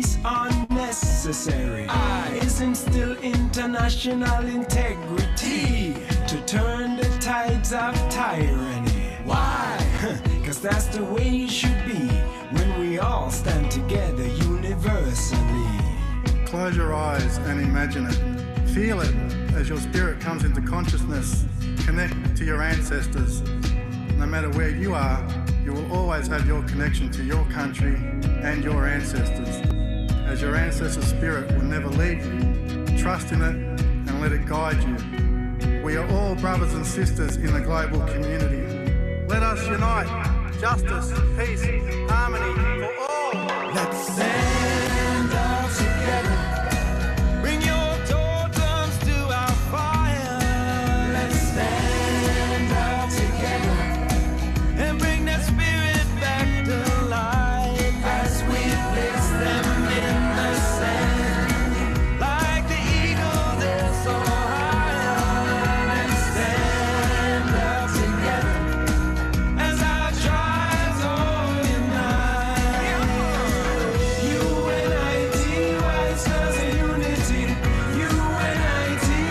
it's unnecessary. Isn't still international integrity to turn the tides of tyranny. Why? 'Cause that's the way it should be when we all stand together universally. Close your eyes and imagine it. Feel it as your spirit comes into consciousness. Connect to your ancestors. No matter where you are, you will always have your connection to your country and your ancestors, as your ancestors' spirit will never leave you. Trust in it and let it guide you. We are all brothers and sisters in the global community. Let us unite. Justice, peace, harmony for all. Let's stand up together. Bring your totems to our fire. Let's stand up together and bring that spirit back to life as we place them in the sand. Like the eagle, they're so high. Let's stand up together as our tribes all unite. UNITY spells of unity. UNITY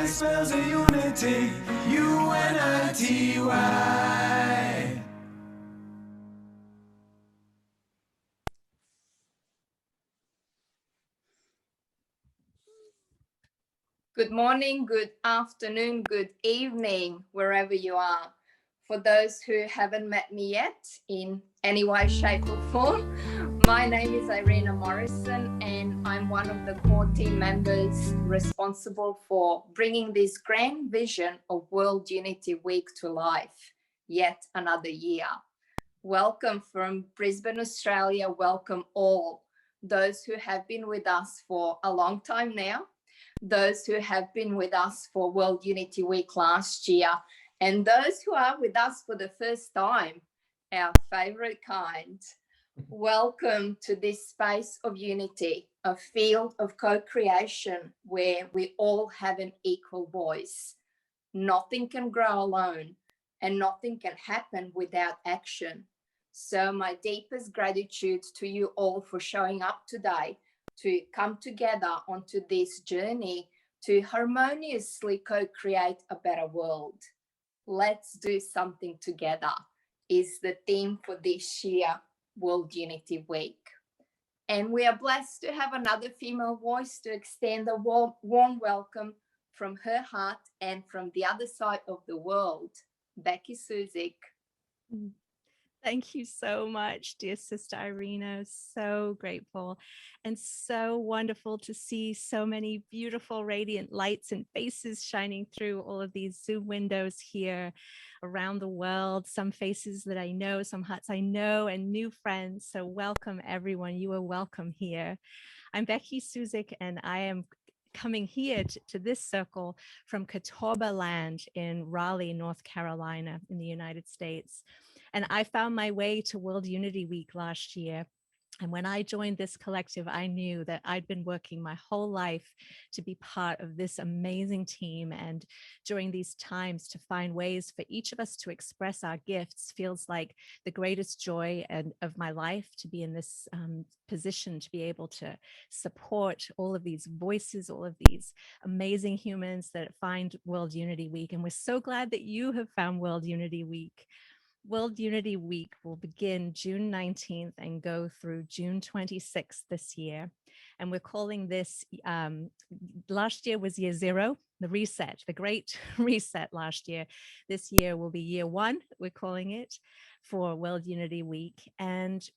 spells of unity. UNITY. Good morning, good afternoon, good evening, wherever you are. For those who haven't met me yet in any way, shape or form, my name is Irina Morrison and I'm one of the core team members responsible for bringing this grand vision of World Unity Week to life yet another year. Welcome from Brisbane, Australia. Welcome all. Those who have been with us for a long time now, those who have been with us for World Unity Week last year, and those who are with us for the first time, our favorite kind. Welcome to this space of unity, a field of co-creation where we all have an equal voice. Nothing can grow alone and nothing can happen without action. So my deepest gratitude to you all for showing up today to come together onto this journey to harmoniously co-create a better world. Let's do something together is the theme for this year, World Unity Week. And we are blessed to have another female voice to extend a warm welcome from her heart and from the other side of the world, Becky Suzik. Thank you so much, dear Sister Irina. So grateful and so wonderful to see so many beautiful, radiant lights and faces shining through all of these Zoom windows here around the world. Some faces that I know, some hearts I know, and new friends. So welcome, everyone. You are welcome here. I'm Becky Suzik, and I am coming here to this circle from Catawba land in Raleigh, North Carolina, in the United States. And I found my way to World Unity Week last year. And when I joined this collective, I knew that I'd been working my whole life to be part of this amazing team. And during these times, to find ways for each of us to express our gifts feels like the greatest joy of my life, to be in this position, to be able to support all of these voices, all of these amazing humans that find World Unity Week. And we're so glad that you have found World Unity Week. World Unity Week will begin June 19th and go through June 26th this year. And we're calling this, last year was year 0, the reset, the great reset last year. This year will be year 1, we're calling it, for World Unity Week. And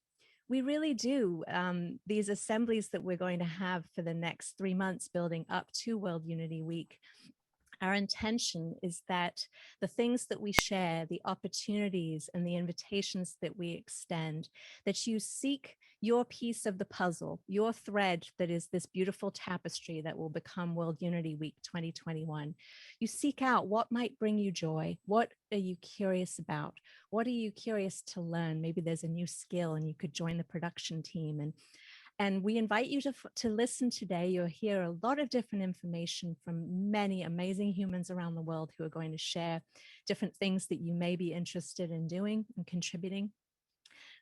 we really do, these assemblies that we're going to have for the next 3 months building up to World Unity Week, our intention is that the things that we share, the opportunities and the invitations that we extend, that you seek your piece of the puzzle, your thread that is this beautiful tapestry that will become World Unity Week 2021. You seek out what might bring you joy. What are you curious about? What are you curious to learn? Maybe there's a new skill and you could join the production team. And we invite you to listen today. You'll hear a lot of different information from many amazing humans around the world who are going to share different things that you may be interested in doing and contributing.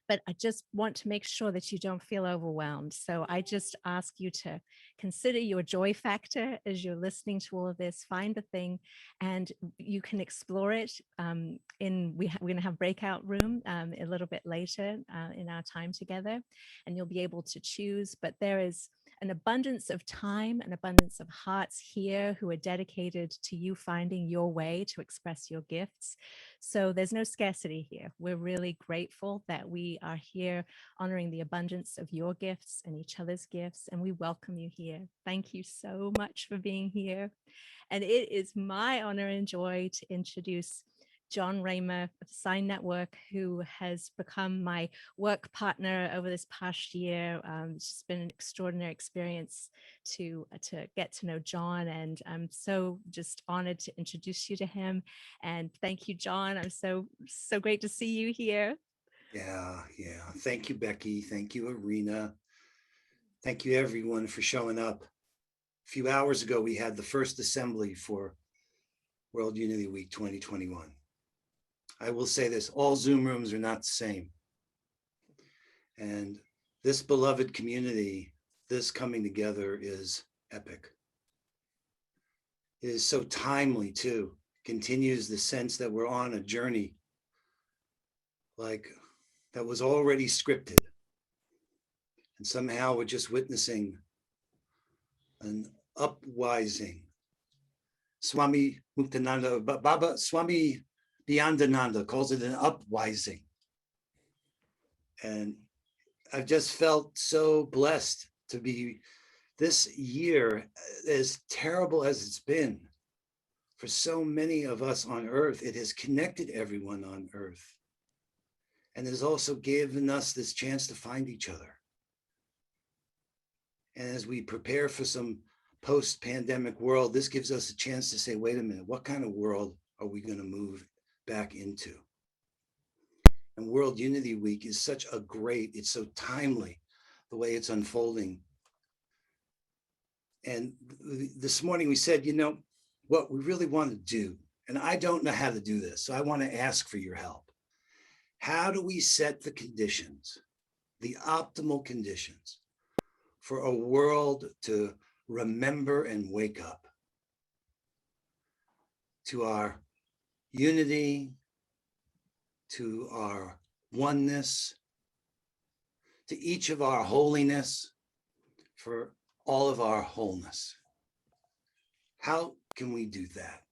but I just want to make sure that you don't feel overwhelmed. So I just ask you to consider your joy factor as you're listening to all of this. Find a thing, and you can explore it. We're going to have breakout room a little bit later in our time together, and you'll be able to choose. But there is an abundance of time, an abundance of hearts here who are dedicated to you finding your way to express your gifts. So there's no scarcity here. We're really grateful that we are here honoring the abundance of your gifts and each other's gifts, and we welcome you here. Thank you so much for being here. And it is my honor and joy to introduce John Raymer of Sign Network, who has become my work partner over this past year. It's just been an extraordinary experience to get to know John, and I'm so just honored to introduce you to him. And thank you, John. I'm so great to see you here. Yeah. Thank you, Becky. Thank you, Arena. Thank you, everyone, for showing up. A few hours ago, we had the first assembly for World Unity Week 2021. I will say this, all Zoom rooms are not the same. And this beloved community, this coming together is epic. It is so timely too. Continues the sense that we're on a journey like that was already scripted. And somehow we're just witnessing an upwising. Swami Muktananda, Baba Swami Byandananda calls it an upwising. And I've just felt so blessed to be this year, as terrible as it's been for so many of us on earth. It has connected everyone on earth, and has also given us this chance to find each other. And as we prepare for some post-pandemic world, this gives us a chance to say, wait a minute, what kind of world are we going to move back into? And World Unity Week is such a great, it's so timely, the way it's unfolding. And this morning we said, you know, what we really want to do, and I don't know how to do this, so I want to ask for your help. How do we set the conditions, the optimal conditions, for a world to remember and wake up to our unity, to our oneness, to each of our holiness, for all of our wholeness? How can we do that?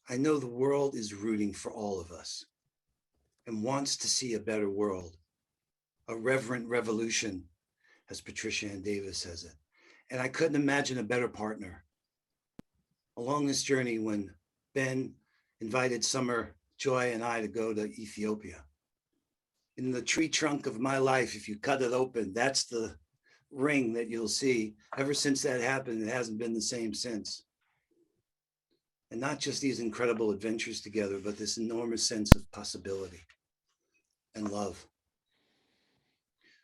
I know the world is rooting for all of us and wants to see a better world, a reverent revolution, as Patricia Ann Davis says it. And I couldn't imagine a better partner. Along this journey, when Ben invited Summer, Joy, and I to go to Ethiopia, in the tree trunk of my life, if you cut it open, that's the ring that you'll see. Ever since that happened, it hasn't been the same since. And not just these incredible adventures together, but this enormous sense of possibility and love.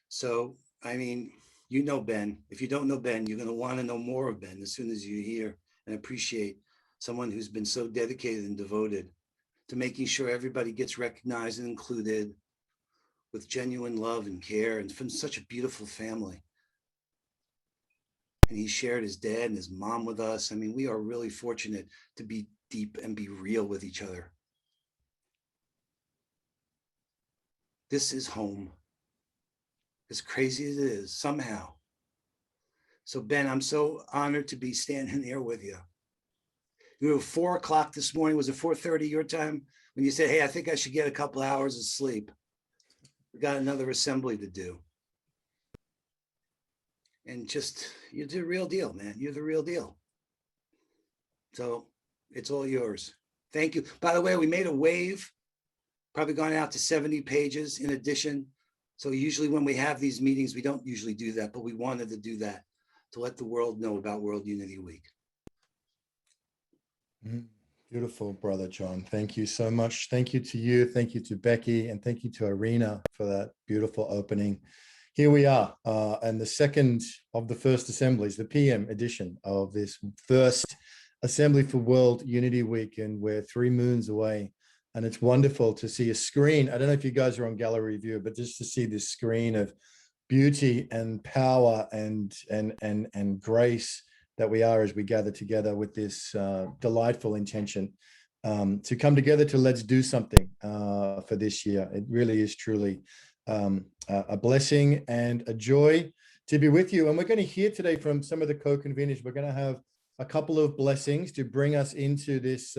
So, I mean, you know Ben. If you don't know Ben, you're going to want to know more of Ben as soon as you hear and appreciate someone who's been so dedicated and devoted to making sure everybody gets recognized and included with genuine love and care, and from such a beautiful family. And he shared his dad and his mom with us. I mean, we are really fortunate to be deep and be real with each other. This is home, as crazy as it is, somehow. So Ben, I'm so honored to be standing here with you. You were 4 o'clock this morning. Was it 4:30 your time? When you said, hey, I think I should get a couple hours of sleep. We got another assembly to do. And just, you're the real deal, man. You're the real deal. So it's all yours. Thank you. By the way, we made a wave, probably gone out to 70 pages in addition. So usually when we have these meetings, we don't usually do that, but we wanted to do that to let the world know about World Unity Week. Beautiful, Brother John. Thank you so much. Thank you to you. Thank you to Becky. And thank you to Arena for that beautiful opening. Here we are, and the second of the first assemblies, the PM edition of this first Assembly for World Unity Week. And we're 3 moons away And it's wonderful to see a screen. I don't know if you guys are on gallery view, but just to see this screen of beauty and power and grace that we are as we gather together with this delightful intention to come together to let's do something for this year. It really is truly a blessing and a joy to be with you. And we're going to hear today from some of the co-conveners. We're going to have a couple of blessings to bring us into this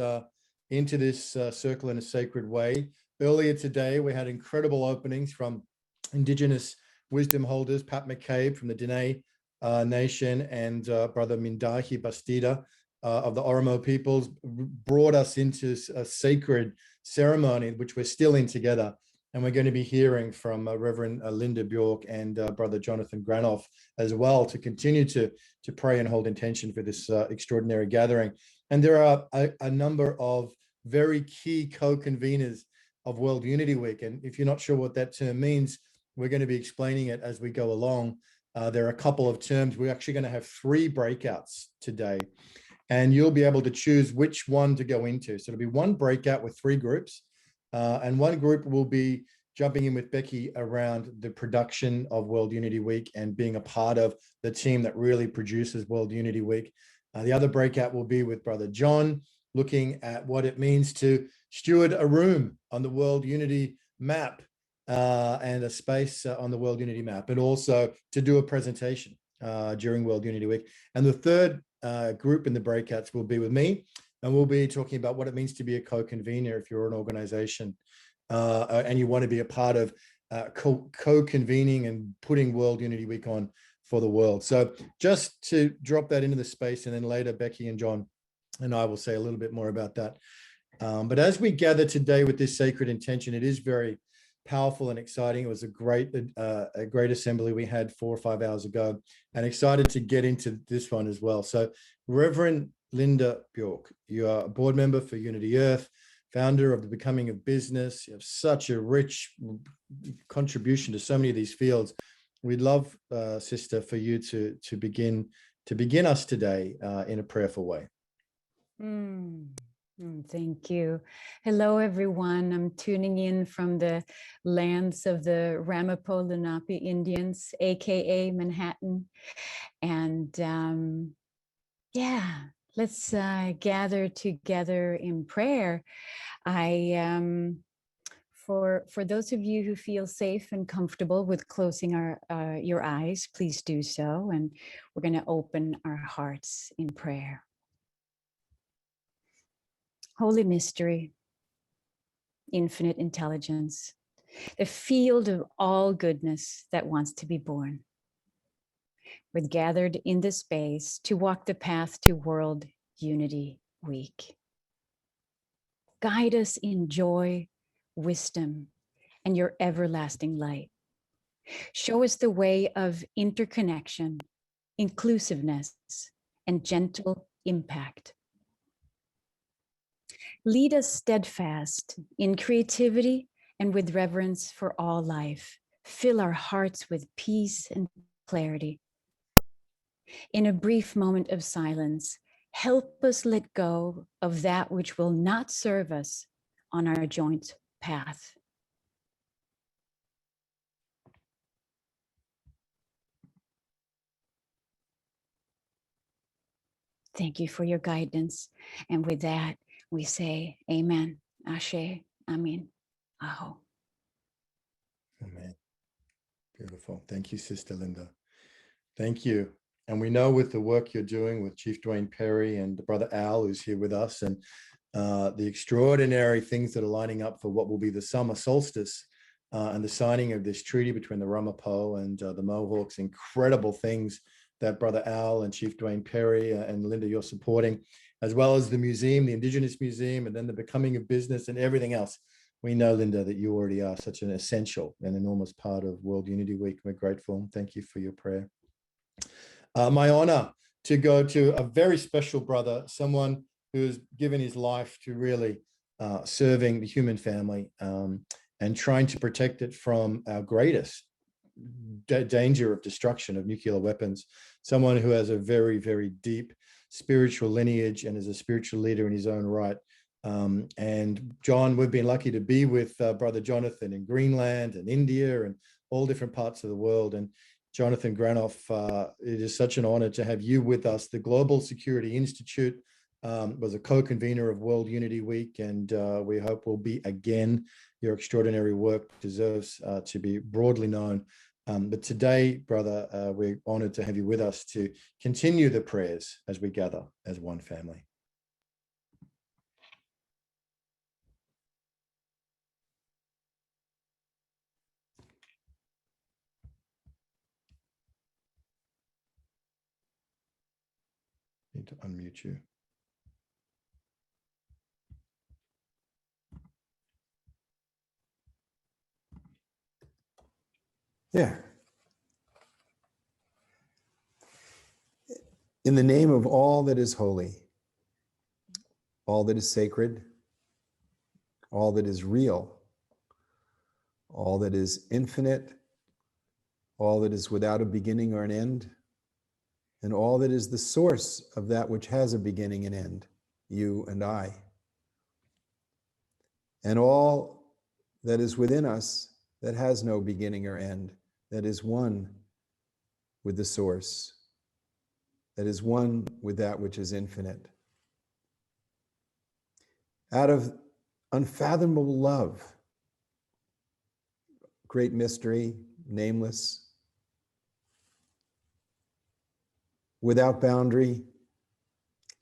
circle in a sacred way. Earlier today, we had incredible openings from Indigenous wisdom holders, Pat McCabe from the Dene Nation and Brother Mindahi Bastida of the Oromo peoples brought us into a sacred ceremony, which we're still in together. And we're going to be hearing from Reverend Linda Bjork and Brother Jonathan Granoff as well to continue to pray and hold intention for this extraordinary gathering. And there are a number of very key co-conveners of World Unity Week. And if you're not sure what that term means, we're going to be explaining it as we go along. There are a couple of terms. We're actually going to have 3 breakouts today. And you'll be able to choose which one to go into. So it'll be one breakout with 3 groups. And one group will be jumping in with Becky around the production of World Unity Week and being a part of the team that really produces World Unity Week. The other breakout will be with Brother John, looking at what it means to steward a room on the World Unity map and a space on the World Unity map, and also to do a presentation during World Unity Week. And the third group in the breakouts will be with me, and we'll be talking about what it means to be a co-convener if you're an organization and you want to be a part of co-convening and putting World Unity Week on for the world. So just to drop that into the space, and then later Becky and John and I will say a little bit more about that. But as we gather today with this sacred intention, it is very powerful and exciting. It was a great assembly we had 4 or 5 hours ago, and excited to get into this one as well. So Reverend Linda Bjork, you are a board member for Unity Earth, founder of the Becoming of Business. You have such a rich contribution to so many of these fields. We'd love, sister, for you to begin us today in a prayerful way. Thank you. Hello, everyone. I'm tuning in from the lands of the Ramapo Lenape Indians, aka Manhattan. And yeah, let's gather together in prayer. For those of you who feel safe and comfortable with closing your eyes, please do so. And we're going to open our hearts in prayer. Holy mystery, infinite intelligence, the field of all goodness that wants to be born. We're gathered in this space to walk the path to World Unity Week. Guide us in joy, wisdom, and your everlasting light. Show us the way of interconnection, inclusiveness, and gentle impact. Lead us steadfast in creativity and with reverence for all life. Fill our hearts with peace and clarity. In a brief moment of silence, help us let go of that which will not serve us on our joint path. Thank you for your guidance. And with that, we say amen, ashe, amin, aho. Amen. Beautiful. Thank you, Sister Linda. Thank you. And we know with the work you're doing with Chief Dwayne Perry and Brother Al, who's here with us, and the extraordinary things that are lining up for what will be the summer solstice and the signing of this treaty between the Ramapo and the Mohawks, incredible things that Brother Al and Chief Dwayne Perry and Linda, you're supporting, as well as the museum, the Indigenous Museum, and then the Becoming of Business and everything else. We know, Linda, that you already are such an essential and enormous part of World Unity Week. We're grateful. Thank you for your prayer. My honor to go to a very special brother, someone who's given his life to really serving the human family and trying to protect it from our greatest danger of destruction of nuclear weapons. Someone who has a very, very deep spiritual lineage and is a spiritual leader in his own right. And John, we've been lucky to be with Brother Jonathan in Greenland and India and all different parts of the world. And Jonathan Granoff, it is such an honor to have you with us. The Global Security Institute was a co-convener of World Unity Week, and we hope will be again. Your extraordinary work deserves to be broadly known. But today, brother, we're honored to have you with us to continue the prayers as we gather as one family. Need to unmute you. Yeah. In the name of all that is holy, all that is sacred, all that is real, all that is infinite, all that is without a beginning or an end, and all that is the source of that which has a beginning and end, you and I, and all that is within us that has no beginning or end, that is one with the source, that is one with that which is infinite. Out of unfathomable love, great mystery, nameless, without boundary,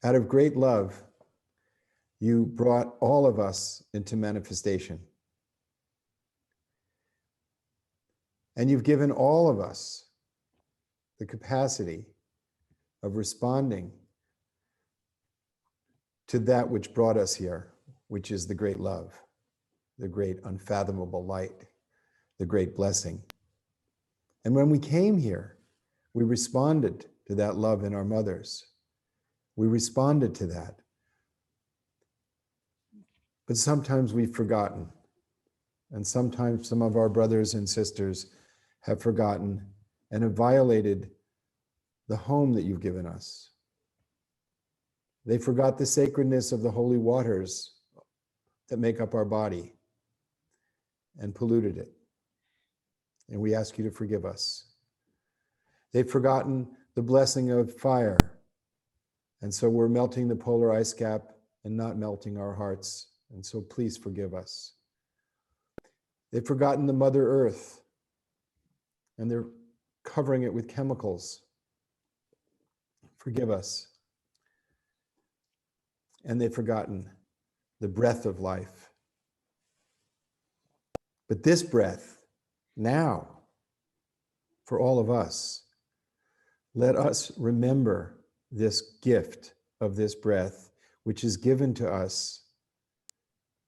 out of great love, you brought all of us into manifestation. And you've given all of us the capacity of responding to that which brought us here, which is the great love, the great unfathomable light, the great blessing. And when we came here, we responded to that love in our mothers. We responded to that. But sometimes we've forgotten. And sometimes some of our brothers and sisters have forgotten and have violated the home that you've given us. They forgot the sacredness of the holy waters that make up our body and polluted it. And we ask you to forgive us. They've forgotten the blessing of fire. And so we're melting the polar ice cap and not melting our hearts. And so please forgive us. They've forgotten the Mother Earth, and they're covering it with chemicals. Forgive us. And they've forgotten the breath of life. But this breath, now, for all of us, let us remember this gift of this breath, which is given to us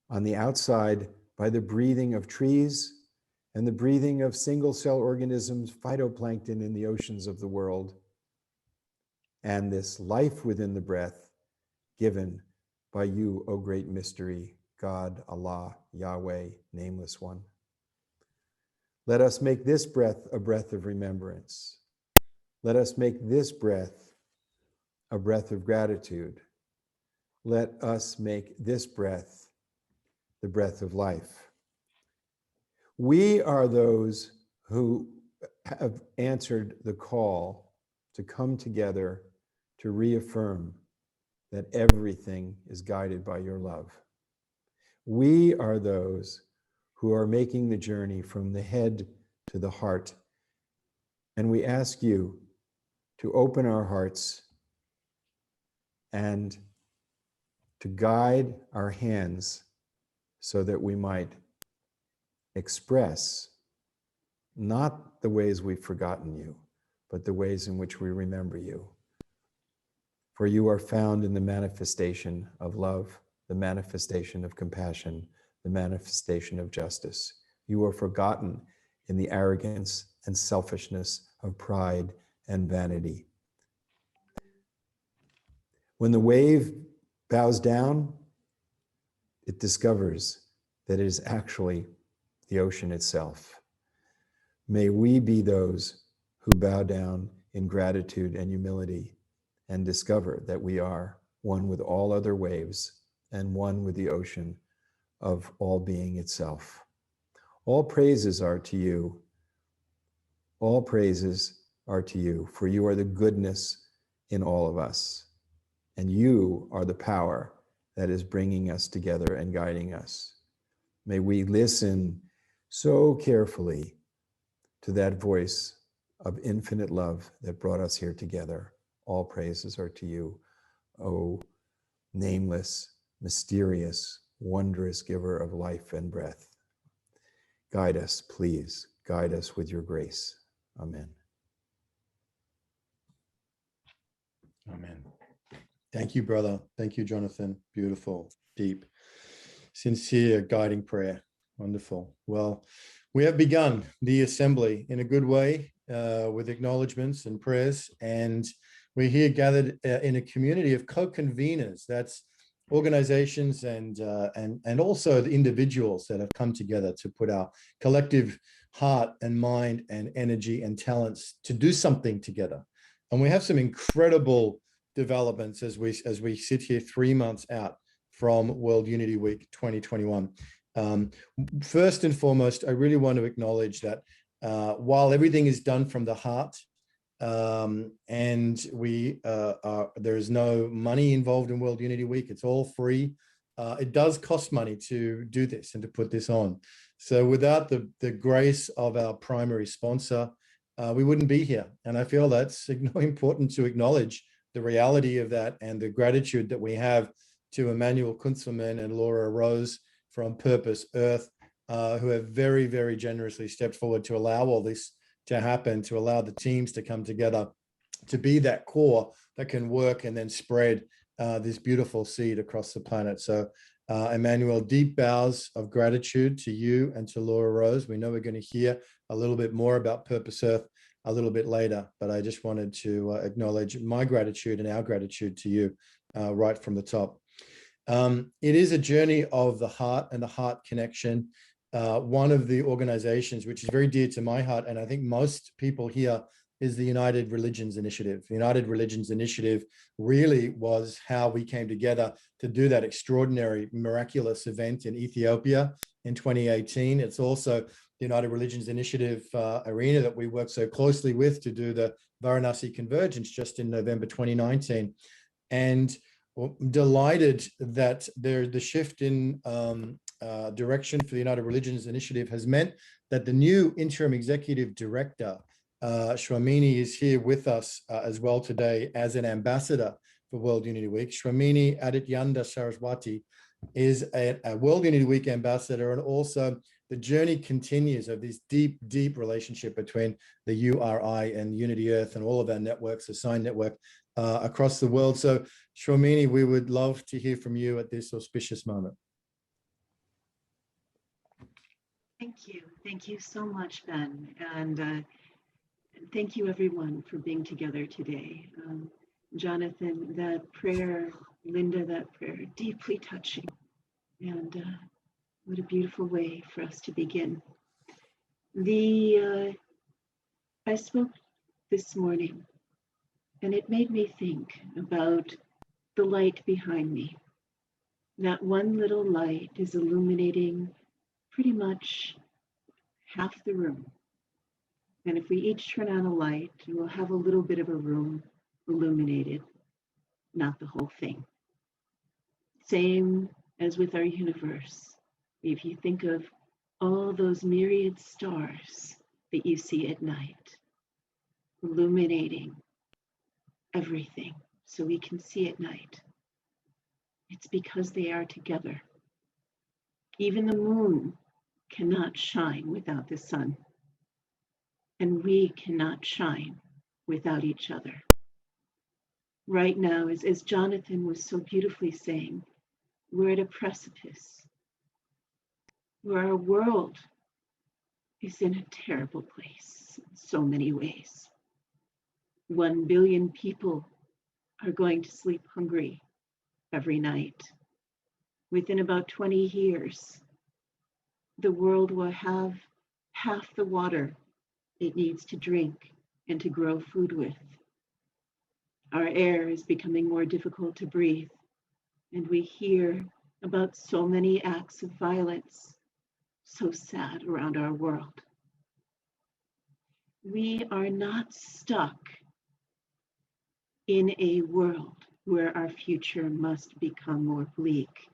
on the outside by the breathing of trees and the breathing of single-cell organisms, phytoplankton in the oceans of the world, and this life within the breath given by you, O great mystery, God, Allah, Yahweh, Nameless One. Let us make this breath a breath of remembrance. Let us make this breath a breath of gratitude. Let us make this breath the breath of life. We are those who have answered the call to come together to reaffirm that everything is guided by your love. We are those who are making the journey from the head to the heart. And we ask you to open our hearts and to guide our hands so that we might express not the ways we've forgotten you, but the ways in which we remember you. For you are found in the manifestation of love, the manifestation of compassion, the manifestation of justice. You are forgotten in the arrogance and selfishness of pride and vanity. When the wave bows down, it discovers that it is actually the ocean itself. May we be those who bow down in gratitude and humility and discover that we are one with all other waves and one with the ocean of all being itself. All praises are to you. All praises are to you, for you are the goodness in all of us. And you are the power that is bringing us together and guiding us. May we listen so carefully to that voice of infinite love that brought us here together. All praises are to you, O nameless, mysterious, wondrous giver of life and breath. Guide us, please. Guide us with your grace. Amen. Amen. Thank you, brother. Thank you, Jonathan. Beautiful, deep, sincere guiding prayer. Wonderful. Well, we have begun the assembly in a good way with acknowledgements and prayers, and we're here gathered in a community of co-conveners. That's organizations and also the individuals that have come together to put our collective heart and mind and energy and talents to do something together. And we have some incredible developments as we sit here 3 months out from World Unity Week 2021. First and foremost, I really want to acknowledge that while everything is done from the heart, and there is no money involved in World Unity Week, it's all free. It does cost money to do this and to put this on. So without the grace of our primary sponsor, we wouldn't be here. And I feel that's important to acknowledge the reality of that and the gratitude that we have to Emmanuel Kunzelman and Laura Rose from Purpose Earth, who have very, very generously stepped forward to allow all this to happen, to allow the teams to come together, to be that core that can work and then spread this beautiful seed across the planet. So Emmanuel, deep bows of gratitude to you and to Laura Rose. We know we're going to hear a little bit more about Purpose Earth a little bit later, but I just wanted to acknowledge my gratitude and our gratitude to you right from the top. It is a journey of the heart and the heart connection. One of the organizations which is very dear to my heart, and I think most people here, is the United Religions Initiative. The United Religions Initiative really was how we came together to do that extraordinary, miraculous event in Ethiopia in 2018. It's also the United Religions Initiative arena that we worked so closely with to do the Varanasi Convergence just in November 2019. And delighted that the shift in direction for the United Religions Initiative has meant that the new interim executive director, Shwamini, is here with us as well today as an ambassador for World Unity Week. Shwamini Adityanda Saraswati is a World Unity Week ambassador, and also the journey continues of this deep, deep relationship between the URI and Unity Earth and all of our networks, the SIGN network across the world. So Shwamini, we would love to hear from you at this auspicious moment. Thank you. Thank you so much, Ben. And thank you everyone for being together today. Jonathan, that prayer, Linda, that prayer, deeply touching. And what a beautiful way for us to begin. I spoke this morning, and it made me think about the light behind me. That one little light is illuminating pretty much half the room. And if we each turn on a light, we'll have a little bit of a room illuminated, not the whole thing. Same as with our universe. If you think of all those myriad stars that you see at night, illuminating everything so we can see at night, it's because they are together. Even the moon cannot shine without the sun. And we cannot shine without each other. Right now, as Jonathan was so beautifully saying, we're at a precipice where our world is in a terrible place in so many ways. 1 billion people are going to sleep hungry every night. Within about 20 years, the world will have half the water it needs to drink and to grow food with. Our air is becoming more difficult to breathe, and we hear about so many acts of violence, so sad around our world. We are not stuck in a world where our future must become more bleak,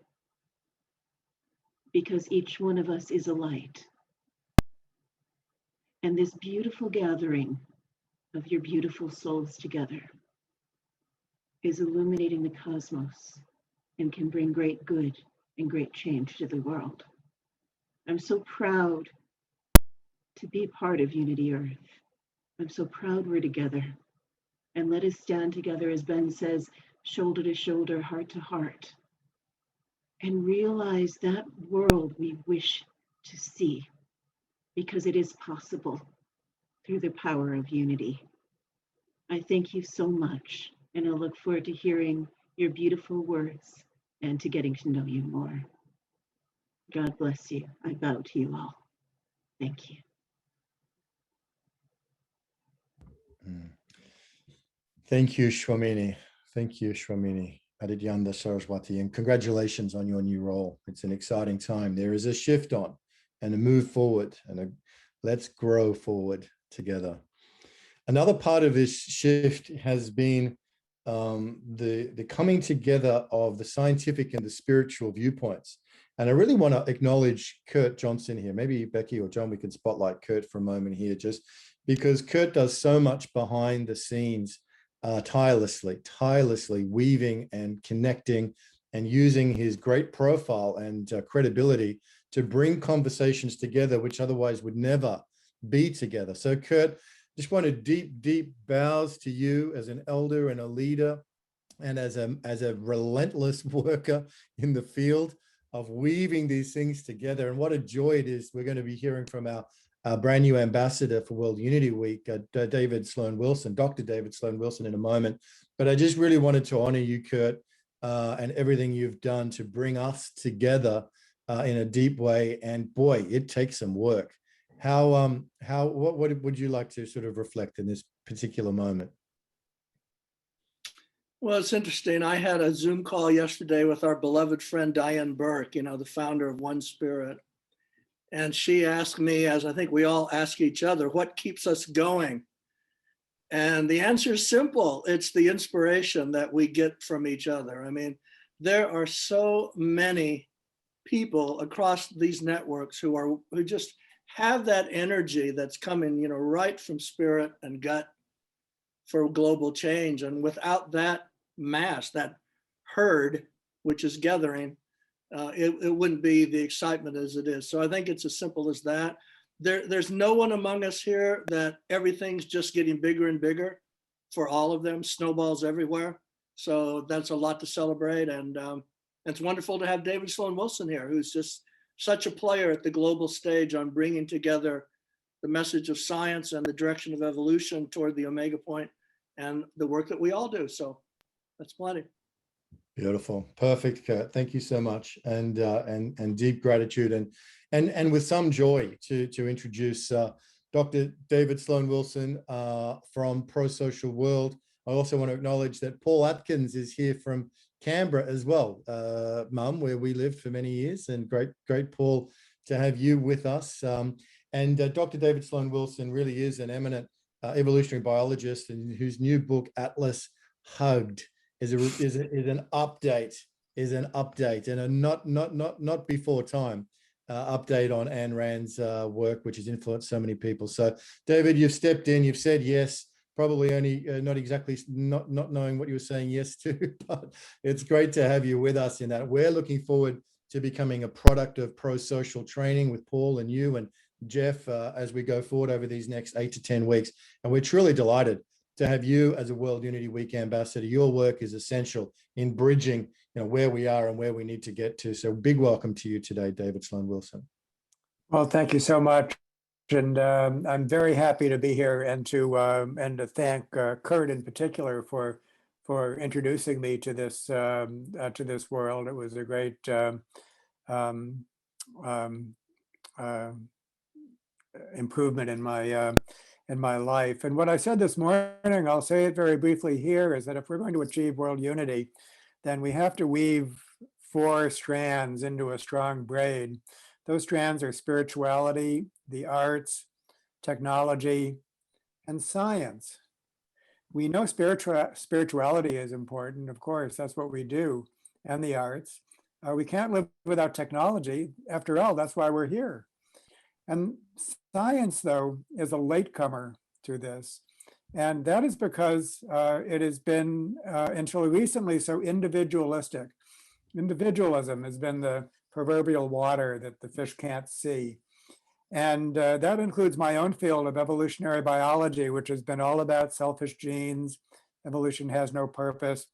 because each one of us is a light. And this beautiful gathering of your beautiful souls together is illuminating the cosmos and can bring great good and great change to the world. I'm so proud to be part of Unity Earth. I'm so proud we're together. And let us stand together, as Ben says, shoulder to shoulder, heart to heart, and realize that world we wish to see, because it is possible through the power of unity. I thank you so much, and I look forward to hearing your beautiful words and to getting to know you more. God bless you. I bow to you all. Thank you. Thank you, Shwamini. Thank you, Shwamini. Adityanda Saraswati, and congratulations on your new role. It's an exciting time. There is a shift on and a move forward, and let's grow forward together. Another part of this shift has been the coming together of the scientific and the spiritual viewpoints. And I really want to acknowledge Kurt Johnson here. Maybe Becky or John, we could spotlight Kurt for a moment here, just because Kurt does so much behind the scenes, tirelessly weaving and connecting and using his great profile and credibility to bring conversations together, which otherwise would never be together. So Kurt, just want to deep bows to you as an elder and a leader, and as a relentless worker in the field of weaving these things together. And what a joy it is. We're going to be hearing from our brand new ambassador for World Unity Week, David Sloan Wilson, Dr. David Sloan Wilson, in a moment. But I just really wanted to honor you, Kurt, and everything you've done to bring us together in a deep way. And boy, it takes some work. What would you like to sort of reflect in this particular moment? Well, it's interesting. I had a Zoom call yesterday with our beloved friend Diane Burke, the founder of One Spirit. And she asked me, as I think we all ask each other, what keeps us going? And the answer is simple. It's the inspiration that we get from each other. I mean, there are so many people across these networks who just have that energy that's coming, right from spirit and gut for global change. And without that mass, that herd, which is gathering, it wouldn't be the excitement as it is. So I think it's as simple as that. There's no one among us here that everything's just getting bigger and bigger for all of them, snowballs everywhere. So that's a lot to celebrate. And it's wonderful to have David Sloan Wilson here, who's just such a player at the global stage on bringing together the message of science and the direction of evolution toward the Omega Point and the work that we all do. So that's plenty. Beautiful, perfect, Kurt. Thank you so much, and deep gratitude, and with some joy to introduce Dr. David Sloan Wilson from Pro Social World. I also want to acknowledge that Paul Atkins is here from Canberra as well, Mum, where we lived for many years, and great Paul to have you with us. And Dr. David Sloan Wilson really is an eminent evolutionary biologist, and whose new book Atlas Hugged is an update, and a not before time update on Ayn Rand's work, which has influenced so many people. So David, you've stepped in, you've said yes, probably only not knowing what you were saying yes to, but it's great to have you with us in that. We're looking forward to becoming a product of pro-social training with Paul and you and Jeff as we go forward over these next 8 to 10 weeks. And we're truly delighted to have you as a World Unity Week ambassador. Your work is essential in bridging where we are and where we need to get to. So big welcome to you today, David Sloan Wilson. Well, thank you so much. And I'm very happy to be here and to thank Kurt in particular for introducing me to this world. It was a great improvement in my life. And what I said this morning, I'll say it very briefly here, is that if we're going to achieve world unity, then we have to weave 4 strands into a strong braid. Those strands are spirituality, the arts, technology, and science. We know spirituality is important, of course, that's what we do, and the arts. We can't live without technology. After all, that's why we're here. And science, though, is a latecomer to this. And that is because it has been, until recently, so individualistic. Individualism has been the proverbial water that the fish can't see. And that includes my own field of evolutionary biology, which has been all about selfish genes. Evolution has no purpose.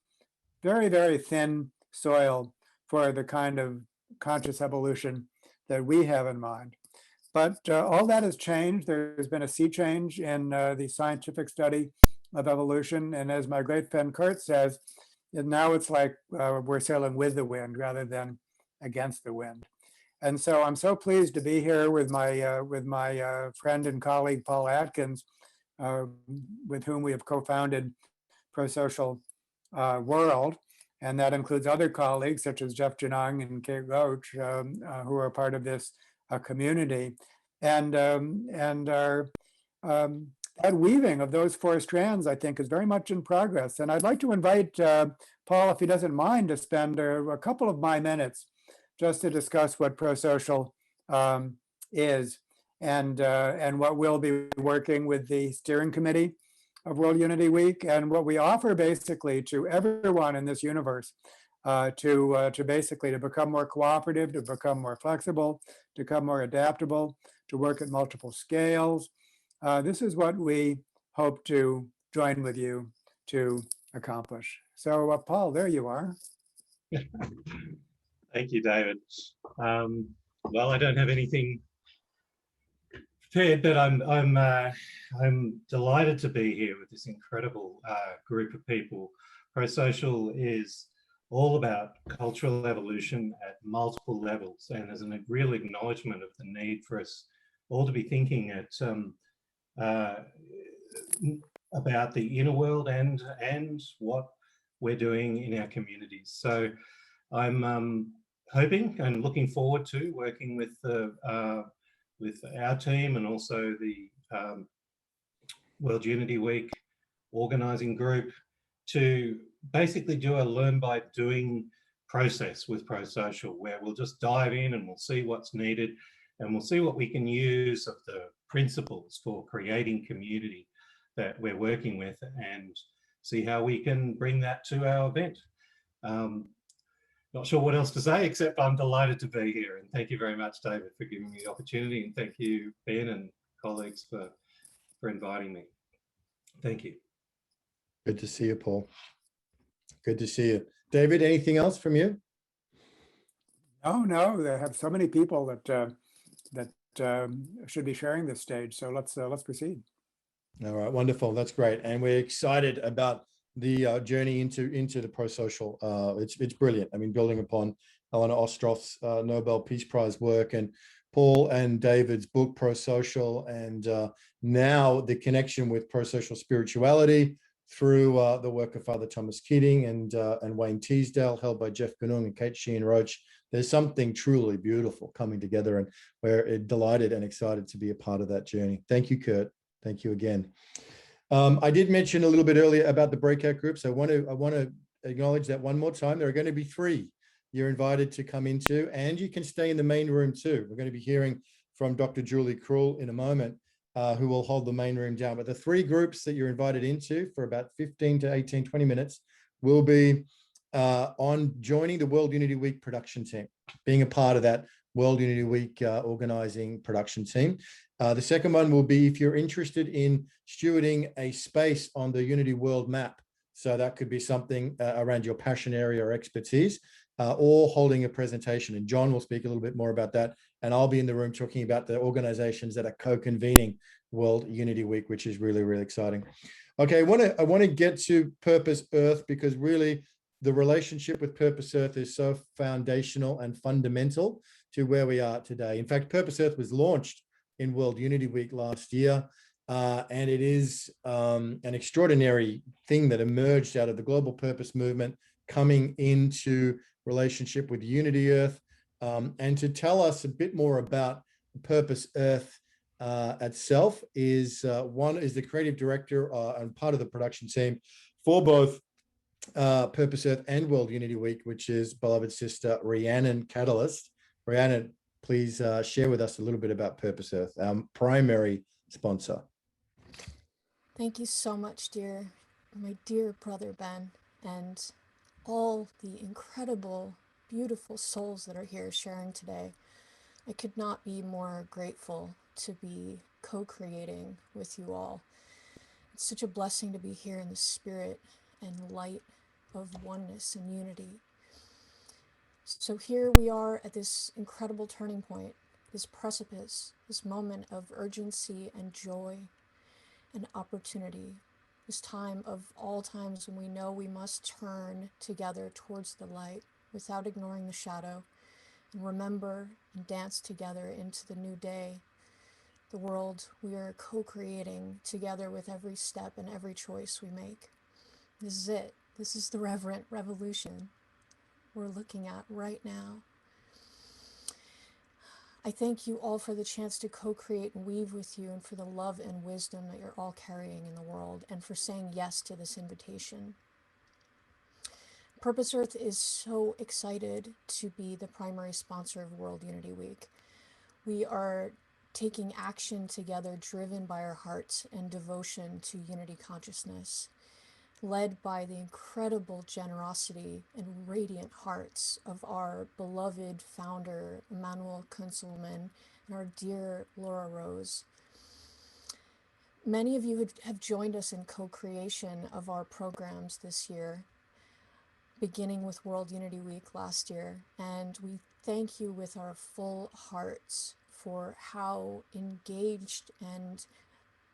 Very, very thin soil for the kind of conscious evolution that we have in mind. But all that has changed. There's been a sea change in the scientific study of evolution. And as my great friend Kurt says, now it's like we're sailing with the wind rather than against the wind. And so I'm so pleased to be here with my friend and colleague, Paul Atkins, with whom we have co-founded Pro-Social World. And that includes other colleagues such as Jeff Janung and Kate Roach, who are part of this community. And our that weaving of those 4 strands, I think, is very much in progress. And I'd like to invite Paul, if he doesn't mind, to spend a couple of my minutes just to discuss what Pro-Social is and what we'll be working with the steering committee of World Unity Week and what we offer basically to everyone in this universe to basically to become more cooperative, to become more flexible, to become more adaptable, to work at multiple scales. This is what we hope to join with you to accomplish. So Paul, there you are. Thank you, David. Well, I don't have anything prepared, but I'm delighted to be here with this incredible group of people. Pro-Social is all about cultural evolution at multiple levels, and there's a real acknowledgement of the need for us all to be thinking at about the inner world and what we're doing in our communities. So I'm hoping and looking forward to working with our team and also the World Unity Week organizing group to basically do a learn by doing process with Pro-Social, where we'll just dive in and we'll see what's needed and we'll see what we can use of the principles for creating community that we're working with and see how we can bring that to our event. Not sure what else to say, except I'm delighted to be here. And thank you very much, David, for giving me the opportunity. And thank you, Ben and colleagues, for inviting me. Thank you. Good to see you, Paul. Good to see you. David, anything else from you? No, they have so many people that should be sharing this stage. So let's proceed. All right, wonderful. That's great. And we're excited about the journey into the Pro-Social. It's brilliant. I mean, building upon Elena Ostrov's Nobel Peace Prize work and Paul and David's book, Pro-Social, and now the connection with Pro-Social spirituality through the work of Father Thomas Keating and Wayne Teasdale, held by Jeff Gunung and Kate Sheehan Roach. There's something truly beautiful coming together, and we're delighted and excited to be a part of that journey. Thank you, Kurt. Thank you again. I did mention a little bit earlier about the breakout groups. I want to acknowledge that one more time. There are going to be 3 you're invited to come into, and you can stay in the main room too. We're going to be hearing from Dr. Julie Krull in a moment, who will hold the main room down. But the 3 groups that you're invited into for about 15 to 18, 20 minutes will be on joining the World Unity Week production team, being a part of that World Unity Week organizing production team. The second one will be if you're interested in stewarding a space on the Unity World map. So that could be something around your passion area or expertise, or holding a presentation. And John will speak a little bit more about that. And I'll be in the room talking about the organizations that are co-convening World Unity Week, which is really, really exciting. Okay, I want to get to Purpose Earth, because really the relationship with Purpose Earth is so foundational and fundamental to where we are today. In fact, Purpose Earth was launched in World Unity Week last year, and it is an extraordinary thing that emerged out of the global purpose movement coming into relationship with Unity Earth, and to tell us a bit more about Purpose Earth itself is the creative director and part of the production team for both Purpose Earth and World Unity Week, which is beloved sister Rhiannon Catalyst. Rhiannon, please share with us a little bit about Purpose Earth, our primary sponsor. Thank you so much, my dear brother Ben, and all the incredible, beautiful souls that are here sharing today. I could not be more grateful to be co-creating with you all. It's such a blessing to be here in the spirit and light of oneness and unity. So here we are at this incredible turning point, this precipice, this moment of urgency and joy and opportunity, this time of all times when we know we must turn together towards the light without ignoring the shadow, and remember and dance together into the new day, the world we are co-creating together with every step and every choice we make. This is it. This is the reverent revolution we're looking at right now. I thank you all for the chance to co-create and weave with you, and for the love and wisdom that you're all carrying in the world, and for saying yes to this invitation. Purpose Earth is so excited to be the primary sponsor of World Unity Week. We are taking action together, driven by our hearts and devotion to unity consciousness, led by the incredible generosity and radiant hearts of our beloved founder, Emmanuel Kunzelman, and our dear Laura Rose. Many of you have joined us in co-creation of our programs this year, beginning with World Unity Week last year, and we thank you with our full hearts for how engaged and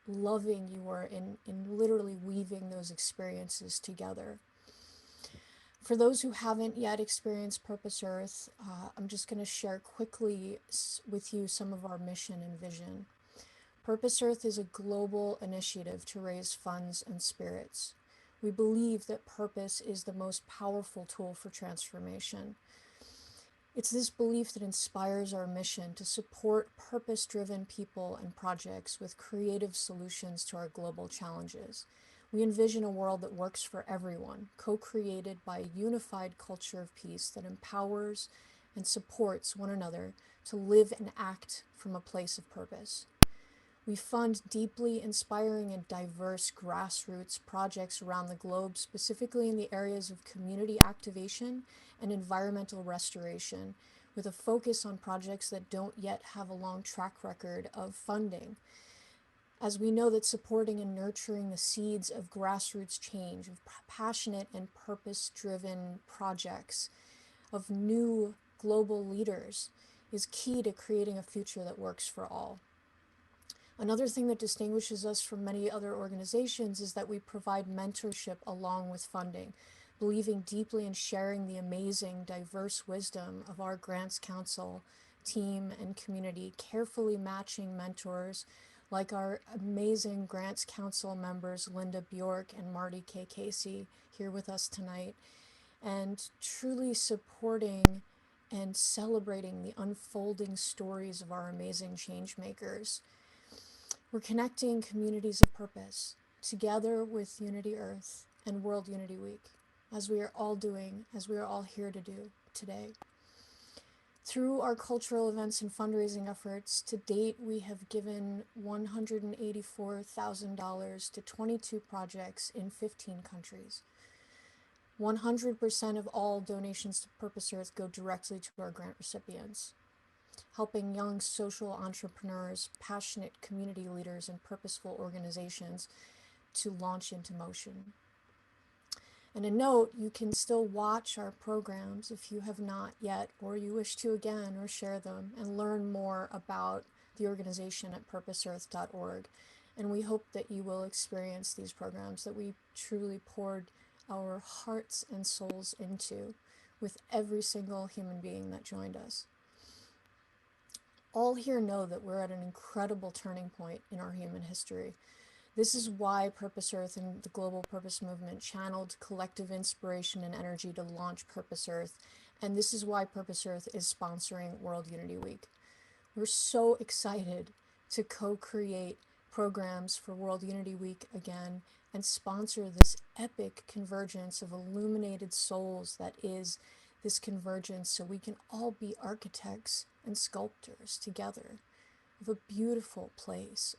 loving you are in literally weaving those experiences together. For those who haven't yet experienced Purpose Earth, I'm just going to share quickly with you some of our mission and vision. Purpose Earth is a global initiative to raise funds and spirits. We believe that purpose is the most powerful tool for transformation. It's this belief that inspires our mission to support purpose-driven people and projects with creative solutions to our global challenges. We envision a world that works for everyone, co-created by a unified culture of peace that empowers and supports one another to live and act from a place of purpose. We fund deeply inspiring and diverse grassroots projects around the globe, specifically in the areas of community activation and environmental restoration, with a focus on projects that don't yet have a long track record of funding. As we know that supporting and nurturing the seeds of grassroots change, of passionate and purpose-driven projects, of new global leaders, is key to creating a future that works for all. Another thing that distinguishes us from many other organizations is that we provide mentorship along with funding, believing deeply in sharing the amazing, diverse wisdom of our Grants Council team and community, carefully matching mentors like our amazing Grants Council members, Linda Bjork and Marty K. Casey, here with us tonight, and truly supporting and celebrating the unfolding stories of our amazing change makers. We're connecting communities of purpose together with Unity Earth and World Unity Week, as we are all doing, as we are all here to do today. Through our cultural events and fundraising efforts, to date, we have given $184,000 to 22 projects in 15 countries. 100% of all donations to Purpose Earth go directly to our grant recipients, helping young social entrepreneurs, passionate community leaders, and purposeful organizations to launch into motion. And a note, you can still watch our programs if you have not yet, or you wish to again, or share them, and learn more about the organization at purposeearth.org. And we hope that you will experience these programs that we truly poured our hearts and souls into with every single human being that joined us. All here know that we're at an incredible turning point in our human history. This is why Purpose Earth and the Global Purpose Movement channeled collective inspiration and energy to launch Purpose Earth And this is why Purpose Earth is sponsoring World Unity Week. We're so excited to co-create programs for World Unity Week again and sponsor this epic convergence of illuminated souls that is this convergence, so we can all be architects and sculptors together of a beautiful place,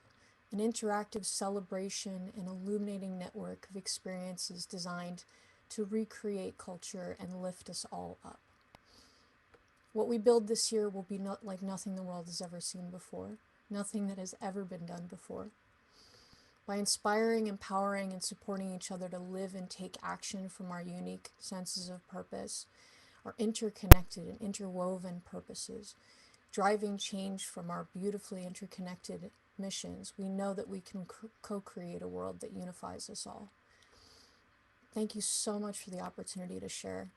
an interactive celebration and illuminating network of experiences designed to recreate culture and lift us all up. What we build this year will be not like nothing the world has ever seen before, nothing that has ever been done before. By inspiring, empowering, and supporting each other to live and take action from our unique senses of purpose, our interconnected and interwoven purposes, driving change from our beautifully interconnected missions, we know that we can co-create a world that unifies us all. Thank you so much for the opportunity to share,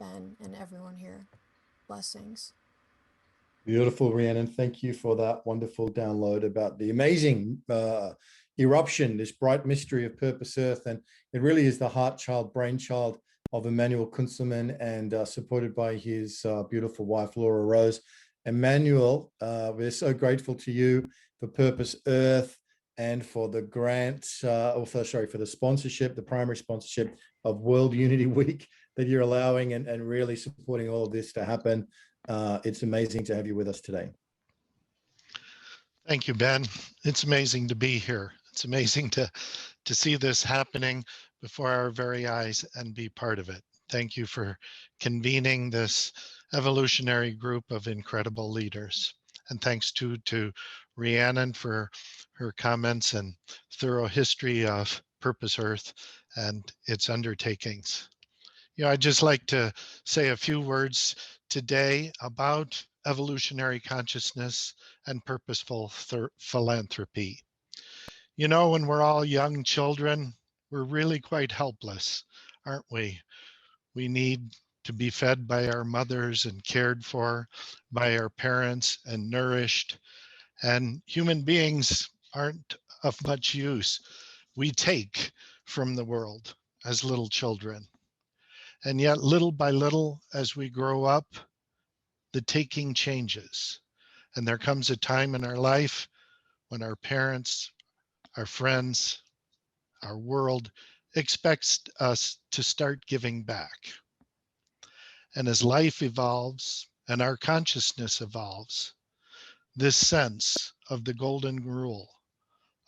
Ben and everyone here. Blessings. Beautiful, Rhiannon. Thank you for that wonderful download about the amazing eruption, this bright mystery of Purpose Earth. And it really is the heart child, brainchild of Emmanuel Kunzelman, and supported by his beautiful wife, Laura Rose. Emmanuel, we're so grateful to you for Purpose Earth and for the grant, for the sponsorship, the primary sponsorship of World Unity Week that you're allowing, and really supporting all of this to happen. It's amazing to have you with us today. Thank you, Ben. It's amazing to be here. It's amazing to see this happening before our very eyes and be part of it. Thank you for convening this evolutionary group of incredible leaders. And thanks to Rhiannon for her comments and thorough history of Purpose Earth and its undertakings. I'd just like to say a few words today about evolutionary consciousness and purposeful philanthropy. When we're all young children, we're really quite helpless, aren't we? We need to be fed by our mothers and cared for by our parents and nourished. And human beings aren't of much use. We take from the world as little children. And yet, little by little, as we grow up, the taking changes. And there comes a time in our life when our parents, our friends, our world expects us to start giving back. And as life evolves and our consciousness evolves, this sense of the golden rule,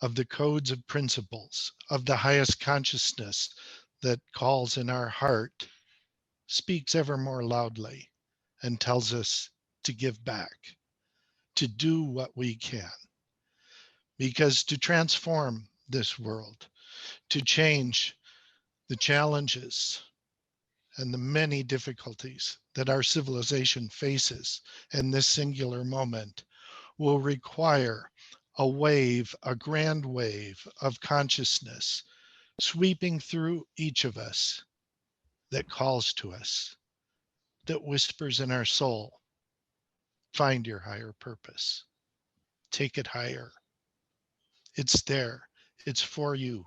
of the codes of principles, of the highest consciousness that calls in our heart, speaks ever more loudly and tells us to give back, to do what we can. Because to transform this world, to change the challenges and the many difficulties that our civilization faces in this singular moment will require a wave, a grand wave of consciousness sweeping through each of us that calls to us, that whispers in our soul, find your higher purpose, take it higher. It's there, it's for you.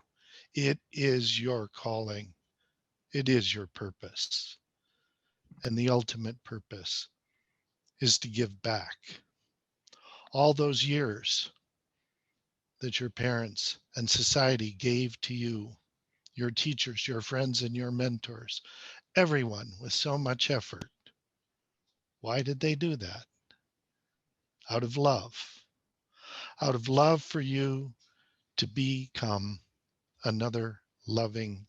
It is your calling. It is your purpose. And the ultimate purpose is to give back. All those years that your parents and society gave to you, your teachers, your friends, and your mentors, everyone with so much effort. Why did they do that? Out of love for you to become another loving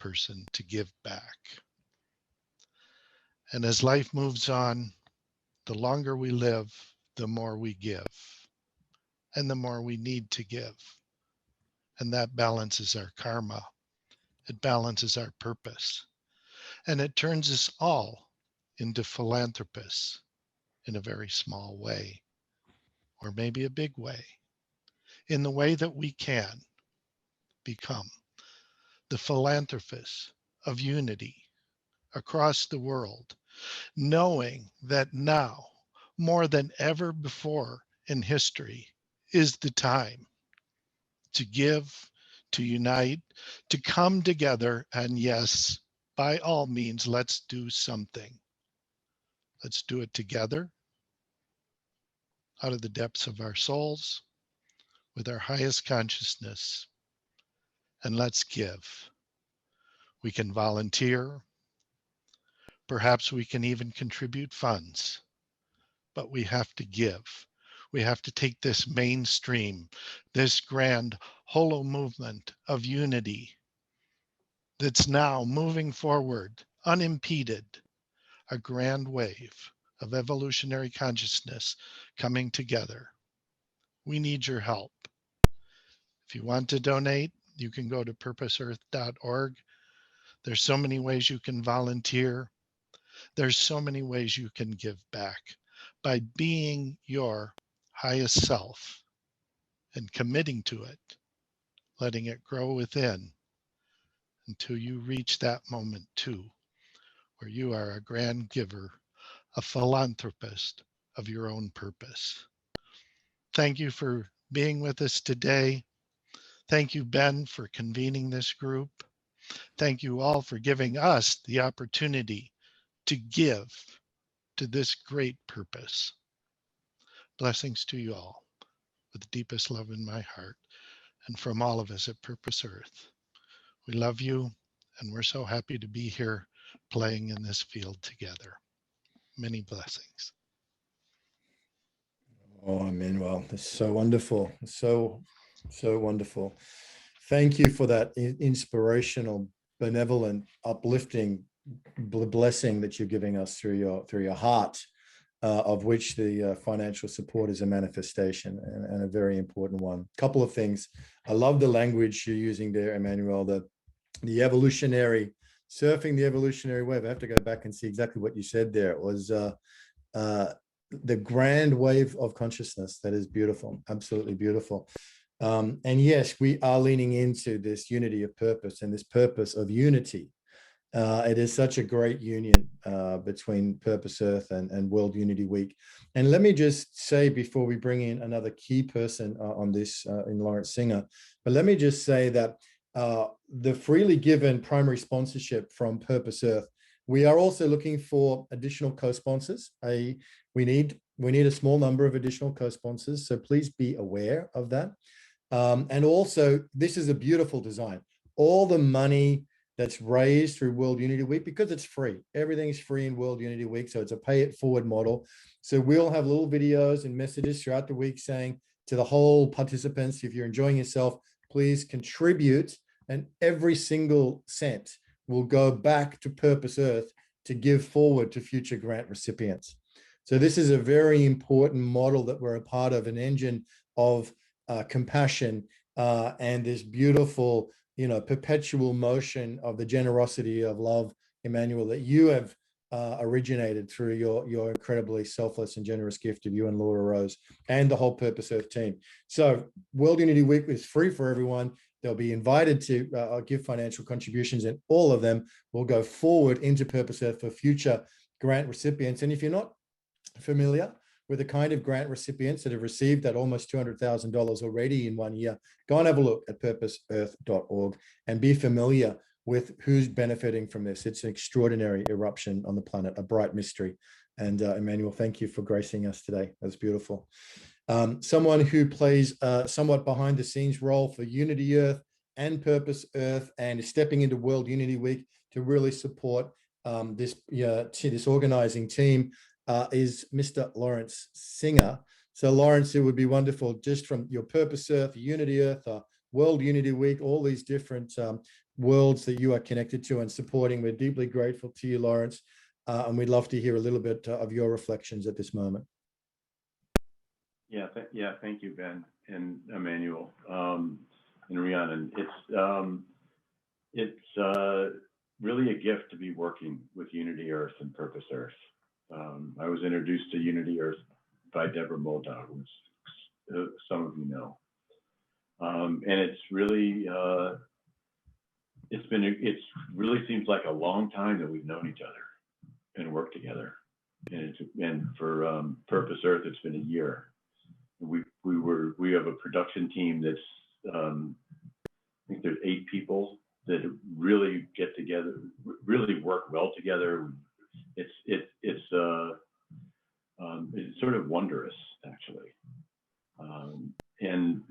person, to give back. And as life moves on, the longer we live, the more we give, and the more we need to give. And that balances our karma. It balances our purpose. And it turns us all into philanthropists in a very small way, or maybe a big way, in the way that we can become the philanthropists of unity across the world, knowing that now, more than ever before in history, is the time to give, to unite, to come together, and yes, by all means, let's do something. Let's do it together, out of the depths of our souls, with our highest consciousness, and let's give. We can volunteer. Perhaps we can even contribute funds, but we have to give. We have to take this mainstream, this grand holo movement of unity that's now moving forward, unimpeded, a grand wave of evolutionary consciousness coming together. We need your help. If you want to donate, you can go to purposeearth.org. There's so many ways you can volunteer. There's so many ways you can give back by being your highest self and committing to it, letting it grow within until you reach that moment too, where you are a grand giver, a philanthropist of your own purpose. Thank you for being with us today. Thank you, Ben, for convening this group. Thank you all for giving us the opportunity to give to this great purpose. Blessings to you all with the deepest love in my heart and from all of us at Purpose Earth. We love you and we're so happy to be here playing in this field together. Many blessings. Oh, Emmanuel, it's so wonderful. So wonderful. Thank you for that inspirational, benevolent, uplifting blessing that you're giving us through your heart, of which the financial support is a manifestation and a very important one. Couple of things. I love the language you're using there, Emmanuel, the evolutionary, surfing the evolutionary wave. I have to go back and see exactly what you said there. It was the grand wave of consciousness. That is beautiful, absolutely beautiful. And yes, we are leaning into this unity of purpose and this purpose of unity. It is such a great union between Purpose Earth and World Unity Week. And let me just say, before we bring in another key person on this, in Lawrence Singer, but let me just say that the freely given primary sponsorship from Purpose Earth, we are also looking for additional co-sponsors. We need a small number of additional co-sponsors, so please be aware of that. And also, this is a beautiful design. All the money that's raised through World Unity Week, because it's free. Everything's free in World Unity Week, so it's a pay it forward model. So we'll have little videos and messages throughout the week saying to the whole participants, if you're enjoying yourself, please contribute, and every single cent will go back to Purpose Earth to give forward to future grant recipients. So this is a very important model that we're a part of, an engine of compassion and this beautiful, perpetual motion of the generosity of love, Emmanuel, that you have originated through your incredibly selfless and generous gift of you and Laura Rose and the whole Purpose Earth team. So World Unity Week is free for everyone. They'll be invited to give financial contributions, and all of them will go forward into Purpose Earth for future grant recipients. And if you're not familiar with the kind of grant recipients that have received that almost $200,000 already in 1 year, go and have a look at purposeearth.org and be familiar with who's benefiting from this. It's an extraordinary eruption on the planet, a bright mystery. And Emmanuel, thank you for gracing us today. That's beautiful. Someone who plays somewhat behind the scenes role for Unity Earth and Purpose Earth and is stepping into World Unity Week to really support this organizing team is Mr. Lawrence Singer. So Lawrence, it would be wonderful just from your Purpose Earth, Unity Earth, World Unity Week, all these different worlds that you are connected to and supporting. We're deeply grateful to you, Lawrence, and we'd love to hear a little bit of your reflections at this moment. Thank you, Ben and Emmanuel and Rhiannon. It's really a gift to be working with Unity Earth and Purpose Earth. I was introduced to Unity Earth by Deborah Moldau, who some of you know. And it's really, it really seems like a long time that we've known each other and worked together. And for Purpose Earth, it's been a year. We have a production team that's, I think there's 8 people that really get together, really work well together. It's It's sort of wondrous, actually. And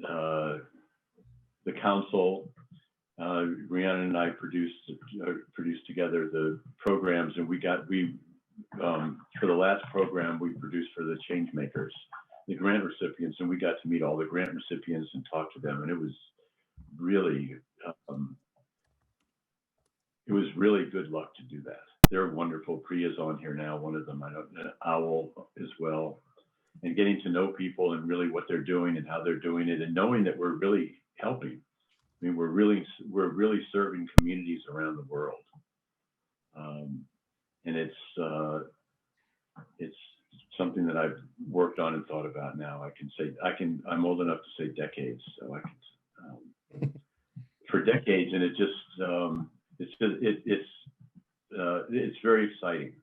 the council, Rhiannon and I produced together the programs, and for the last program we produced for the change makers, the grant recipients, and we got to meet all the grant recipients and talk to them, and it was really good luck to do that. They're wonderful. Priya's on here now, one of them, an owl as well, and getting to know people and really what they're doing and how they're doing it, and knowing that we're really helping. I mean, we're really serving communities around the world, and it's something that I've worked on and thought about now. I'm old enough to say decades, so I can for decades, and it's very exciting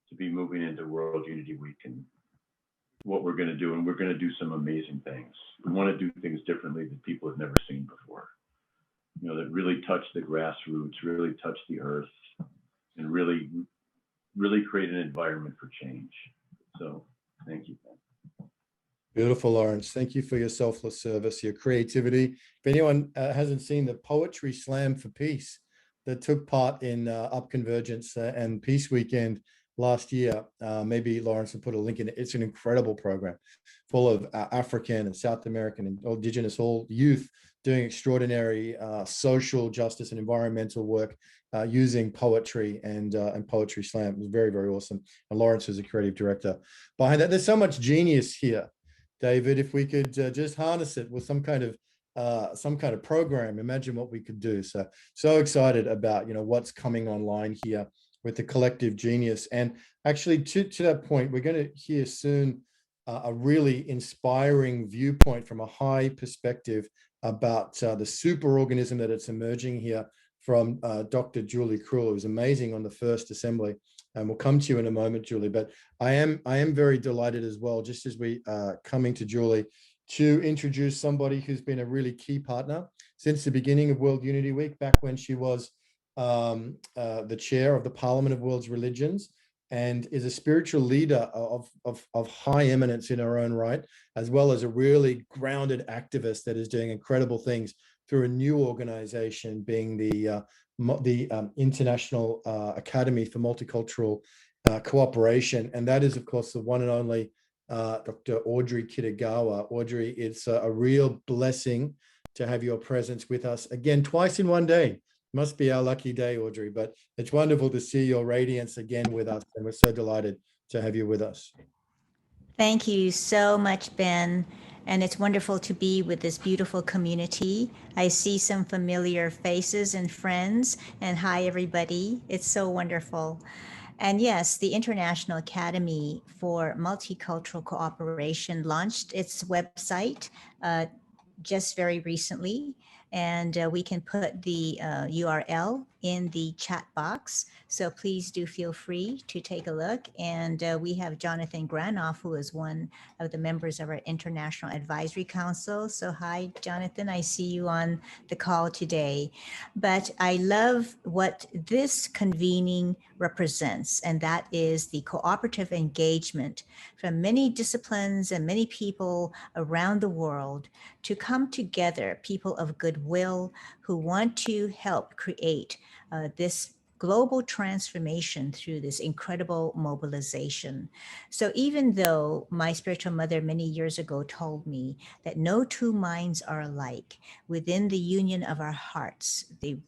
to be moving into World Unity Week and what we're going to do, and we're going to do some amazing things. We want to do things differently that people have never seen before, that really touch the grassroots, really touch the earth, and really create an environment for change. So thank you. Beautiful, Lawrence. Thank you for your selfless service, your creativity. If anyone hasn't seen the Poetry Slam for Peace that took part in Up Convergence and Peace Weekend last year, maybe Lawrence will put a link in it. It's an incredible program full of African and South American and Indigenous, all youth doing extraordinary social justice and environmental work using poetry and Poetry Slam. It was very, very awesome. And Lawrence is a creative director behind that. There's so much genius here, David. If we could just harness it with some kind of program, imagine what we could do. So excited about what's coming online here with the collective genius. And actually, to that point, we're going to hear soon a really inspiring viewpoint from a high perspective about the superorganism that it's emerging here from Dr. Julie Krull, who was amazing on the first assembly. And we'll come to you in a moment, Julie. But I am very delighted as well, just as we are coming to Julie, to introduce somebody who's been a really key partner since the beginning of World Unity Week, back when she was the chair of the Parliament of World's Religions, and is a spiritual leader of high eminence in her own right, as well as a really grounded activist that is doing incredible things through a new organization, being the International Academy for Multicultural Cooperation. And that is, of course, the one and only Dr. Audrey Kitagawa. Audrey, it's a real blessing to have your presence with us again, twice in one day. Must be our lucky day, Audrey, but it's wonderful to see your radiance again with us, and we're so delighted to have you with us. Thank you so much, Ben. And it's wonderful to be with this beautiful community. I see some familiar faces and friends, and hi, everybody. It's so wonderful. And yes, the International Academy for Multicultural Cooperation launched its website just very recently. And we can put the URL in the chat box. So please do feel free to take a look. And we have Jonathan Granoff, who is one of the members of our International Advisory Council. So hi, Jonathan, I see you on the call today. But I love what this convening represents, and that is the cooperative engagement from many disciplines and many people around the world to come together, people of goodwill who want to help create this global transformation through this incredible mobilization. So even though my spiritual mother many years ago told me that no two minds are alike, within the union of our hearts, the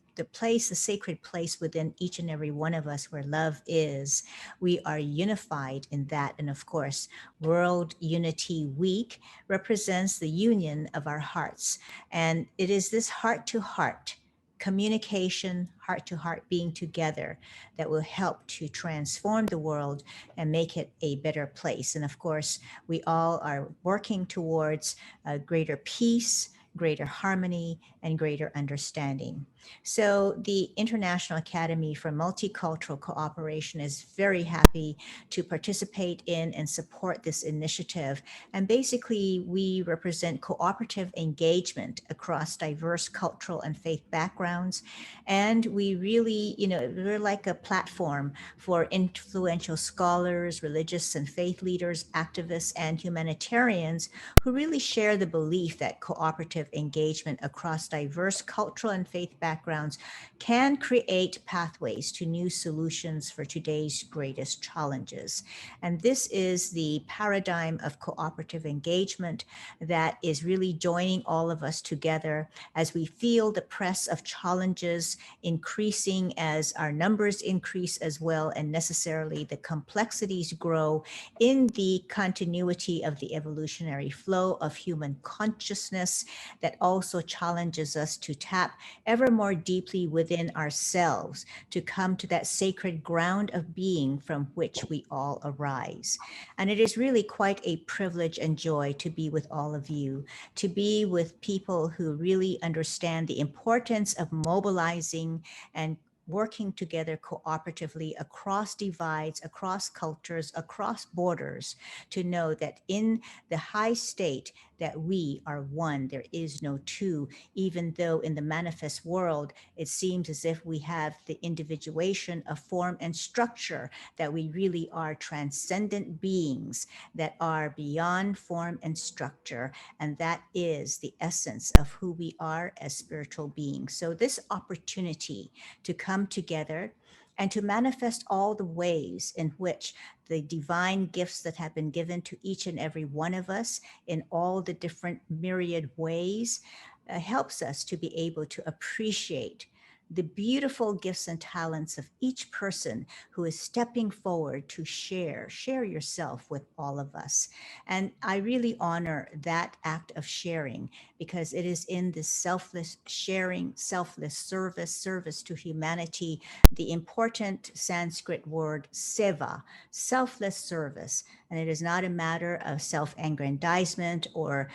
sacred place within each and every one of us where love is, we are unified in that. And of course, World Unity Week represents the union of our hearts. And it is this heart-to-heart communication, heart-to-heart being together that will help to transform the world and make it a better place. And of course, we all are working towards a greater peace, greater harmony, and greater understanding. So the International Academy for Multicultural Cooperation is very happy to participate in and support this initiative. And basically, we represent cooperative engagement across diverse cultural and faith backgrounds. And we really, we're like a platform for influential scholars, religious and faith leaders, activists, and humanitarians who really share the belief that cooperative engagement across diverse cultural and faith backgrounds can create pathways to new solutions for today's greatest challenges. And this is the paradigm of cooperative engagement that is really joining all of us together as we feel the press of challenges increasing as our numbers increase as well, and necessarily the complexities grow in the continuity of the evolutionary flow of human consciousness that also challenges us to tap ever more deeply within ourselves to come to that sacred ground of being from which we all arise. And it is really quite a privilege and joy to be with all of you, to be with people who really understand the importance of mobilizing and working together cooperatively across divides, across cultures, across borders, to know that in the high state that we are one, there is no two, even though in the manifest world, it seems as if we have the individuation of form and structure, that we really are transcendent beings that are beyond form and structure. And that is the essence of who we are as spiritual beings. So this opportunity to come together and to manifest all the ways in which the divine gifts that have been given to each and every one of us in all the different myriad ways helps us to be able to appreciate the beautiful gifts and talents of each person who is stepping forward to share yourself with all of us. And I really honor that act of sharing, because it is in this selfless sharing, selfless service to humanity, the important Sanskrit word seva, selfless service. And it is not a matter of self-aggrandizement or,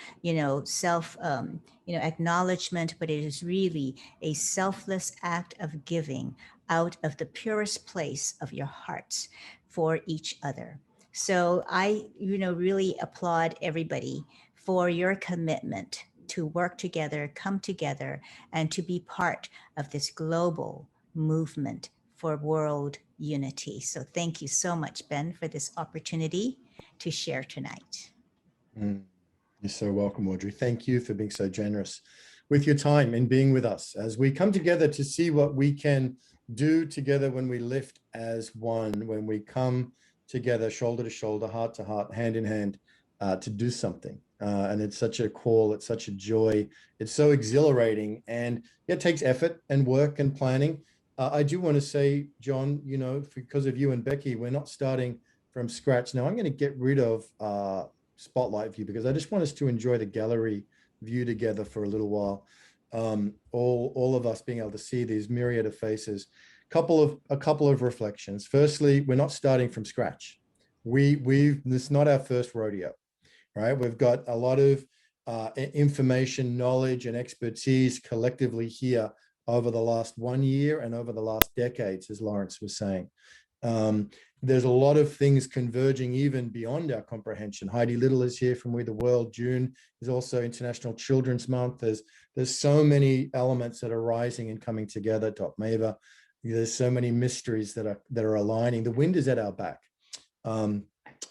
acknowledgement, but it is really a selfless act of giving out of the purest place of your hearts for each other. So I, really applaud everybody for your commitment to work together, come together, and to be part of this global movement for world unity. So thank you so much, Ben, for this opportunity to share tonight. You're so welcome, Audrey. Thank you for being so generous with your time and being with us as we come together to see what we can do together when we lift as one, when we come together shoulder to shoulder, heart to heart, hand in hand, to do something. And it's such a call, it's such a joy, it's so exhilarating, and it takes effort and work and planning. I do want to say, John, because of you and Becky, we're not starting from scratch. Now I'm going to get rid of spotlight view because I just want us to enjoy the gallery view together for a little while. All of us being able to see these myriad of faces. A couple of reflections. Firstly, we're not starting from scratch. This is not our first rodeo, right? We've got a lot of information, knowledge, and expertise collectively here over the last 1 year and over the last decades, as Lawrence was saying. There's a lot of things converging even beyond our comprehension. Heidi Little is here from We the World. June is also International Children's Month. There's so many elements that are rising and coming together. Top Mava. There's so many mysteries that are aligning. The wind is at our back. I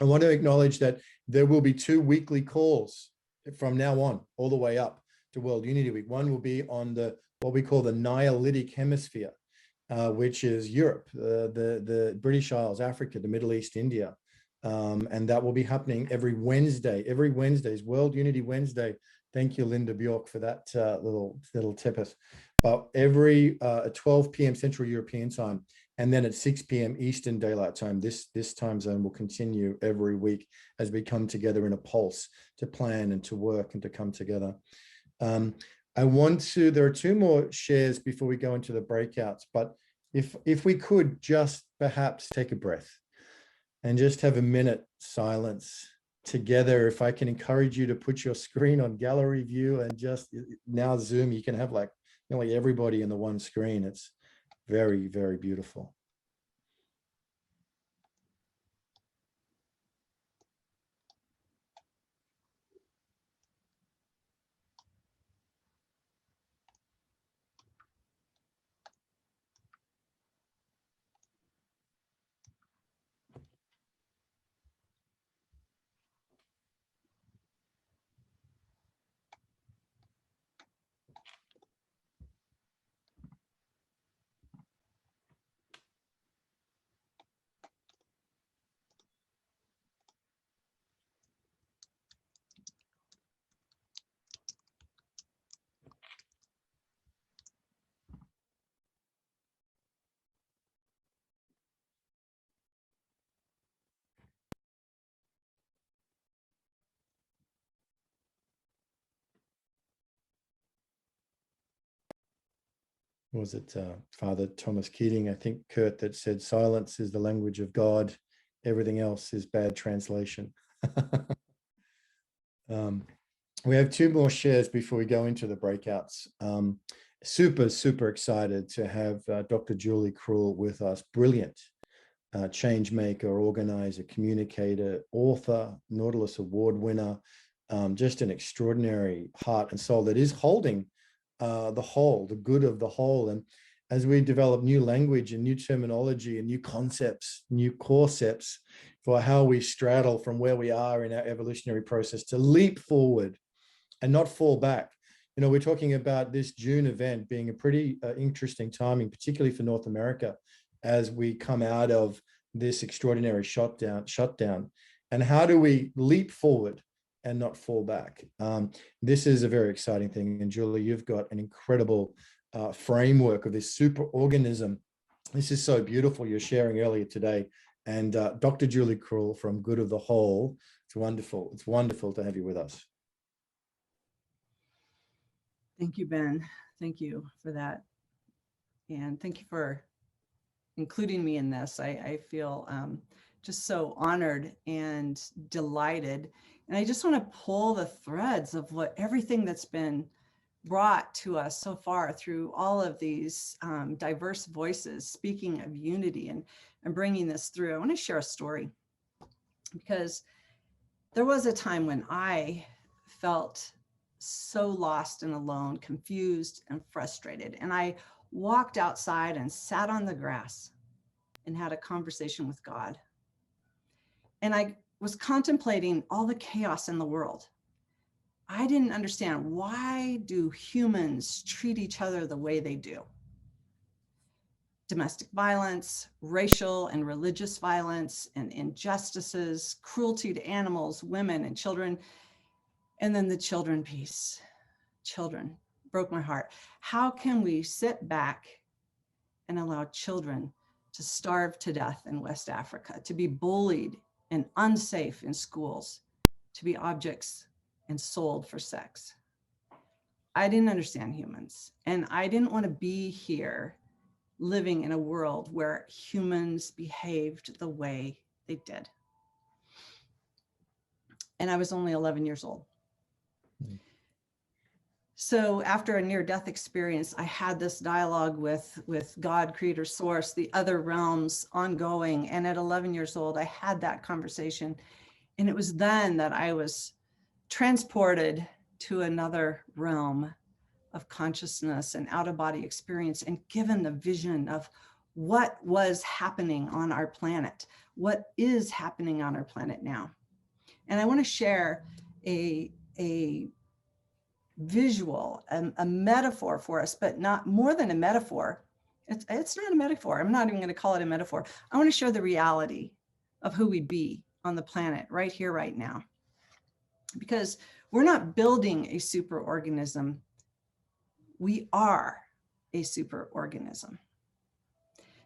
want to acknowledge that there will be 2 weekly calls from now on, all the way up to World Unity Week. One will be on what we call the Nihilistic Hemisphere, which is Europe, the British Isles, Africa, the Middle East, India. And that will be happening every Wednesday. Every Wednesday is World Unity Wednesday. Thank you, Linda Bjork, for that little tip us. But every at 12 p.m. Central European time, and then at 6 p.m. Eastern Daylight Time, this time zone will continue every week as we come together in a pulse to plan and to work and to come together. There are 2 more shares before we go into the breakouts, but if we could just perhaps take a breath and just have a minute silence together, if I can encourage you to put your screen on gallery view and just now Zoom, you can have like nearly everybody in the one screen. It's very, very beautiful. Was it Father Thomas Keating, I think, Kurt, that said silence is the language of God, everything else is bad translation. We have 2 more shares before we go into the breakouts. Super excited to have Dr. Julie Krull with us. Brilliant change maker, organizer, communicator, author, Nautilus Award winner, just an extraordinary heart and soul that is holding the whole, the good of the whole. And as we develop new language and new terminology and new concepts, new concepts for how we straddle from where we are in our evolutionary process to leap forward and not fall back. You know, we're talking about this June event being a pretty interesting timing, particularly for North America, as we come out of this extraordinary shutdown. And how do we leap forward and not fall back? This is a very exciting thing. And Julie, you've got an incredible framework of this super organism. This is so beautiful you're sharing earlier today. And Dr. Julie Krull from Good of the Whole, it's wonderful. It's wonderful to have you with us. Thank you, Ben. Thank you for that. And thank you for including me in this. I feel just so honored and delighted. And I just want to pull the threads of everything that's been brought to us so far through all of these diverse voices speaking of unity and bringing this through. I want to share a story because there was a time when I felt so lost and alone, confused and frustrated. And I walked outside and sat on the grass and had a conversation with God. And I was contemplating all the chaos in the world. I didn't understand, why do humans treat each other the way they do? Domestic violence, racial and religious violence and injustices, cruelty to animals, women and children, and then the children piece. Children broke my heart. How can we sit back and allow children to starve to death in West Africa, to be bullied and unsafe in schools, to be objects and sold for sex? I didn't understand humans, and I didn't want to be here living in a world where humans behaved the way they did. And I was only 11 years old. So after a near-death experience, I had this dialogue with God, Creator, Source, the other realms ongoing. And at 11 years old, I had that conversation. And it was then that I was transported to another realm of consciousness and out-of-body experience and given the vision of what was happening on our planet, what is happening on our planet now. And I want to share a visual, a metaphor for us, but not more than a metaphor. It's not a metaphor. I'm not even going to call it a metaphor. I want to share the reality of who we be on the planet right here, right now. Because we're not building a super organism. We are a super organism.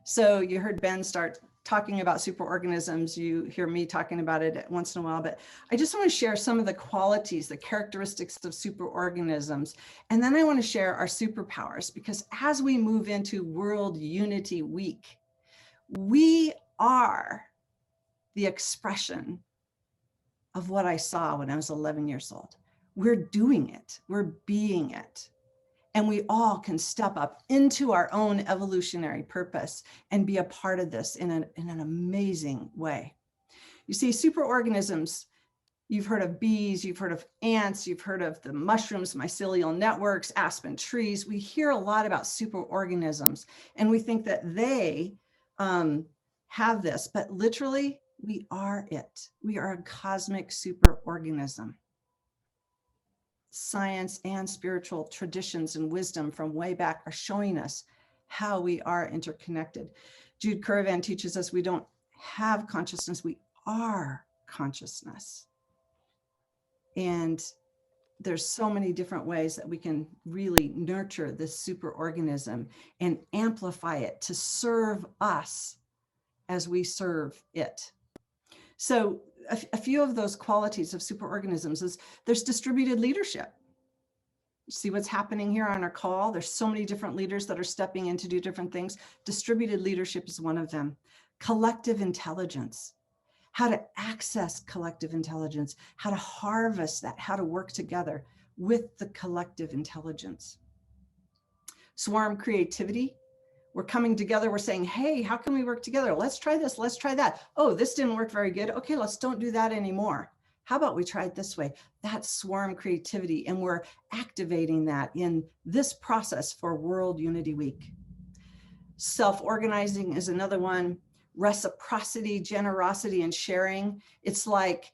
So you heard Ben start talking about superorganisms. You hear me talking about it once in a while, but I just want to share some of the qualities, the characteristics of superorganisms. And then I want to share our superpowers, because as we move into World Unity Week, we are the expression of what I saw when I was 11 years old. We're doing it, we're being it. And we all can step up into our own evolutionary purpose and be a part of this in an amazing way. You see, superorganisms, you've heard of bees, you've heard of ants, you've heard of the mushrooms, mycelial networks, aspen trees. We hear a lot about superorganisms, and we think that they have this, but literally we are it. We are a cosmic superorganism. Science and spiritual traditions and wisdom from way back are showing us how we are interconnected. Jude Currivan teaches us we don't have consciousness, we are consciousness. And there's so many different ways that we can really nurture this superorganism and amplify it to serve us as we serve it. So a few of those qualities of superorganisms is there's distributed leadership. See what's happening here on our call? There's so many different leaders that are stepping in to do different things. Distributed leadership is one of them. Collective intelligence, how to access collective intelligence, how to harvest that, how to work together with the collective intelligence. Swarm creativity. We're coming together. We're saying, hey, how can we work together? Let's try this. Let's try that. Oh, this didn't work very good. Okay, let's don't do that anymore. How about we try it this way? That's swarm creativity. And we're activating that in this process for World Unity Week. Self-organizing is another one. Reciprocity, generosity, and sharing. It's like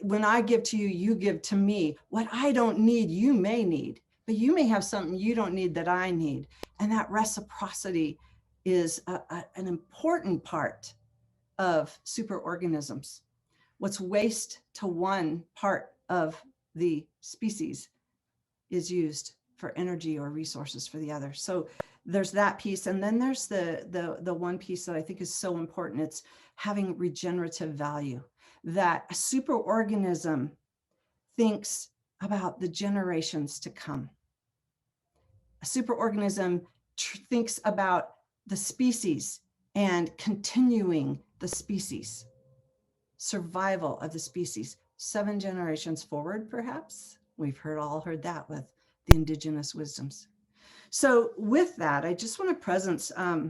when I give to you, you give to me. What I don't need, you may need. But you may have something you don't need that I need. And that reciprocity is an important part of superorganisms. What's waste to one part of the species is used for energy or resources for the other. So there's that piece. And then there's the one piece that I think is so important. It's having regenerative value, that a superorganism thinks about the generations to come. A superorganism thinks about the species and continuing the species, survival of the species, 7 generations forward, perhaps. We've all heard that with the indigenous wisdoms. So with that, I just want to presence our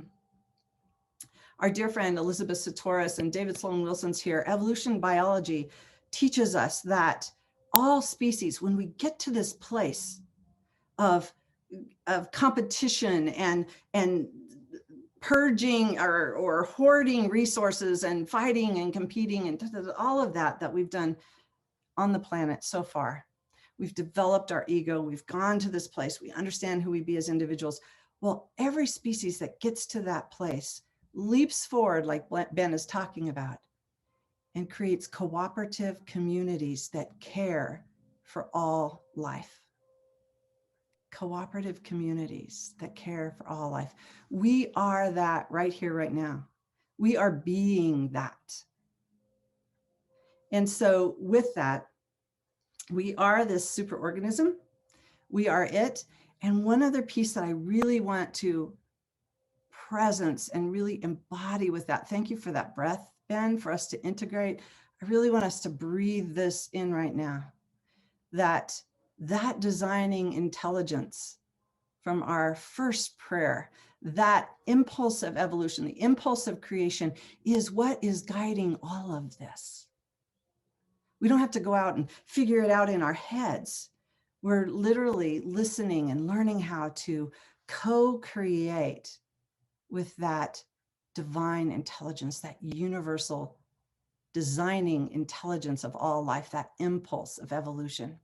dear friend Elizabeth Satoris, and David Sloan Wilson's here. Evolution biology teaches us that all species, when we get to this place of competition and purging or hoarding resources and fighting and competing and all of that we've done on the planet so far. We've developed our ego. We've gone to this place. We understand who we be as individuals. Well, every species that gets to that place leaps forward, like Ben is talking about, and creates cooperative communities that care for all life. Cooperative communities that care for all life. We are that right here, right now. We are being that. And so with that, we are this superorganism. We are it. And one other piece that I really want to presence and really embody with that. Thank you for that breath, Ben, for us to integrate. I really want us to breathe this in right now. That designing intelligence from our first prayer, that impulse of evolution, the impulse of creation is what is guiding all of this. We don't have to go out and figure it out in our heads. We're literally listening and learning how to co-create with that divine intelligence, that universal designing intelligence of all life, that impulse of evolution.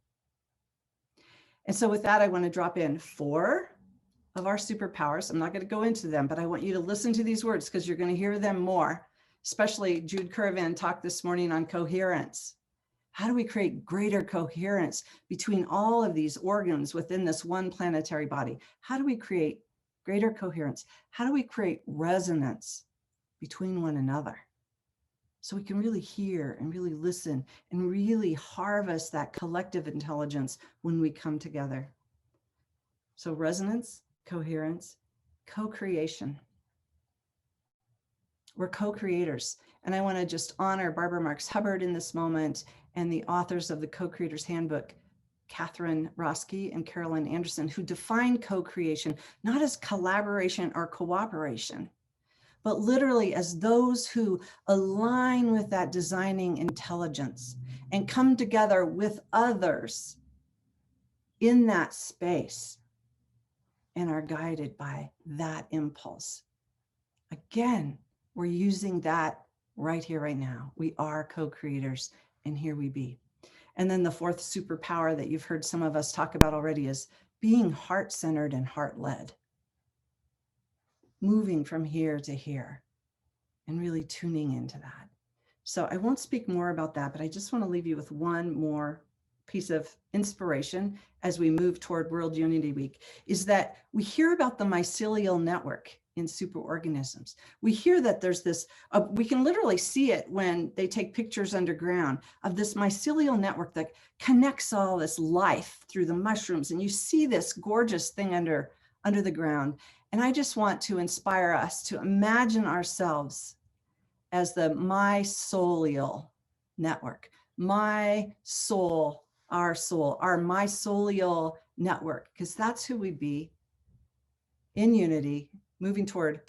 And so with that, I want to drop in 4 of our superpowers. I'm not going to go into them, but I want you to listen to these words because you're going to hear them more, especially Jude Currivan talked this morning on coherence. How do we create greater coherence between all of these organs within this one planetary body? How do we create greater coherence? How do we create resonance between one another? So we can really hear and really listen and really harvest that collective intelligence when we come together. So resonance, coherence, co-creation. We're co-creators. And I want to just honor Barbara Marks Hubbard in this moment and the authors of the Co-Creators Handbook, Catherine Roski and Carolyn Anderson, who defined co-creation not as collaboration or cooperation, but literally as those who align with that designing intelligence and come together with others in that space and are guided by that impulse. Again, we're using that right here, right now. We are co-creators, and here we be. And then the fourth superpower that you've heard some of us talk about already is being heart-centered and heart-led. Moving from here to here and really tuning into that. So I won't speak more about that, but I just want to leave you with one more piece of inspiration as we move toward World Unity Week, is that we hear about the mycelial network in superorganisms. We hear that there's this, we can literally see it when they take pictures underground of this mycelial network that connects all this life through the mushrooms. And you see this gorgeous thing under the ground. And I just want to inspire us to imagine ourselves as the mycelial network, my soul, our mycelial network, because that's who we be in unity, moving toward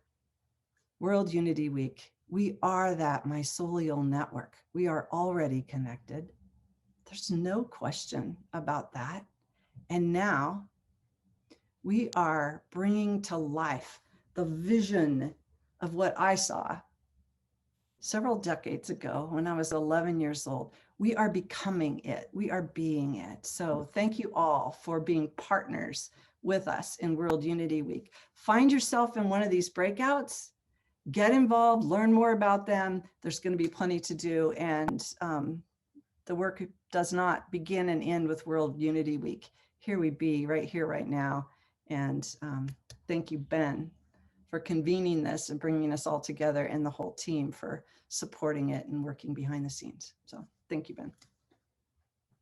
World Unity Week. We are that mycelial network. We are already connected. There's no question about that. And now we are bringing to life the vision of what I saw several decades ago when I was 11 years old. We are becoming it. We are being it. So thank you all for being partners with us in World Unity Week. Find yourself in one of these breakouts, get involved, learn more about them. There's going to be plenty to do. And the work does not begin and end with World Unity Week. Here we be, right here, right now. And thank you, Ben, for convening this and bringing us all together, and the whole team for supporting it and working behind the scenes. So thank you, Ben.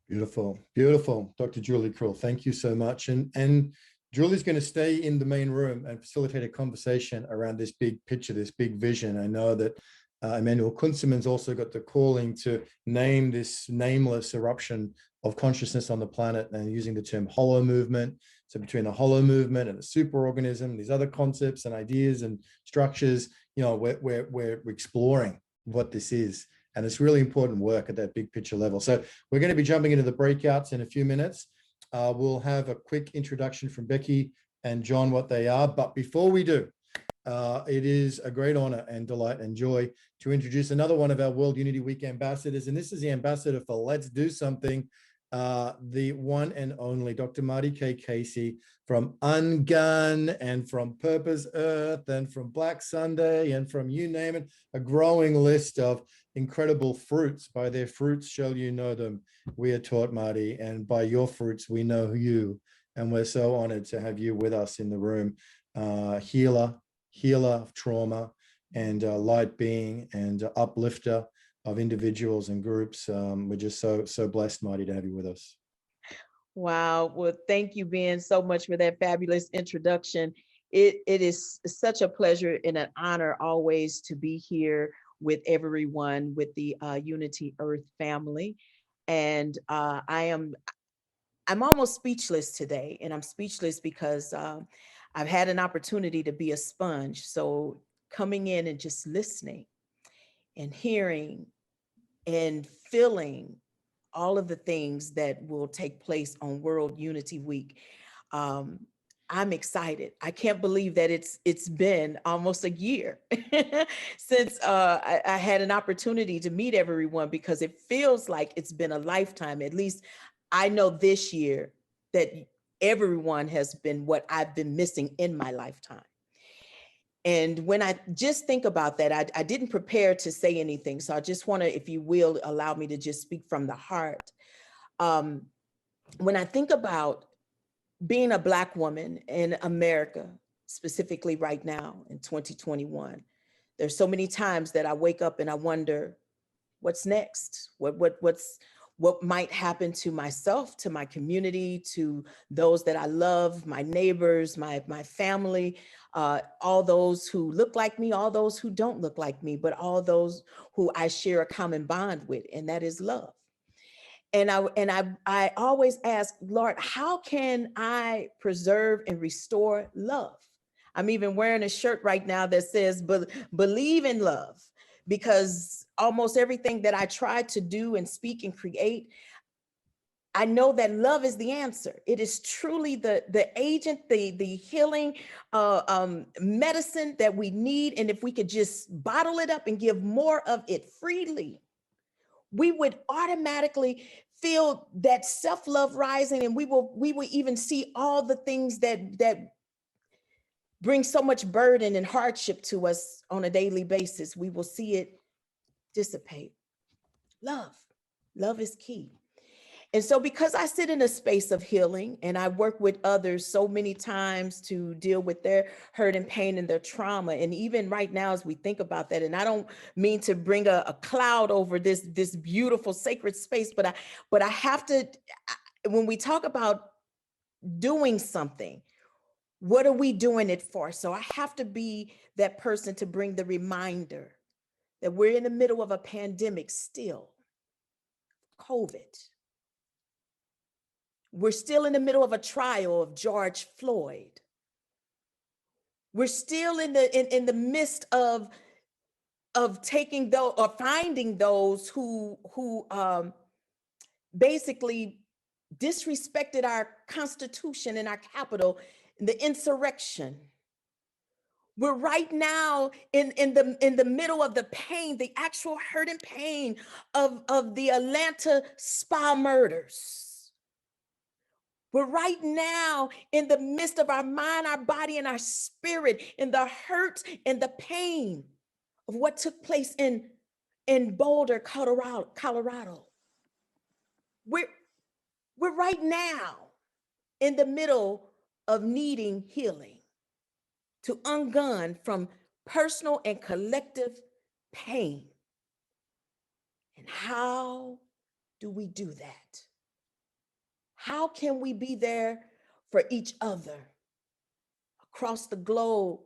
Beautiful, beautiful. Dr. Julie Krull, thank you so much. And Julie's going to stay in the main room and facilitate a conversation around this big picture, this big vision. I know that Emmanuel Kunzelman's also got the calling to name this nameless eruption of consciousness on the planet, and using the term hollow movement. So between the hollow movement and the superorganism, these other concepts and ideas and structures, you know, we're exploring what this is. And it's really important work at that big picture level. So we're going to be jumping into the breakouts in a few minutes. We'll have a quick introduction from Becky and John, what they are. But before we do, it is a great honor and delight and joy to introduce another one of our World Unity Week ambassadors. And this is the ambassador for Let's Do Something, the one and only Dr. Marty K. Casey from Ungun and from Purpose Earth and from Black Sunday and from you name it, a growing list of incredible fruits. By their fruits shall you know them, we are taught, Marty, and by your fruits we know you. And we're so honored to have you with us in the room. Healer of trauma, and light being, and uplifter of individuals and groups. We're just so blessed, Marty, to have you with us. Wow. Well, thank you, Ben, so much for that fabulous introduction. It is such a pleasure and an honor always to be here with everyone, with the Unity Earth family. And I'm almost speechless today, and I'm speechless because I've had an opportunity to be a sponge. So coming in and just listening and hearing and feeling all of the things that will take place on World Unity Week. I'm excited. I can't believe that it's been almost a year since I had an opportunity to meet everyone, because it feels like it's been a lifetime. At least I know this year that everyone has been what I've been missing in my lifetime. And when I just think about that, I didn't prepare to say anything. So I just want to, if you will, allow me to just speak from the heart. When I think about being a Black woman in America, specifically right now in 2021, there's so many times that I wake up and I wonder, what's next? What's what might happen to myself, to my community, to those that I love, my neighbors, my family, all those who look like me, all those who don't look like me, but all those who I share a common bond with, and that is love. And I always ask, Lord, how can I preserve and restore love? I'm even wearing a shirt right now that says, believe in love, because almost everything that I try to do and speak and create, I know that love is the answer. It is truly the agent, the healing medicine that we need. And if we could just bottle it up and give more of it freely, we would automatically feel that self-love rising, and we will even see all the things that bring so much burden and hardship to us on a daily basis. We will see it dissipate. Love is key. And so because I sit in a space of healing and I work with others so many times to deal with their hurt and pain and their trauma, and even right now as we think about that, and I don't mean to bring a cloud over this beautiful sacred space, but I have to, when we talk about doing something, what are we doing it for? So I have to be that person to bring the reminder that we're in the middle of a pandemic still, COVID. We're still in the middle of a trial of George Floyd. We're still in the midst of taking those or finding those who basically disrespected our Constitution and our Capitol, the insurrection. We're right now in the middle of the pain, the actual hurt and pain of the Atlanta spa murders. We're right now in the midst of our mind, our body, and our spirit, in the hurt and the pain of what took place in Boulder, Colorado. We're right now in the middle of needing healing to ungun from personal and collective pain. And how do we do that? How can we be there for each other across the globe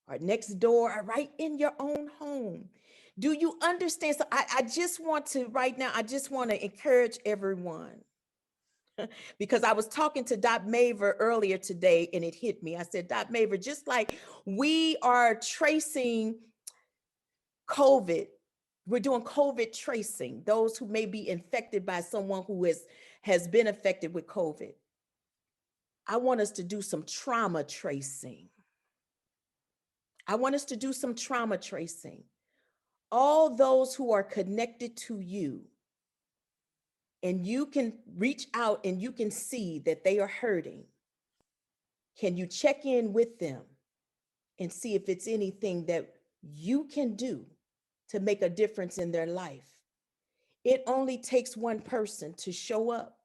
or next door or right in your own home? Do you understand? So I just want to right now, I just want to encourage everyone because I was talking to Dot Maver earlier today and it hit me. I said, Dot Maver, just like we are tracing COVID, we're doing COVID tracing, those who may be infected by someone who has been affected with COVID. I want us to do some trauma tracing. I want us to do some trauma tracing. All those who are connected to you, and you can reach out and you can see that they are hurting. Can you check in with them and see if it's anything that you can do to make a difference in their life? It only takes one person to show up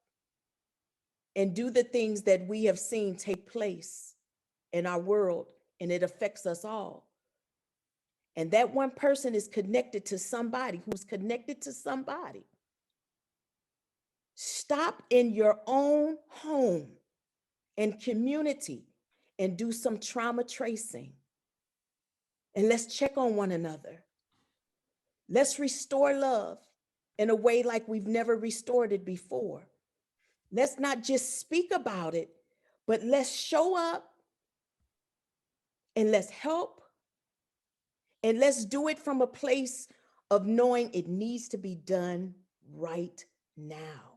and do the things that we have seen take place in our world, and it affects us all. And that one person is connected to somebody who's connected to somebody. Stop in your own home and community and do some trauma tracing. And let's check on one another. Let's restore love in a way like we've never restored it before. Let's not just speak about it, but let's show up and let's help. And let's do it from a place of knowing it needs to be done right now.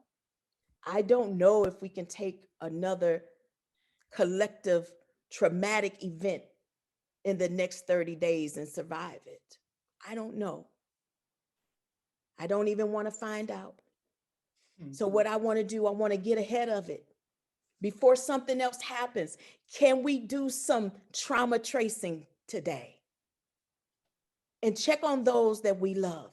I don't know if we can take another collective traumatic event in the next 30 days and survive it. I don't know. I don't even want to find out. So what I want to do, I want to get ahead of it before something else happens. Can we do some trauma tracing today? And check on those that we love.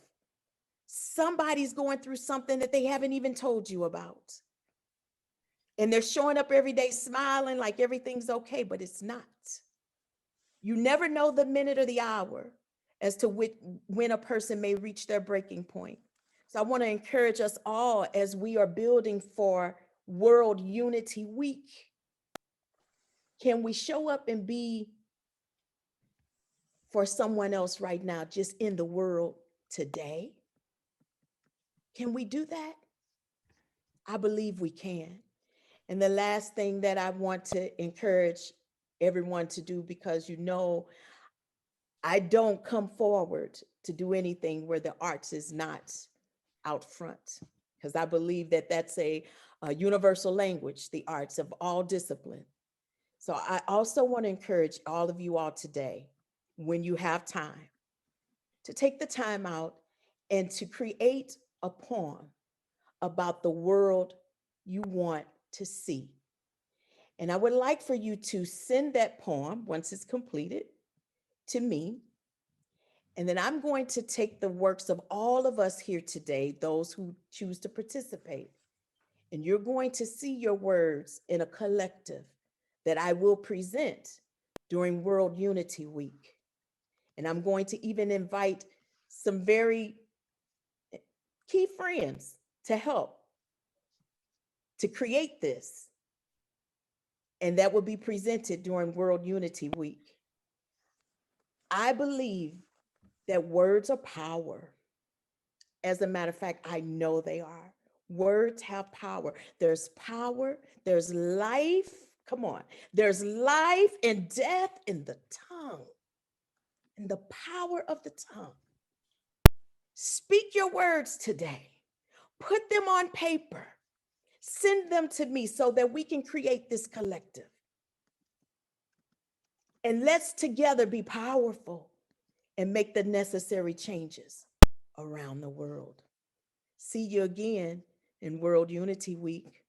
Somebody's going through something that they haven't even told you about. And they're showing up every day smiling like everything's okay, but it's not. You never know the minute or the hour as to when a person may reach their breaking point. So I want to encourage us all as we are building for World Unity Week. Can we show up and be for someone else right now, just in the world today? Can we do that? I believe we can. And the last thing that I want to encourage everyone to do, because you know, I don't come forward to do anything where the arts is not out front, because I believe that that's a universal language, the arts of all discipline. So I also want to encourage all of you all today, when you have time, to take the time out and to create a poem about the world you want to see. And I would like for you to send that poem, once it's completed, to me. And then I'm going to take the works of all of us here today, those who choose to participate, and you're going to see your words in a collective that I will present during World Unity Week. And I'm going to even invite some very key friends to help to create this. And that will be presented during World Unity Week. I believe that words are power. As a matter of fact, I know they are. Words have power. There's power, there's life. Come on. There's life and death in the tongue, in the power of the tongue. Speak your words today. Put them on paper. Send them to me so that we can create this collective. And let's together be powerful and make the necessary changes around the world. See you again in World Unity Week.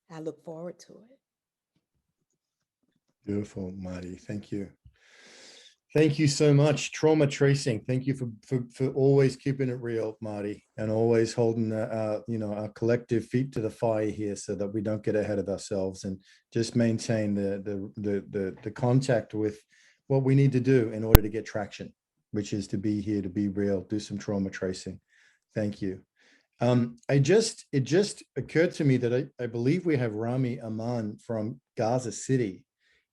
I look forward to it. Beautiful, Marty. Thank you. Thank you so much. Trauma tracing. Thank you for always keeping it real, Marty, and always holding our collective feet to the fire here, so that we don't get ahead of ourselves and just maintain the contact with what we need to do in order to get traction, which is to be here, to be real, do some trauma tracing. Thank you. It just occurred to me that I believe we have Rami Aman from Gaza City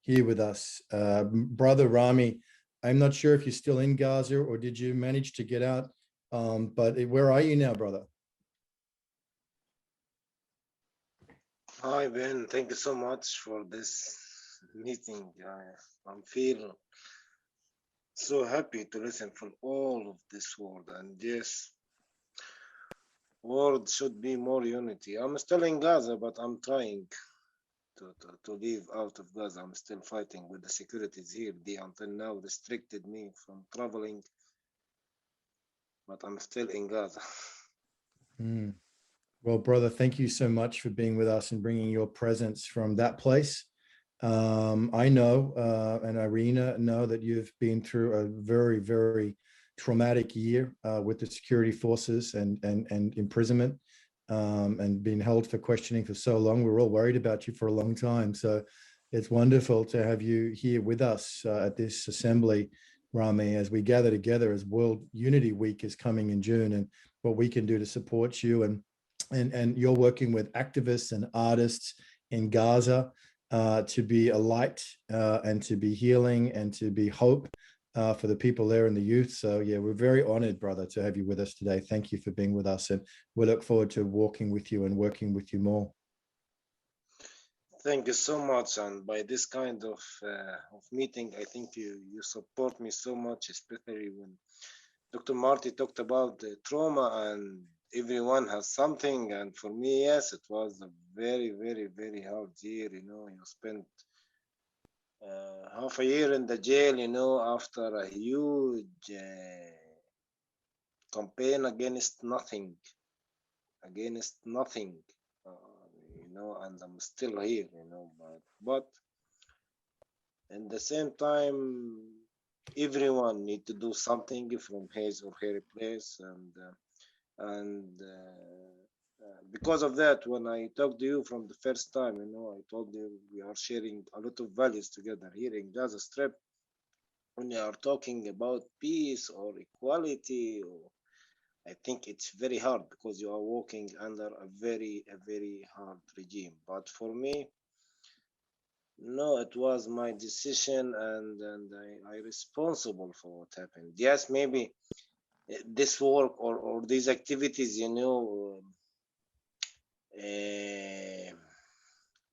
here with us. Brother Rami, I'm not sure if you're still in Gaza or did you manage to get out, but where are you now, brother? Hi, Ben. Thank you so much for this meeting. I feel so happy to listen from all of this world. And yes, world should be more unity. I'm still in Gaza, but I'm trying to leave out of Gaza. I'm still fighting with the securities here. They until now restricted me from traveling, but I'm still in Gaza. Well, brother, thank you so much for being with us and bringing your presence from that place. I know, and Irina know, that you've been through a very, very traumatic year with the security forces and imprisonment, and been held for questioning for so long. We were all worried about you for a long time. So it's wonderful to have you here with us at this assembly, Rami, as we gather together as World Unity Week is coming in June, and what we can do to support you. And you're working with activists and artists in Gaza to be a light and to be healing and to be hope for the people there and the youth. So yeah, we're very honored, brother, to have you with us today. Thank you for being with us, and we look forward to walking with you and working with you more. Thank you so much. And by this kind of meeting, I think you support me so much, especially when Dr. Marty talked about the trauma and everyone has something. And for me, yes, it was a very, very, very hard year. You know, you spent half a year in the jail, you know, after a huge campaign against nothing, you know, and I'm still here, you know, but at the same time, everyone need to do something from his or her place, and because of that, when I talked to you from the first time, you know, I told you we are sharing a lot of values together here in Gaza Strip. When you are talking about peace or equality I think it's very hard because you are working under a very hard regime. But for me, no, it was my decision, and I responsible for what happened. Yes, maybe this work or these activities,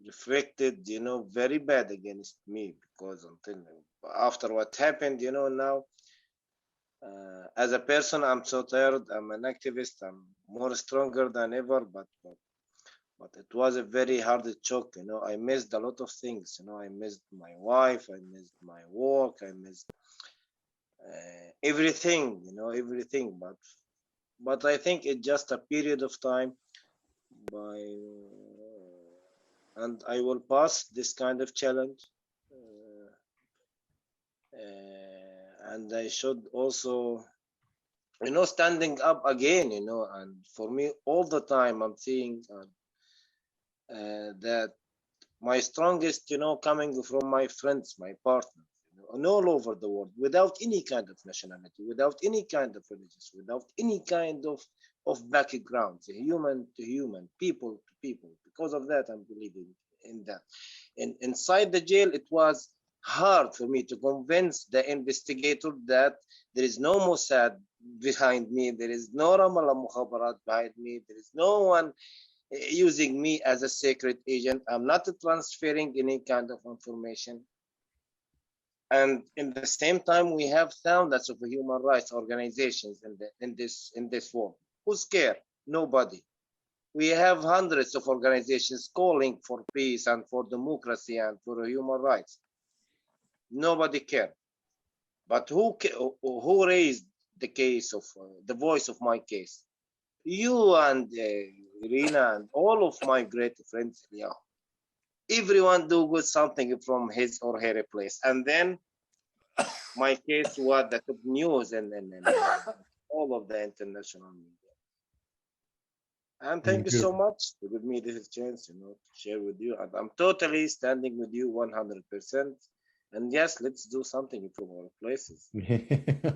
reflected, very bad against me, because until after what happened, now as a person, I'm so tired. I'm an activist. I'm more stronger than ever, but it was a very hard shock. I missed a lot of things. I missed my wife. I missed my work. I missed everything. Everything. But I think it's just a period of time. And I will pass this kind of challenge. And I should also, standing up again. And for me, all the time, I'm seeing that my strongest, coming from my friends, my partners, and all over the world, without any kind of nationality, without any kind of religious, without any kind of background, human to human, people to people. Because of that, I'm believing in that. And inside the jail, it was hard for me to convince the investigator that there is no Mossad behind me, there is no Ramallah Mukhabarat behind me, there is no one using me as a secret agent. I'm not transferring any kind of information. And in the same time, we have thousands of human rights organizations in this world. Who's care? Nobody. We have hundreds of organizations calling for peace and for democracy and for human rights. Nobody cared. But who raised the case of the voice of my case? You and Irina and all of my great friends. Yeah, everyone do good something from his or her place, and then my case was the top news and all of the international media. And thank you so much to give me this chance, to share with you. And I'm totally standing with you 100%. And yes, let's do something from our places.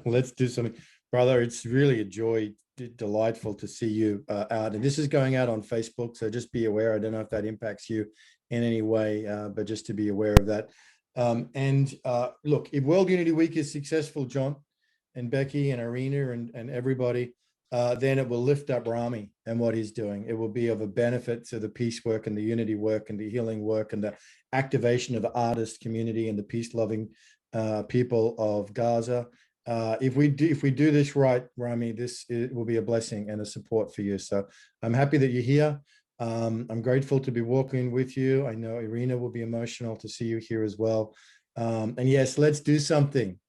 Let's do something. Brother, it's really a joy, delightful to see you out. And this is going out on Facebook, so just be aware. I don't know if that impacts you in any way, but just to be aware of that. Look, if World Unity Week is successful, John and Becky and Irina and everybody, then it will lift up Rami and what he's doing. It will be of a benefit to the peace work and the unity work and the healing work and the activation of the artist community and the peace-loving people of Gaza. If we do this right, Rami, it will be a blessing and a support for you. So I'm happy that you're here. I'm grateful to be walking with you. I know Irina will be emotional to see you here as well. And yes, let's do something.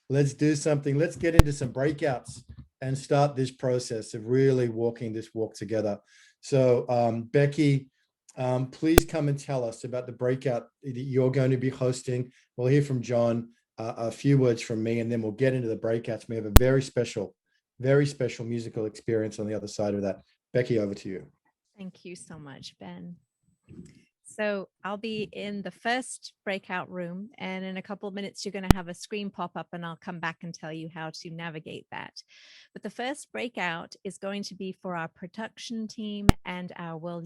Let's do something. Let's get into some breakouts and start this process of really walking this walk together. So Becky, please come and tell us about the breakout that you're going to be hosting. We'll hear from John, a few words from me, and then we'll get into the breakouts. We have a very special musical experience on the other side of that. Becky, over to you. Thank you so much, Ben. So I'll be in the first breakout room, and in a couple of minutes, you're going to have a screen pop up, and I'll come back and tell you how to navigate that. But the first breakout is going to be for our production team and our World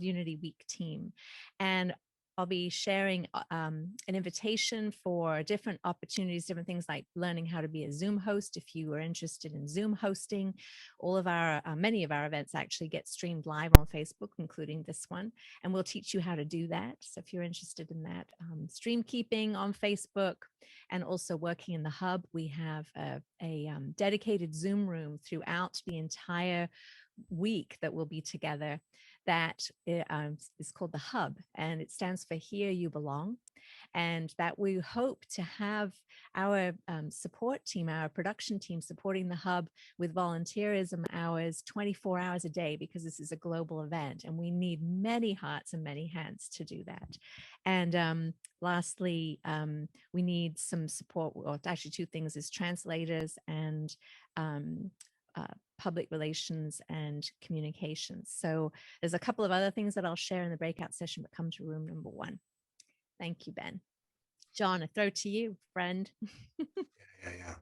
Unity Week team. And I'll be sharing an invitation for different opportunities, different things like learning how to be a Zoom host. If you are interested in Zoom hosting, all of our, many of our events actually get streamed live on Facebook, including this one. And we'll teach you how to do that. So if you're interested in that, stream keeping on Facebook and also working in the hub, we have a dedicated Zoom room throughout the entire week that we'll be together. That is called the Hub, and it stands for Here You Belong. And that we hope to have our support team, our production team supporting the Hub with volunteerism hours, 24 hours a day, because this is a global event and we need many hearts and many hands to do that. And lastly, we need some support, or actually two things, is translators and public relations and communications. So there's a couple of other things that I'll share in the breakout session, but come to room number 1. Thank you, Ben. John, I throw to you, friend. Yeah.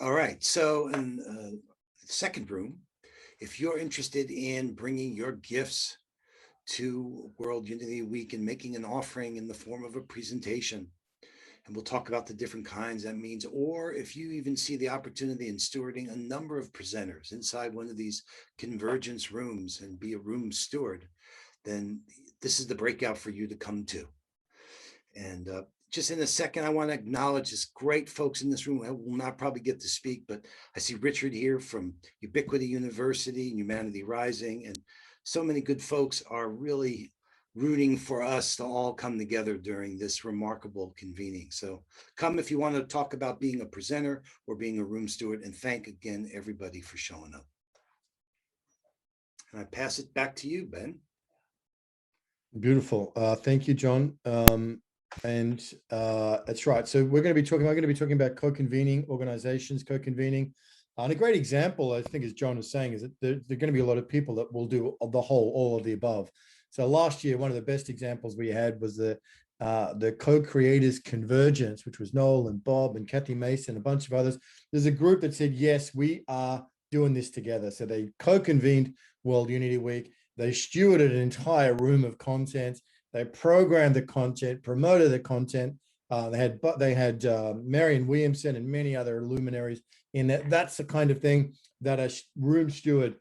All right. So second room, if you're interested in bringing your gifts to World Unity Week and making an offering in the form of a presentation, and we'll talk about the different kinds that means, or if you even see the opportunity in stewarding a number of presenters inside one of these convergence rooms and be a room steward, then this is the breakout for you to come to. And just in a second, I want to acknowledge this great folks in this room. I will not probably get to speak, but I see Richard here from Ubiquity University and Humanity Rising, and so many good folks are really rooting for us to all come together during this remarkable convening. So come if you want to talk about being a presenter or being a room steward, and thank again everybody for showing up. And I pass it back to you, Ben. Beautiful. Thank you, John. That's right. So I'm going to be talking about co-convening organizations, co-convening. And a great example, I think, as John was saying, is that there are going to be a lot of people that will do all of the above. So last year, one of the best examples we had was the co-creators convergence, which was Noel and Bob and Kathy Mason, a bunch of others. There's a group that said, yes, we are doing this together. So they co-convened World Unity Week. They stewarded an entire room of content. They programmed the content, promoted the content. They had Marion Williamson and many other luminaries in that. That's the kind of thing that a room steward,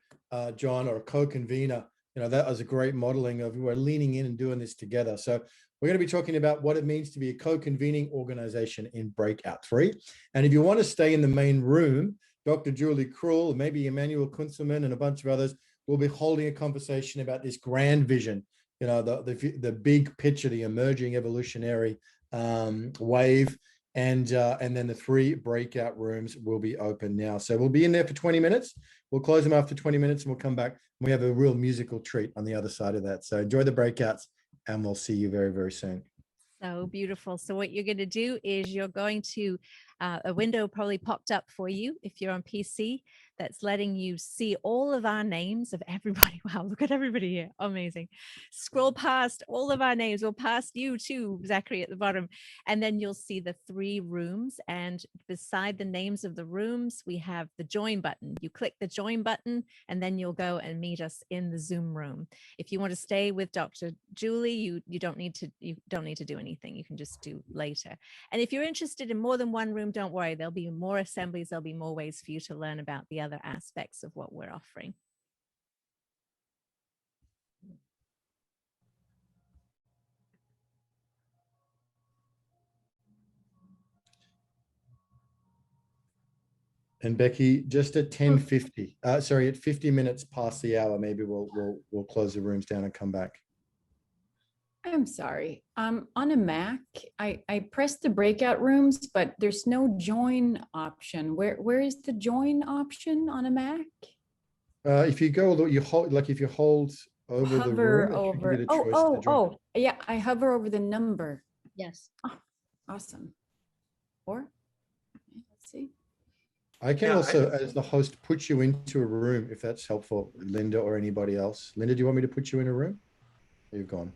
John, or a co-convener, that was a great modeling of, we're leaning in and doing this together. So we're going to be talking about what it means to be a co-convening organization in Breakout 3. And if you want to stay in the main room, Dr. Julie Krull, maybe Emmanuel Kunzelman and a bunch of others will be holding a conversation about this grand vision, the big picture, the emerging evolutionary wave. And then the 3 breakout rooms will be open now. So we'll be in there for 20 minutes. We'll close them after 20 minutes and we'll come back. We have a real musical treat on the other side of that. So enjoy the breakouts and we'll see you very, very soon. So beautiful. So what you're going to do is you're going to, a window probably popped up for you if you're on PC, that's letting you see all of our names of everybody. Wow, look at everybody here. Amazing. Scroll past all of our names. We'll past you too, Zachary, at the bottom. And then you'll see the 3 rooms. And beside the names of the rooms, we have the join button. You click the join button and then you'll go and meet us in the Zoom room. If you want to stay with Dr. Julie, you don't need to do anything. You can just do later. And if you're interested in more than one room, don't worry. There'll be more assemblies. There'll be more ways for you to learn about the other aspects of what we're offering. And Becky, just at 10:50, at 50 minutes past the hour, maybe we'll close the rooms down and come back. I'm sorry. On a Mac, I pressed the breakout rooms, but there's no join option. Where is the join option on a Mac? If you go, you hold, like if you hold over the room. Yeah, I hover over the number. Yes. Oh, awesome. Or let's see. I can also, as the host, put you into a room if that's helpful, Linda or anybody else. Linda, do you want me to put you in a room? You've gone.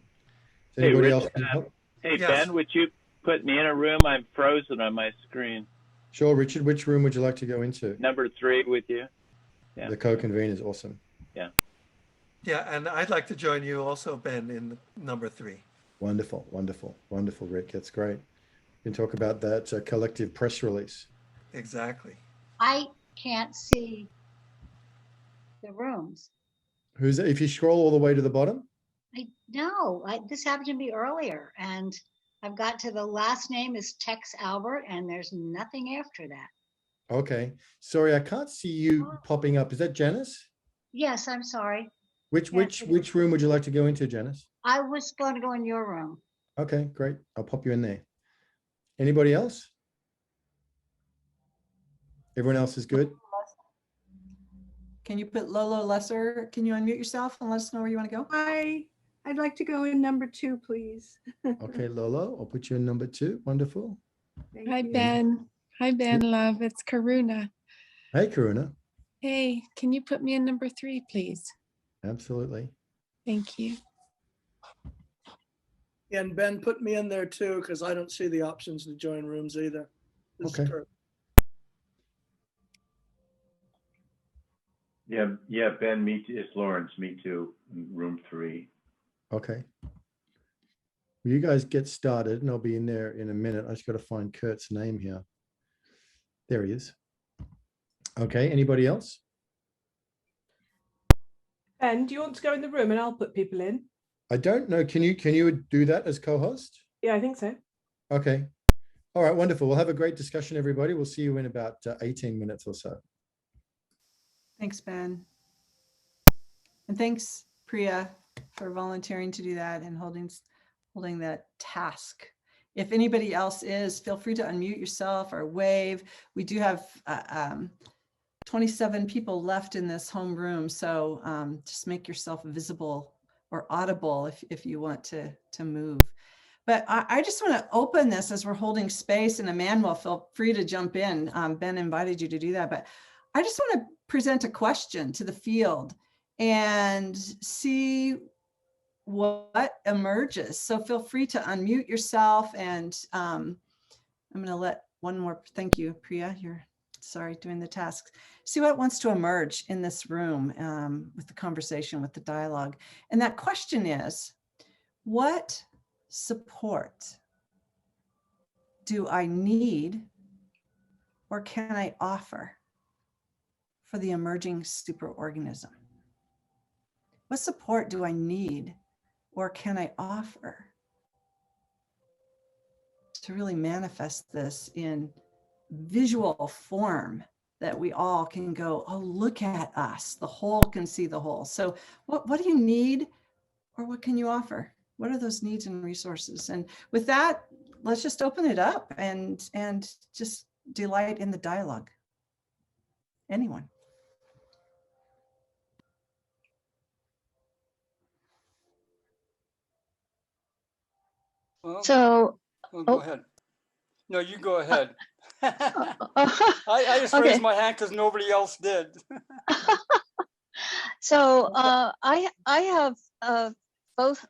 Hey, Anybody Rich, else need help? hey Yes. Ben, would you put me in a room? I'm frozen on my screen. Sure, Richard, which room would you like to go into? Number 3 with you. Yeah. The co-convene is awesome. Yeah. Yeah, and I'd like to join you also, Ben, in number 3. Wonderful, wonderful, wonderful, Rick. That's great. We can talk about that collective press release. Exactly. I can't see the rooms. If you scroll all the way to the bottom? I know. This happened to me earlier, and I've got to the last name is Tex Albert, and there's nothing after that. Okay. Sorry, I can't see you popping up. Is that Janice? Yes, I'm sorry. Which room would you like to go into, Janice? I was going to go in your room. Okay, great. I'll pop you in there. Anybody else? Everyone else is good? Can you put Lolo Lesser? Can you unmute yourself and let us know where you want to go? Hi, I'd like to go in number 2, please. Okay, Lolo, I'll put you in number 2. Wonderful. Hi, Ben. Hi, Ben, love. It's Karuna. Hey, Karuna. Hey, can you put me in number 3, please? Absolutely. Thank you. And Ben, put me in there too, because I don't see the options to join rooms either. This is Okay. Kurt. Yeah, Ben, me too. It's Lawrence, me too, room 3. Okay. Well, you guys get started and I'll be in there in a minute. I just got to find Kurt's name here. There he is. Okay, anybody else? Ben, do you want to go in the room and I'll put people in? I don't know. Can you do that as co-host? Yeah, I think so. Okay. All right, wonderful. We'll have a great discussion, everybody. We'll see you in about 18 minutes or so. Thanks, Ben. And thanks, Priya, for volunteering to do that and holding that task. If anybody else is, feel free to unmute yourself or wave. We do have 27 people left in this home room, so just make yourself visible or audible if you want to move. But I just want to open this as we're holding space, and Emmanuel, feel free to jump in. Ben invited you to do that, but I just want to present a question to the field and see what emerges. So feel free to unmute yourself, and I'm going to let one more, thank you, Priya, you're doing the tasks. See what wants to emerge in this room with the conversation, with the dialogue. And that question is, what support do I need or can I offer for the emerging superorganism? What support do I need or can I offer to really manifest this in visual form that we all can go, oh, look at us. The whole can see the whole. So what do you need or what can you offer? What are those needs and resources? And with that, let's just open it up and just delight in the dialogue. Anyone? Well, Go ahead. No, you go ahead. I just raised my hand because nobody else did. So I have both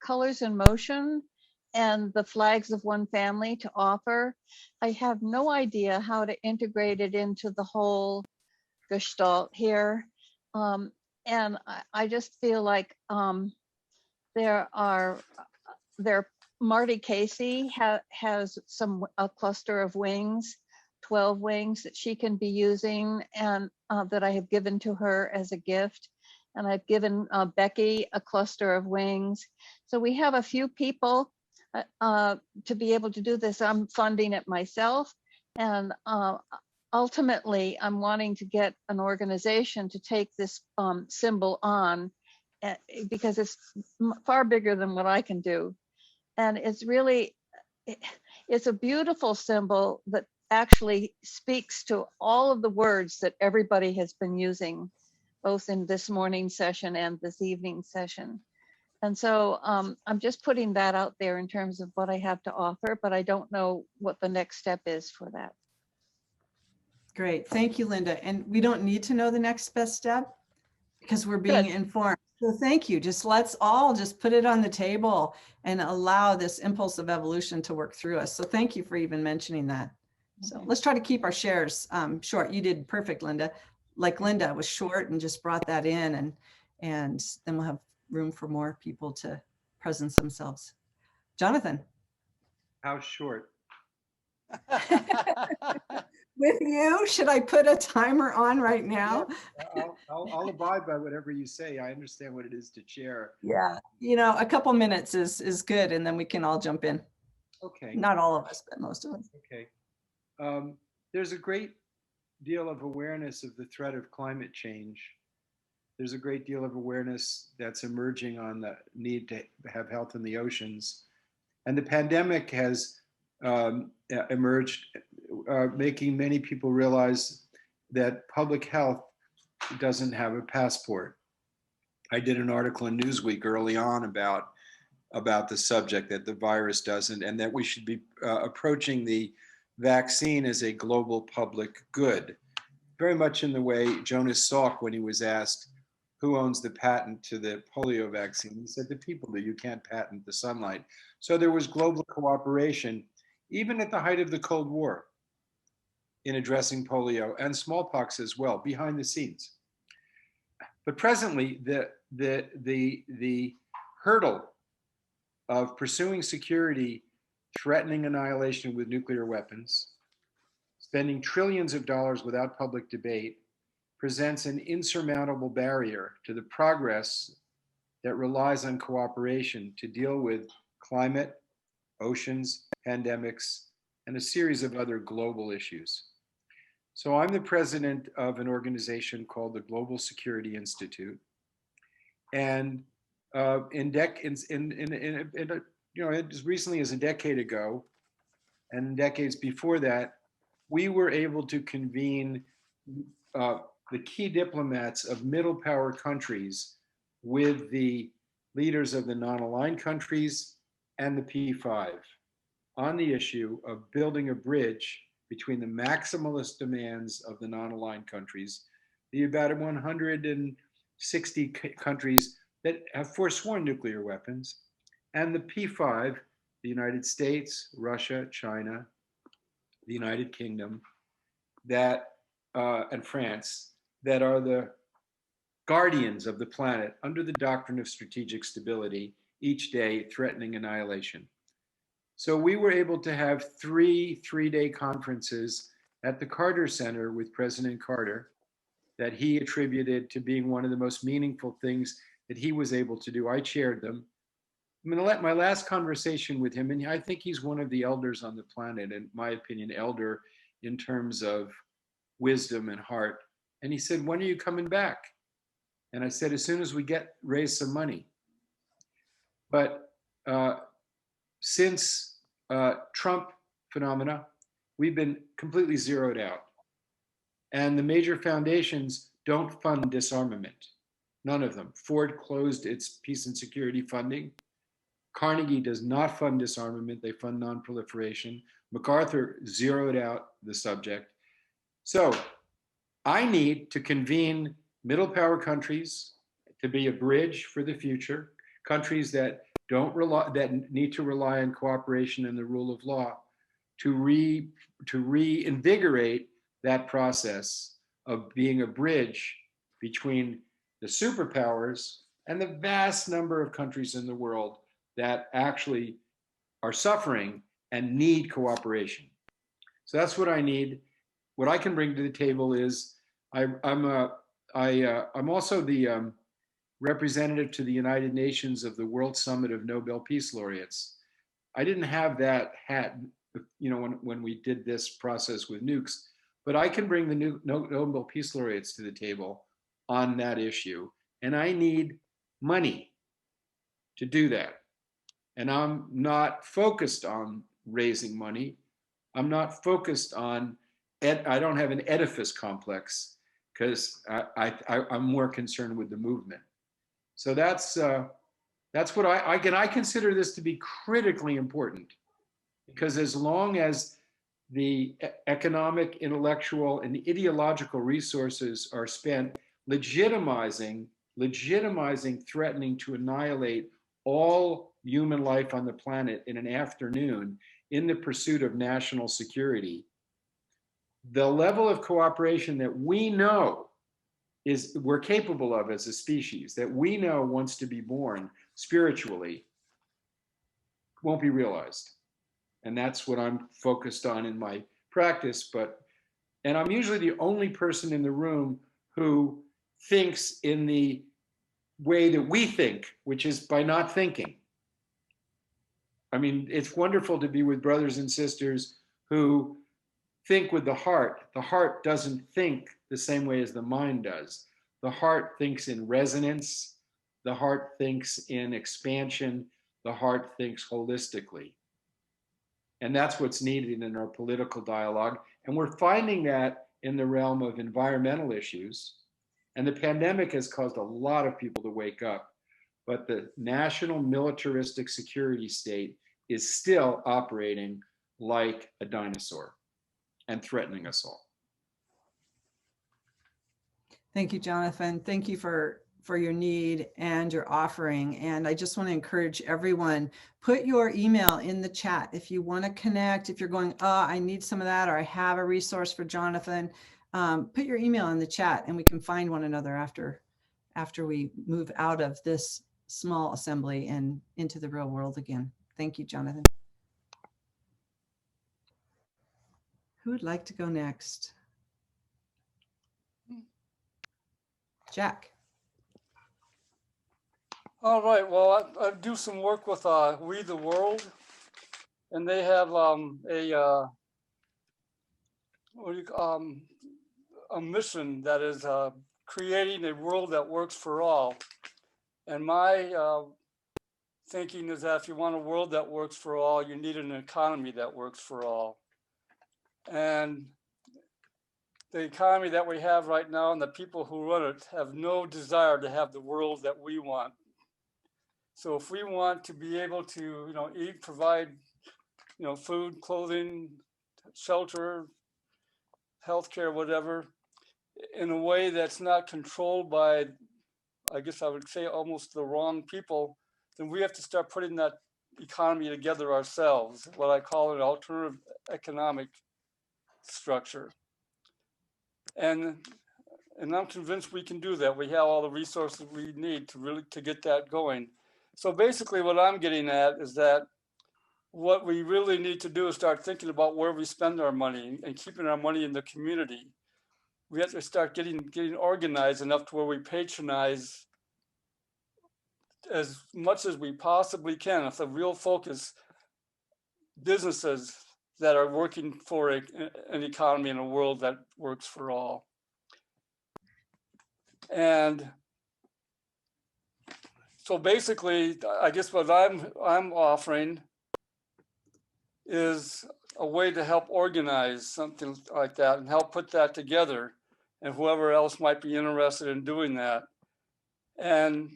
Colors in Motion and the Flags of One Family to offer. I have no idea how to integrate it into the whole gestalt here. And I just feel like Marty Casey has a cluster of wings, 12 wings that she can be using, and that I have given to her as a gift. And I've given Becky a cluster of wings. So we have a few people to be able to do this. I'm funding it myself. And ultimately, I'm wanting to get an organization to take this symbol on because it's far bigger than what I can do. And it's really, it's a beautiful symbol that actually speaks to all of the words that everybody has been using, both in this morning session and this evening session. And so I'm just putting that out there in terms of what I have to offer, but I don't know what the next step is for that. Great, thank you, Linda. And we don't need to know the next best step because we're being informed. So thank you. Let's all just put it on the table and allow this impulse of evolution to work through us. So thank you for even mentioning that. So let's try to keep our shares short. You did perfect, Linda. Like Linda was short and just brought that in, and then we'll have room for more people to presence themselves. Jonathan. How short? With you, should I put a timer on right now? Yeah, I'll abide by whatever you say. I understand what it is to chair. Yeah, a couple minutes is good, and then we can all jump in. Okay. Not all of us, but most of us. Okay. There's a great deal of awareness of the threat of climate change. There's a great deal of awareness that's emerging on the need to have health in the oceans. And the pandemic has emerged, making many people realize that public health doesn't have a passport. I did an article in Newsweek early on about the subject, that the virus doesn't, and that we should be approaching the vaccine as a global public good, very much in the way Jonas Salk, when he was asked who owns the patent to the polio vaccine, he said the people do. You can't patent the sunlight. So there was global cooperation, even at the height of the Cold War, in addressing polio and smallpox as well, behind the scenes. But presently, the hurdle of pursuing security, threatening annihilation with nuclear weapons, spending trillions of dollars without public debate, presents an insurmountable barrier to the progress that relies on cooperation to deal with climate, oceans, pandemics, and a series of other global issues. So I'm the president of an organization called the Global Security Institute. And as recently as a decade ago, and decades before that, we were able to convene the key diplomats of middle power countries with the leaders of the non-aligned countries and the P5 on the issue of building a bridge between the maximalist demands of the non-aligned countries, the about 160 countries that have forsworn nuclear weapons, and the P5, the United States, Russia, China, the United Kingdom, and France, that are the guardians of the planet under the doctrine of strategic stability, each day threatening annihilation. So we were able to have three-day conferences at the Carter Center with President Carter that he attributed to being one of the most meaningful things that he was able to do. I chaired them. I'm going to let my last conversation with him, and I think he's one of the elders on the planet, in my opinion, elder in terms of wisdom and heart. And he said, "When are you coming back?" And I said, "As soon as we raise some money." But since Trump phenomena, we've been completely zeroed out. And the major foundations don't fund disarmament. None of them. Ford closed its peace and security funding. Carnegie does not fund disarmament. They fund non-proliferation. MacArthur zeroed out the subject. So I need to convene middle power countries to be a bridge for the future, countries that need to rely on cooperation and the rule of law to reinvigorate that process of being a bridge between the superpowers and the vast number of countries in the world that actually are suffering and need cooperation. So that's what I need. What I can bring to the table is I'm also the representative to the United Nations of the World Summit of Nobel Peace Laureates. I didn't have that hat, when we did this process with nukes, but I can bring the Nobel Peace Laureates to the table on that issue, and I need money to do that. And I'm not focused on raising money. I'm not focused on, I don't have an edifice complex because I'm more concerned with the movement. So that's what I consider this to be critically important, because as long as the economic, intellectual, and ideological resources are spent legitimizing threatening to annihilate all human life on the planet in an afternoon in the pursuit of national security, the level of cooperation that we know we're capable of as a species, that we know wants to be born spiritually, won't be realized. And that's what I'm focused on in my practice. And I'm usually the only person in the room who thinks in the way that we think, which is by not thinking. I mean, it's wonderful to be with brothers and sisters who think with the heart. The heart doesn't think the same way as the mind does. The heart thinks in resonance. The heart thinks in expansion. The heart thinks holistically. And that's what's needed in our political dialogue. And we're finding that in the realm of environmental issues. And the pandemic has caused a lot of people to wake up. But the national militaristic security state is still operating like a dinosaur and threatening us all. Thank you, Jonathan. Thank you for your need and your offering. And I just want to encourage everyone, put your email in the chat. If you want to connect, if you're going, I need some of that, or I have a resource for Jonathan, put your email in the chat and we can find one another after after we move out of this small assembly and into the real world again. Thank you, Jonathan. Who would like to go next? Jack. All right, well, I do some work with We the World, and they have a mission that is creating a world that works for all. And my thinking is that if you want a world that works for all, you need an economy that works for all. And the economy that we have right now and the people who run it have no desire to have the world that we want. So if we want to be able to, eat, provide, food, clothing, shelter, healthcare, whatever, in a way that's not controlled by, I guess I would say, almost the wrong people, then we have to start putting that economy together ourselves, what I call an alternative economic structure. And I'm convinced we can do that. We have all the resources we need to get that going. So basically what I'm getting at is that what we really need to do is start thinking about where we spend our money and keeping our money in the community. We have to start getting organized enough to where we patronize as much as we possibly can. If the real focus, businesses that are working for an economy in a world that works for all. And so basically, I guess what I'm offering is a way to help organize something like that and help put that together, and whoever else might be interested in doing that. And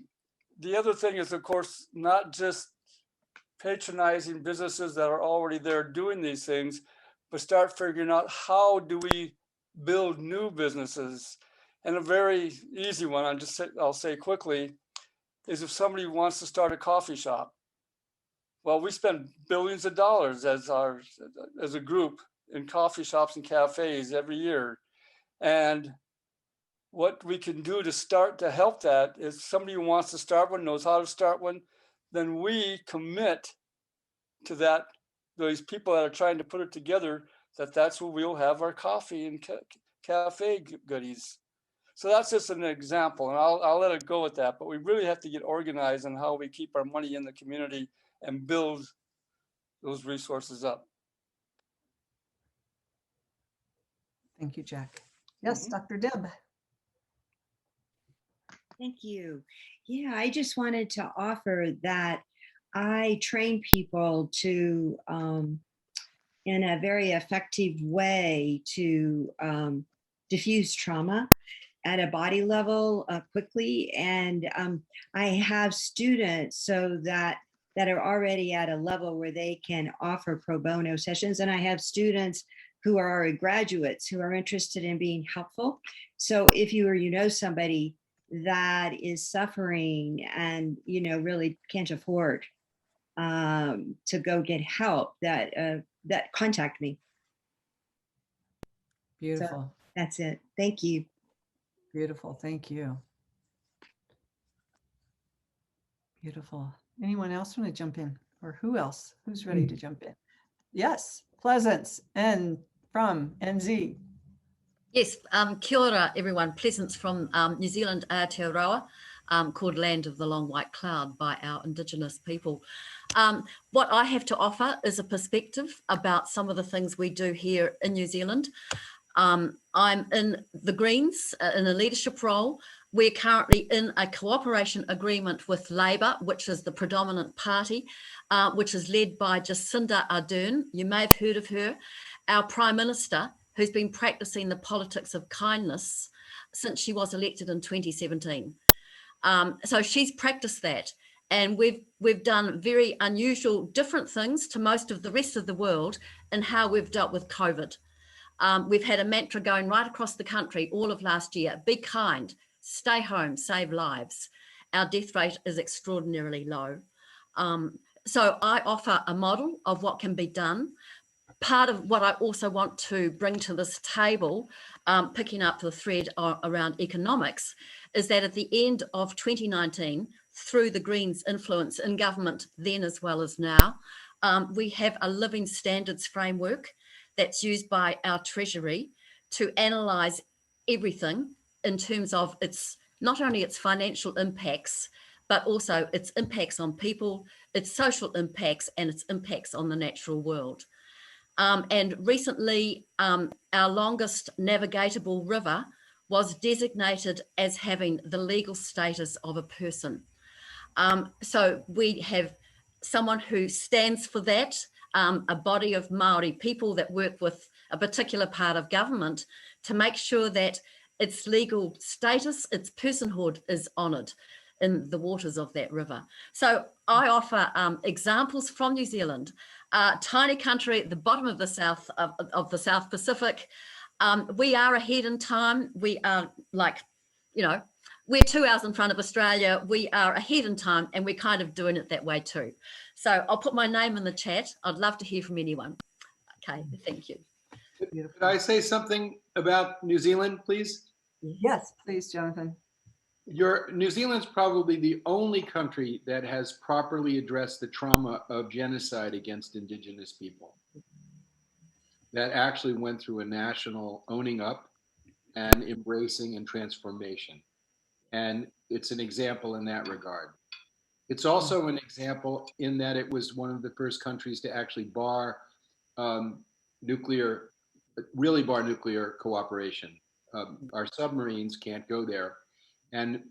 the other thing is, of course, not just patronizing businesses that are already there doing these things, but start figuring out how do we build new businesses. And a very easy one, I'll say quickly, is if somebody wants to start a coffee shop. Well, we spend billions of dollars as a group in coffee shops and cafes every year. And what we can do to help that is somebody who wants to start one, knows how to start one, then we commit to that, those people that are trying to put it together, that's where we'll have our coffee and cafe goodies. So that's just an example, and I'll let it go at that, but we really have to get organized on how we keep our money in the community and build those resources up. Thank you, Jack. Yes, Dr. Deb. Thank you. Yeah, I just wanted to offer that I train people to, in a very effective way, to diffuse trauma at a body level quickly. And I have students that are already at a level where they can offer pro bono sessions. And I have students who are already graduates who are interested in being helpful. So if you know somebody that is suffering and really can't afford to go get help, that contact me. Beautiful. So that's it. Thank you. Beautiful. Thank you. Beautiful. Anyone else want to jump in, or who else? Who's ready to jump in? Yes, Pleasance and from NZ. Yes, kia ora everyone. Pleasance from New Zealand, Aotearoa, called Land of the Long White Cloud by our Indigenous people. What I have to offer is a perspective about some of the things we do here in New Zealand. I'm in the Greens in a leadership role. We're currently in a cooperation agreement with Labour, which is the predominant party, which is led by Jacinda Ardern. You may have heard of her, our Prime Minister, who's been practicing the politics of kindness since she was elected in 2017. So she's practiced that. And we've done very unusual, different things to most of the rest of the world in how we've dealt with COVID. We've had a mantra going right across the country all of last year: be kind, stay home, save lives. Our death rate is extraordinarily low. So I offer a model of what can be done, part of what I also want to bring to this table, picking up the thread around economics, is that at the end of 2019, through the Greens' influence in government then as well as now, we have a living standards framework that's used by our Treasury to analyse everything in terms of its, not only its financial impacts, but also its impacts on people, its social impacts, and its impacts on the natural world. And recently, our longest navigatable river was designated as having the legal status of a person. So we have someone who stands for that, a body of Maori people that work with a particular part of government to make sure that its legal status, its personhood is honoured in the waters of that river. So I offer examples from New Zealand, tiny country at the bottom of the South Pacific. We are ahead in time. We are like, you know, we're 2 hours in front of Australia. We are ahead in time, and we're kind of doing it that way too. So I'll put my name in the chat. I'd love to hear from anyone. Okay, thank you. Could I say something about New Zealand, please? Yes, please, Jonathan. New Zealand's probably the only country that has properly addressed the trauma of genocide against Indigenous people. That actually went through a national owning up and embracing and transformation. And it's an example in that regard. It's also an example in that it was one of the first countries to actually really bar nuclear cooperation. Our submarines can't go there. And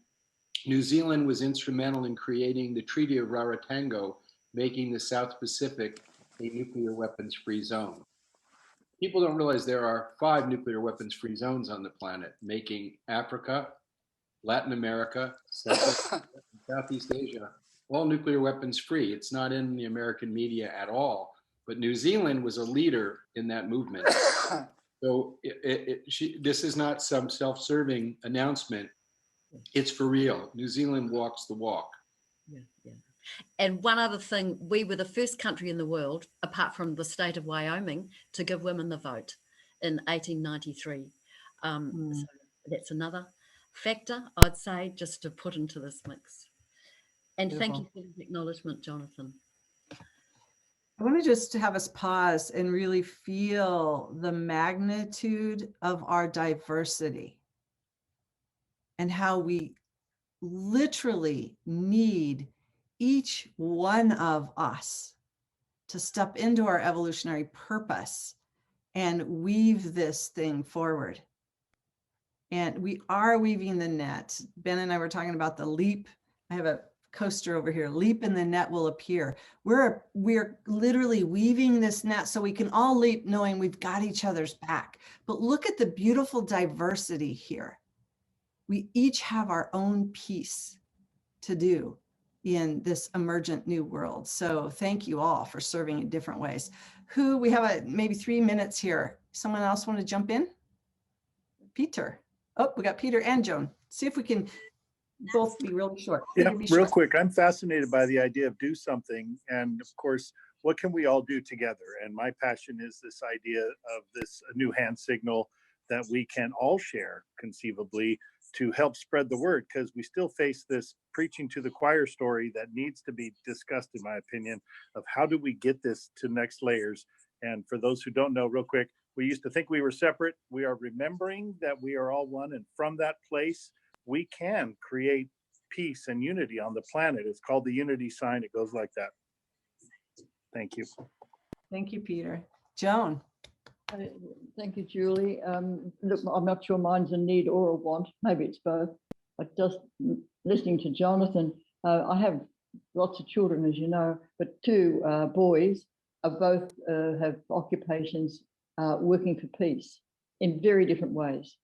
New Zealand was instrumental in creating the Treaty of Rarotonga, making the South Pacific a nuclear weapons-free zone. People don't realize there are 5 nuclear weapons-free zones on the planet, making Africa, Latin America, Southeast Asia, all nuclear weapons-free. It's not in the American media at all, but New Zealand was a leader in that movement. So this is not some self-serving announcement. It's for real. New Zealand walks the walk. Yeah, yeah. And one other thing, we were the first country in the world, apart from the state of Wyoming, to give women the vote in 1893. So that's another factor, I'd say, just to put into this mix. And thank you for the acknowledgement, Jonathan. I want to just have us pause and really feel the magnitude of our diversity and how we literally need each one of us to step into our evolutionary purpose and weave this thing forward. And we are weaving the net. Ben and I were talking about the leap. I have a coaster over here, leap and the net will appear. We're literally weaving this net so we can all leap knowing we've got each other's back. But look at the beautiful diversity here. We each have our own piece to do in this emergent new world. So thank you all for serving in different ways. We have maybe 3 minutes here. Someone else want to jump in? Peter. Oh, we got Peter and Joan. See if we can both be really short. Yeah, Be real short. quick. I'm fascinated by the idea of do something. And of course, what can we all do together? And my passion is this idea of this new hand signal that we can all share conceivably to help spread the word, because we still face this preaching to the choir story that needs to be discussed, in my opinion, of how do we get this to next layers. And for those who don't know, real quick, we used to think we were separate. We are remembering that we are all one. And from that place, we can create peace and unity on the planet. It's called the unity sign. It goes like that. Thank you. Thank you, Peter. Joan. Thank you, Julie. Look, I'm not sure mine's a need or a want. Maybe it's both. But just listening to Jonathan, I have lots of children, as you know, but 2 boys both have occupations working for peace in very different ways.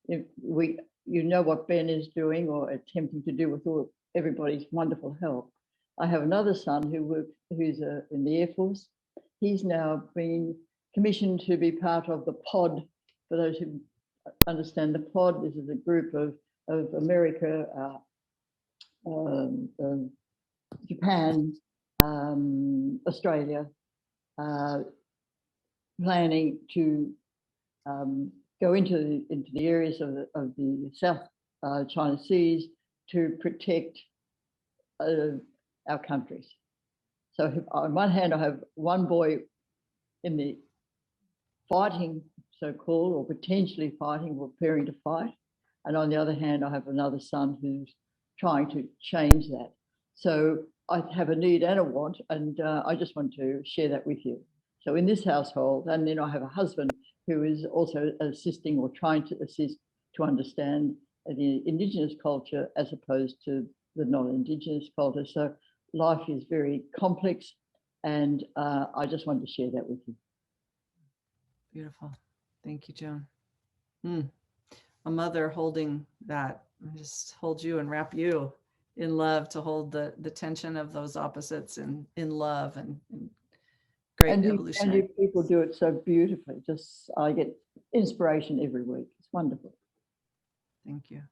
You know what Ben is doing or attempting to do with everybody's wonderful help. I have another son who's in the Air Force. He's now been commissioned to be part of the pod. For those who understand the pod, this is a group of America, Japan, Australia, planning to go into the areas of the South China Seas to protect our countries. So on one hand, I have one boy in the fighting, so-called, or potentially fighting, or preparing to fight. And on the other hand, I have another son who's trying to change that. So I have a need and a want, and I just want to share that with you. So in this household, and then I have a husband who is also assisting or trying to assist to understand the Indigenous culture as opposed to the non-Indigenous culture. So life is very complex, and I just wanted to share that with you. Beautiful. Thank you, Joan. A mother holding that, just hold you and wrap you in love, to hold the tension of those opposites in love and great evolution. And you people do it so beautifully. Just, I get inspiration every week. It's wonderful. Thank you.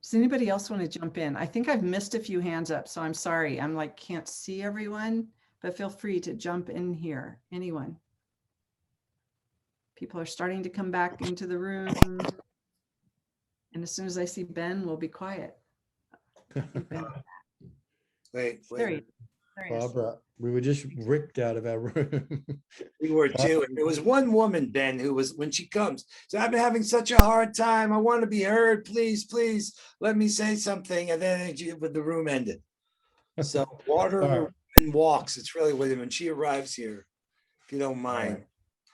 Does anybody else want to jump in? I think I've missed a few hands up, so I'm sorry. I'm like, can't see everyone, but feel free to jump in here. Anyone? People are starting to come back into the room. And as soon as I see Ben, we'll be quiet. Wait. There he is. Barbara, we were just ripped out of our room. We were too. And there was one woman, Ben, who was, when she comes, so I've been having such a hard time. I want to be heard. Please, please let me say something. And then the room ended. So water and walks. It's really with him. When she arrives here, if you don't mind. Right.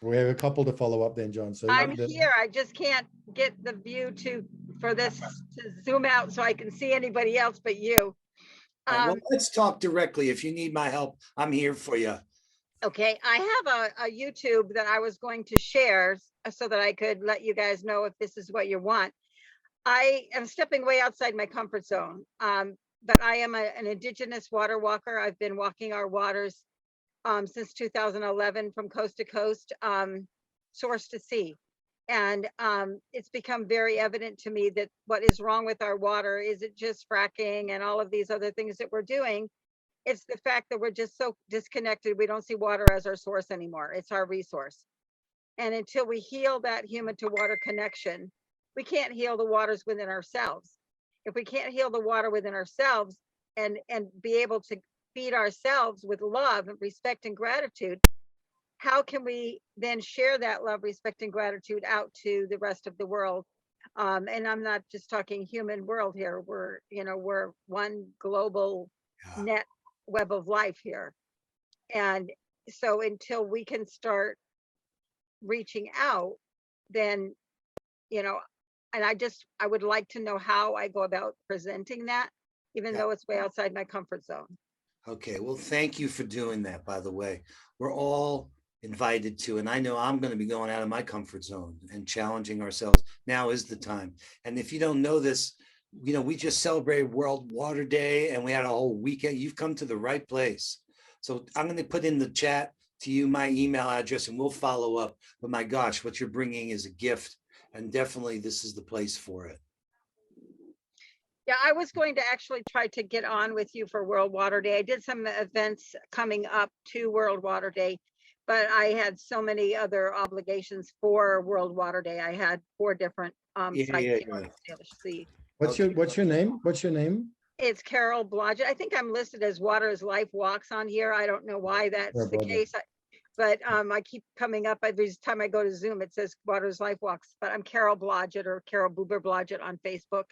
We have a couple to follow up then, John. So I'm here. I just can't get the view for this to zoom out so I can see anybody else but you. Well, let's talk directly. If you need my help, I'm here for you. Okay, I have a YouTube that I was going to share so that I could let you guys know if this is what you want. I am stepping way outside my comfort zone, but I am an Indigenous water walker. I've been walking our waters since 2011 from coast to coast, source to sea. And it's become very evident to me that what is wrong with our water isn't just fracking and all of these other things that we're doing. It's the fact that we're just so disconnected. We don't see water as our source anymore. It's our resource. And until we heal that human to water connection, we can't heal the waters within ourselves. If we can't heal the water within ourselves and be able to feed ourselves with love and respect and gratitude, how can we then share that love, respect, and gratitude out to the rest of the world? And I'm not just talking human world here. We're one global net web of life here. And so until we can start reaching out, then, and I would like to know how I go about presenting that, even though it's way outside my comfort zone. Okay, well, thank you for doing that, by the way. We're all invited to, and I know I'm going to be going out of my comfort zone and challenging ourselves. Now is the time. And if you don't know this, we just celebrated World Water Day and we had a whole weekend. You've come to the right place. So I'm going to put in the chat to you my email address and we'll follow up. But my gosh, what you're bringing is a gift, and definitely this is the place for it. Yeah, I was going to actually try to get on with you for World Water Day. I did some events coming up to World Water Day, but I had so many other obligations for World Water Day. I had 4 different sites to see. What's your name? What's your name? It's Carol Blodgett. I think I'm listed as Water is Life Walks on here. I don't know why that's the case. But I keep coming up every time I go to Zoom. It says Water is Life Walks, but I'm Carol Blodgett or Carol Buber Blodgett on Facebook.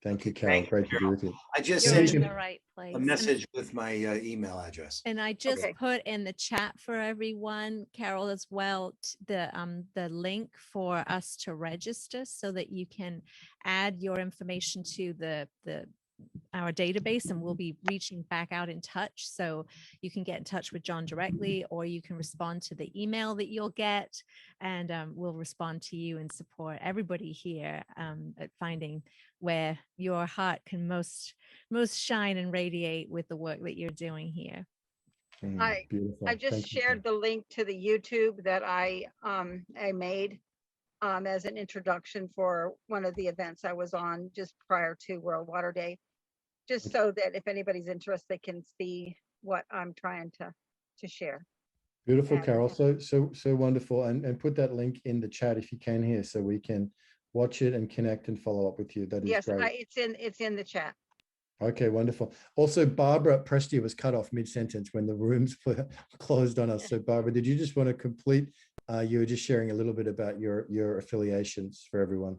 Thank you, Carol. Great to be with you. I just You're sent in you the right place. a message with my email address. And I just put in the chat for everyone, Carol, as well, the link for us to register so that you can add your information to our database, and we'll be reaching back out in touch. So you can get in touch with John directly, or you can respond to the email that you'll get, and we'll respond to you and support everybody here at finding where your heart can most shine and radiate with the work that you're doing here. I just shared the link to the YouTube that I made as an introduction for one of the events I was on just prior to World Water Day, just so that if anybody's interested, they can see what I'm trying to share. Beautiful, Carol. So wonderful. And put that link in the chat if you can here, so we can watch it and connect and follow up with you. That is Yes, great. it's in the chat. Okay, wonderful. Also, Barbara Presti was cut off mid-sentence when the rooms were closed on us. So Barbara, did you just want to complete? You were just sharing a little bit about your affiliations for everyone.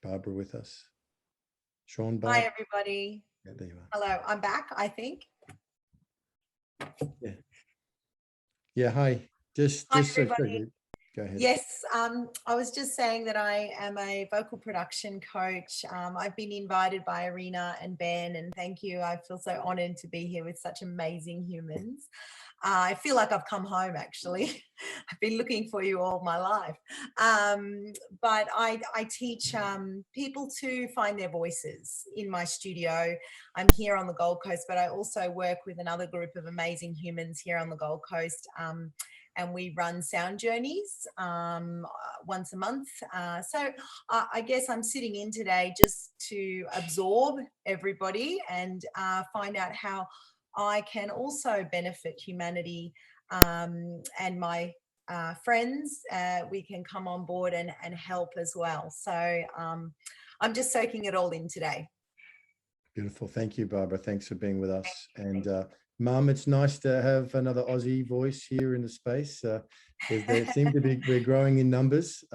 Barbara with us. Sean, Barb. Hi, everybody. Yeah, there you are. Hello, I'm back, I think. Yeah. Yeah, hi. Just Hi, so everybody. go ahead. Yes, I was just saying that I am a vocal production coach. I've been invited by Irina and Ben, and thank you. I feel so honored to be here with such amazing humans. I feel like I've come home, actually. I've been looking for you all my life. But I teach people to find their voices in my studio. I'm here on the Gold Coast, but I also work with another group of amazing humans here on the Gold Coast. And we run sound journeys once a month. So I guess I'm sitting in today just to absorb everybody and find out how I can also benefit humanity and my friends. We can come on board and help as well. So I'm just soaking it all in today. Beautiful. Thank you, Barbara. Thanks for being with us. And Mum, it's nice to have another Aussie voice here in the space. There seem to be, we're growing in numbers,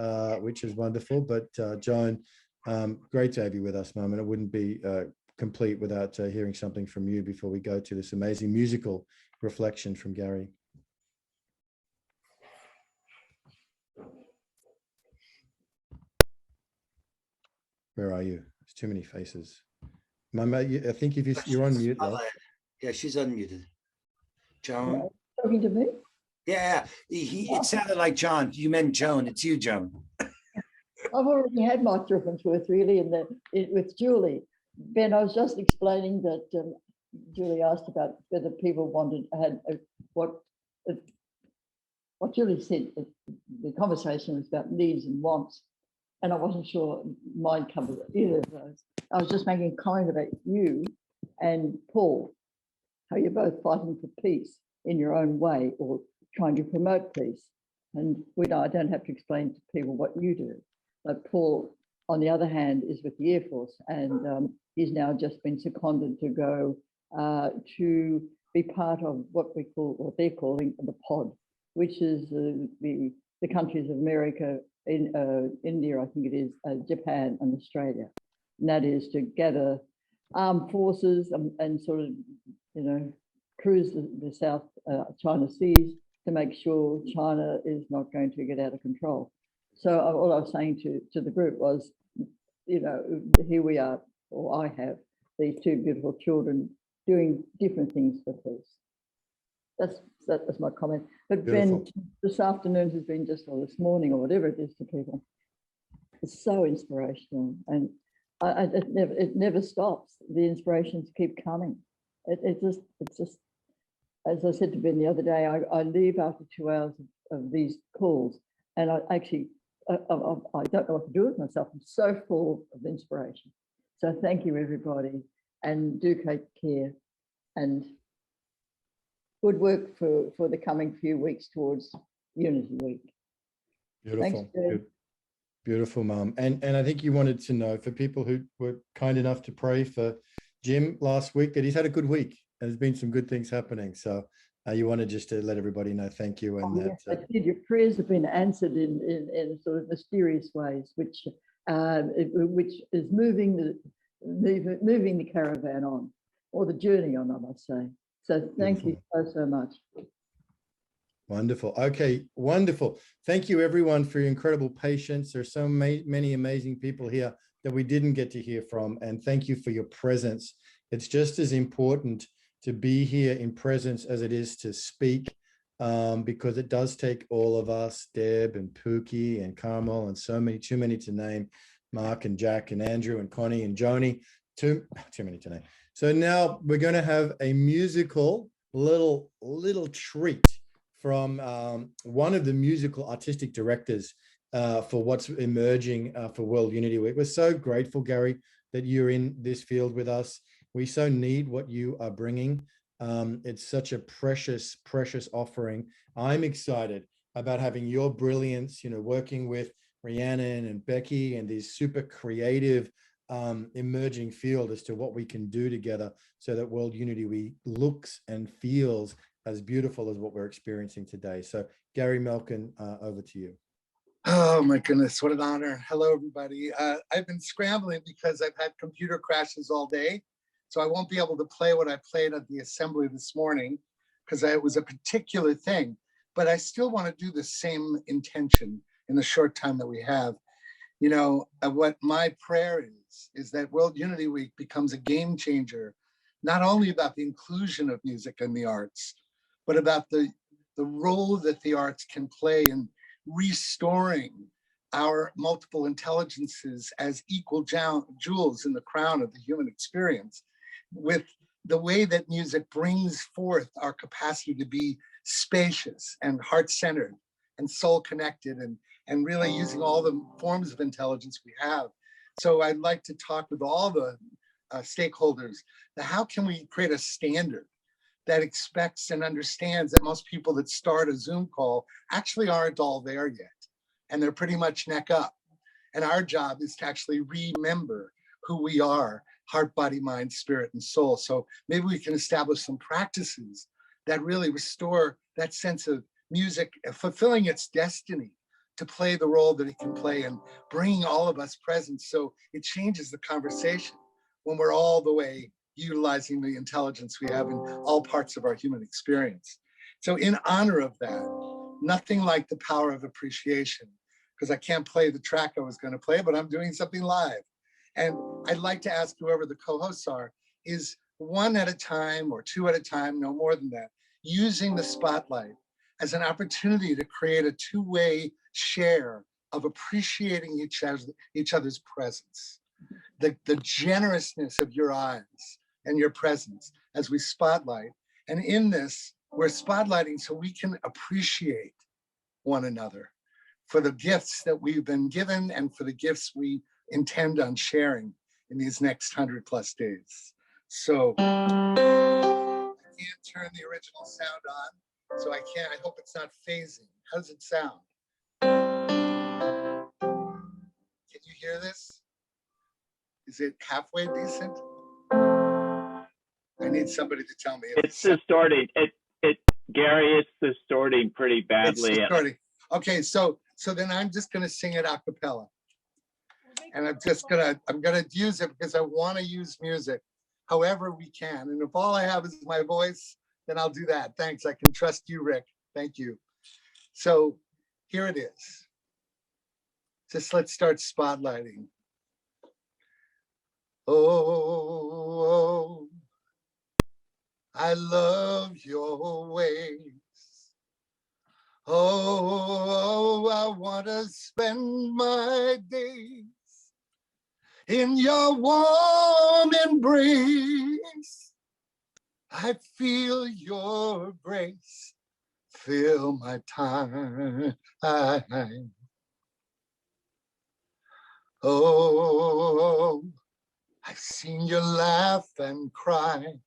which is wonderful. But Joan, great to have you with us, Mum. And it wouldn't be complete without hearing something from you before we go to this amazing musical reflection from Gary. Where are you? There's too many faces. Mum, I think if you're on mute, love. Yeah, she's unmuted. Joan. Talking to me? Yeah, it sounded like John. You meant Joan. It's you, Joan. I've already had my Thrippensworth really with Julie. Ben, I was just explaining that Julie asked about whether people what Julie said. The conversation was about needs and wants, and I wasn't sure mine covered either of those. I was just making a comment about you and Paul, how you're both fighting for peace in your own way or trying to promote peace. And I don't have to explain to people what you do. But Paul, on the other hand, is with the Air Force, and he's now just been seconded to go to be part of what they're calling the pod, which is the countries of America, India, I think it is, Japan and Australia. And that is to gather armed forces and sort of, cruise the South China Seas to make sure China is not going to get out of control. So all I was saying to the group was, here we are, or I have these two beautiful children doing different things for peace. That was my comment. But Beautiful. Ben, this afternoon has been or this morning or whatever it is to people. It's so inspirational, and it never stops. The inspirations keep coming. It's just, as I said to Ben the other day, I leave after 2 hours of these calls, and I don't know what to do with myself. I'm so full of inspiration. So thank you, everybody, and do take care, and good work for the coming few weeks towards Unity Week. Beautiful. Thanks, Beautiful, Mum. And I think you wanted to know, for people who were kind enough to pray for Jim last week, that he's had a good week and there's been some good things happening. So you wanted just to let everybody know thank you. And yes, I did. Your prayers have been answered in sort of mysterious ways, which is moving the caravan on, or the journey on, I must say. So thank you so much. Wonderful. Okay, wonderful. Thank you, everyone, for your incredible patience. There's so many amazing people here that we didn't get to hear from, and thank you for your presence. It's just as important to be here in presence as it is to speak, because it does take all of us, Deb and Pookie and Carmel and too many to name, Mark and Jack and Andrew and Connie and Joni, too many to name. So now we're going to have a musical little treat from one of the musical artistic directors for what's emerging for World Unity Week. We're so grateful, Gary, that you're in this field with us. We so need what you are bringing. It's such a precious, precious offering. I'm excited about having your brilliance, you know, working with Rhiannon and Becky and these super creative emerging field as to what we can do together so that World Unity Week looks and feels as beautiful as what we're experiencing today. So Gary Melkin, over to you. Oh my goodness, what an honor. Hello, everybody. I've been scrambling because I've had computer crashes all day. So I won't be able to play what I played at the assembly this morning because it was a particular thing, but I still want to do the same intention in the short time that we have. You know, what my prayer is that World Unity Week becomes a game changer, not only about the inclusion of music and the arts, but about the role that the arts can play in restoring our multiple intelligences as equal jewels in the crown of the human experience, with the way that music brings forth our capacity to be spacious and heart-centered and soul-connected and really using all the forms of intelligence we have. So I'd like to talk with all the stakeholders, how can we create a standard that expects and understands that most people that start a Zoom call actually aren't all there yet, and they're pretty much neck up. And our job is to actually remember who we are, heart, body, mind, spirit, and soul. So maybe we can establish some practices that really restore that sense of music, fulfilling its destiny to play the role that it can play and bringing all of us present. So it changes the conversation when we're all the way utilizing the intelligence we have in all parts of our human experience. So in honor of that, nothing like the power of appreciation, because I can't play the track I was going to play, but I'm doing something live. And I'd like to ask whoever the co-hosts are, is one at a time or two at a time, no more than that, using the spotlight as an opportunity to create a two-way share of appreciating each other's presence. The generousness of your eyes and your presence as we spotlight. And in this, we're spotlighting so we can appreciate one another for the gifts that we've been given and for the gifts we intend on sharing in these next 100+ days. So I can't turn the original sound on, so I hope it's not phasing. How does it sound? Can you hear this? Is it halfway decent? I need somebody to tell me. It's distorting. Gary, it's distorting pretty badly. It's distorting. Okay, so then I'm just gonna sing it a cappella. And I'm gonna use it because I wanna use music however we can. And if all I have is my voice, then I'll do that. Thanks, I can trust you, Rick. Thank you. So here it is. Just let's start spotlighting. Oh, I love your ways. Oh, I want to spend my days in your warm embrace. I feel your grace fill my time. Oh, I've seen you laugh and cry.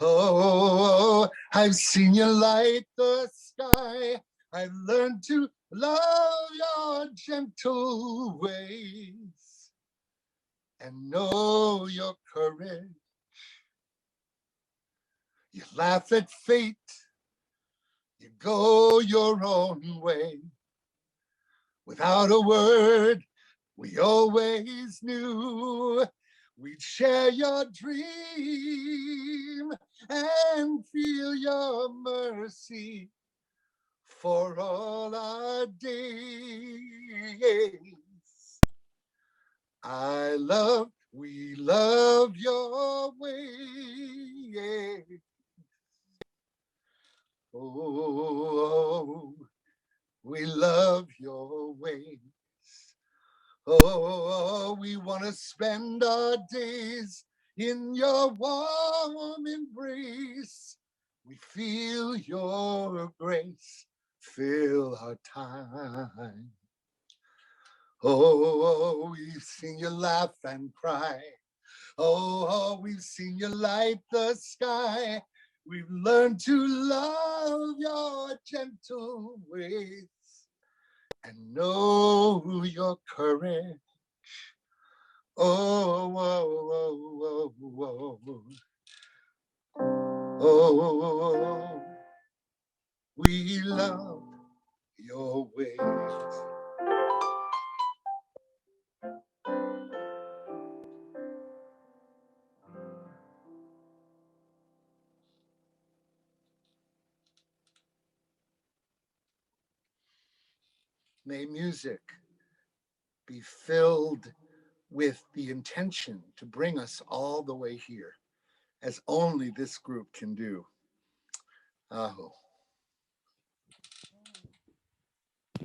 Oh, I've seen you light the sky. I've learned to love your gentle ways and know your courage. You laugh at fate, you go your own way. Without a word, we always knew we'd share your dream and feel your mercy for all our days. We love your way. Oh, we love your ways. Oh, we want to spend our days in your warm embrace. We feel your grace fill our time. Oh, we've seen you laugh and cry. Oh, we've seen you light the sky. We've learned to love your gentle ways and know your courage. Oh, oh, oh, oh, oh, we love your ways. May music be filled with the intention to bring us all the way here, as only this group can do. Aho.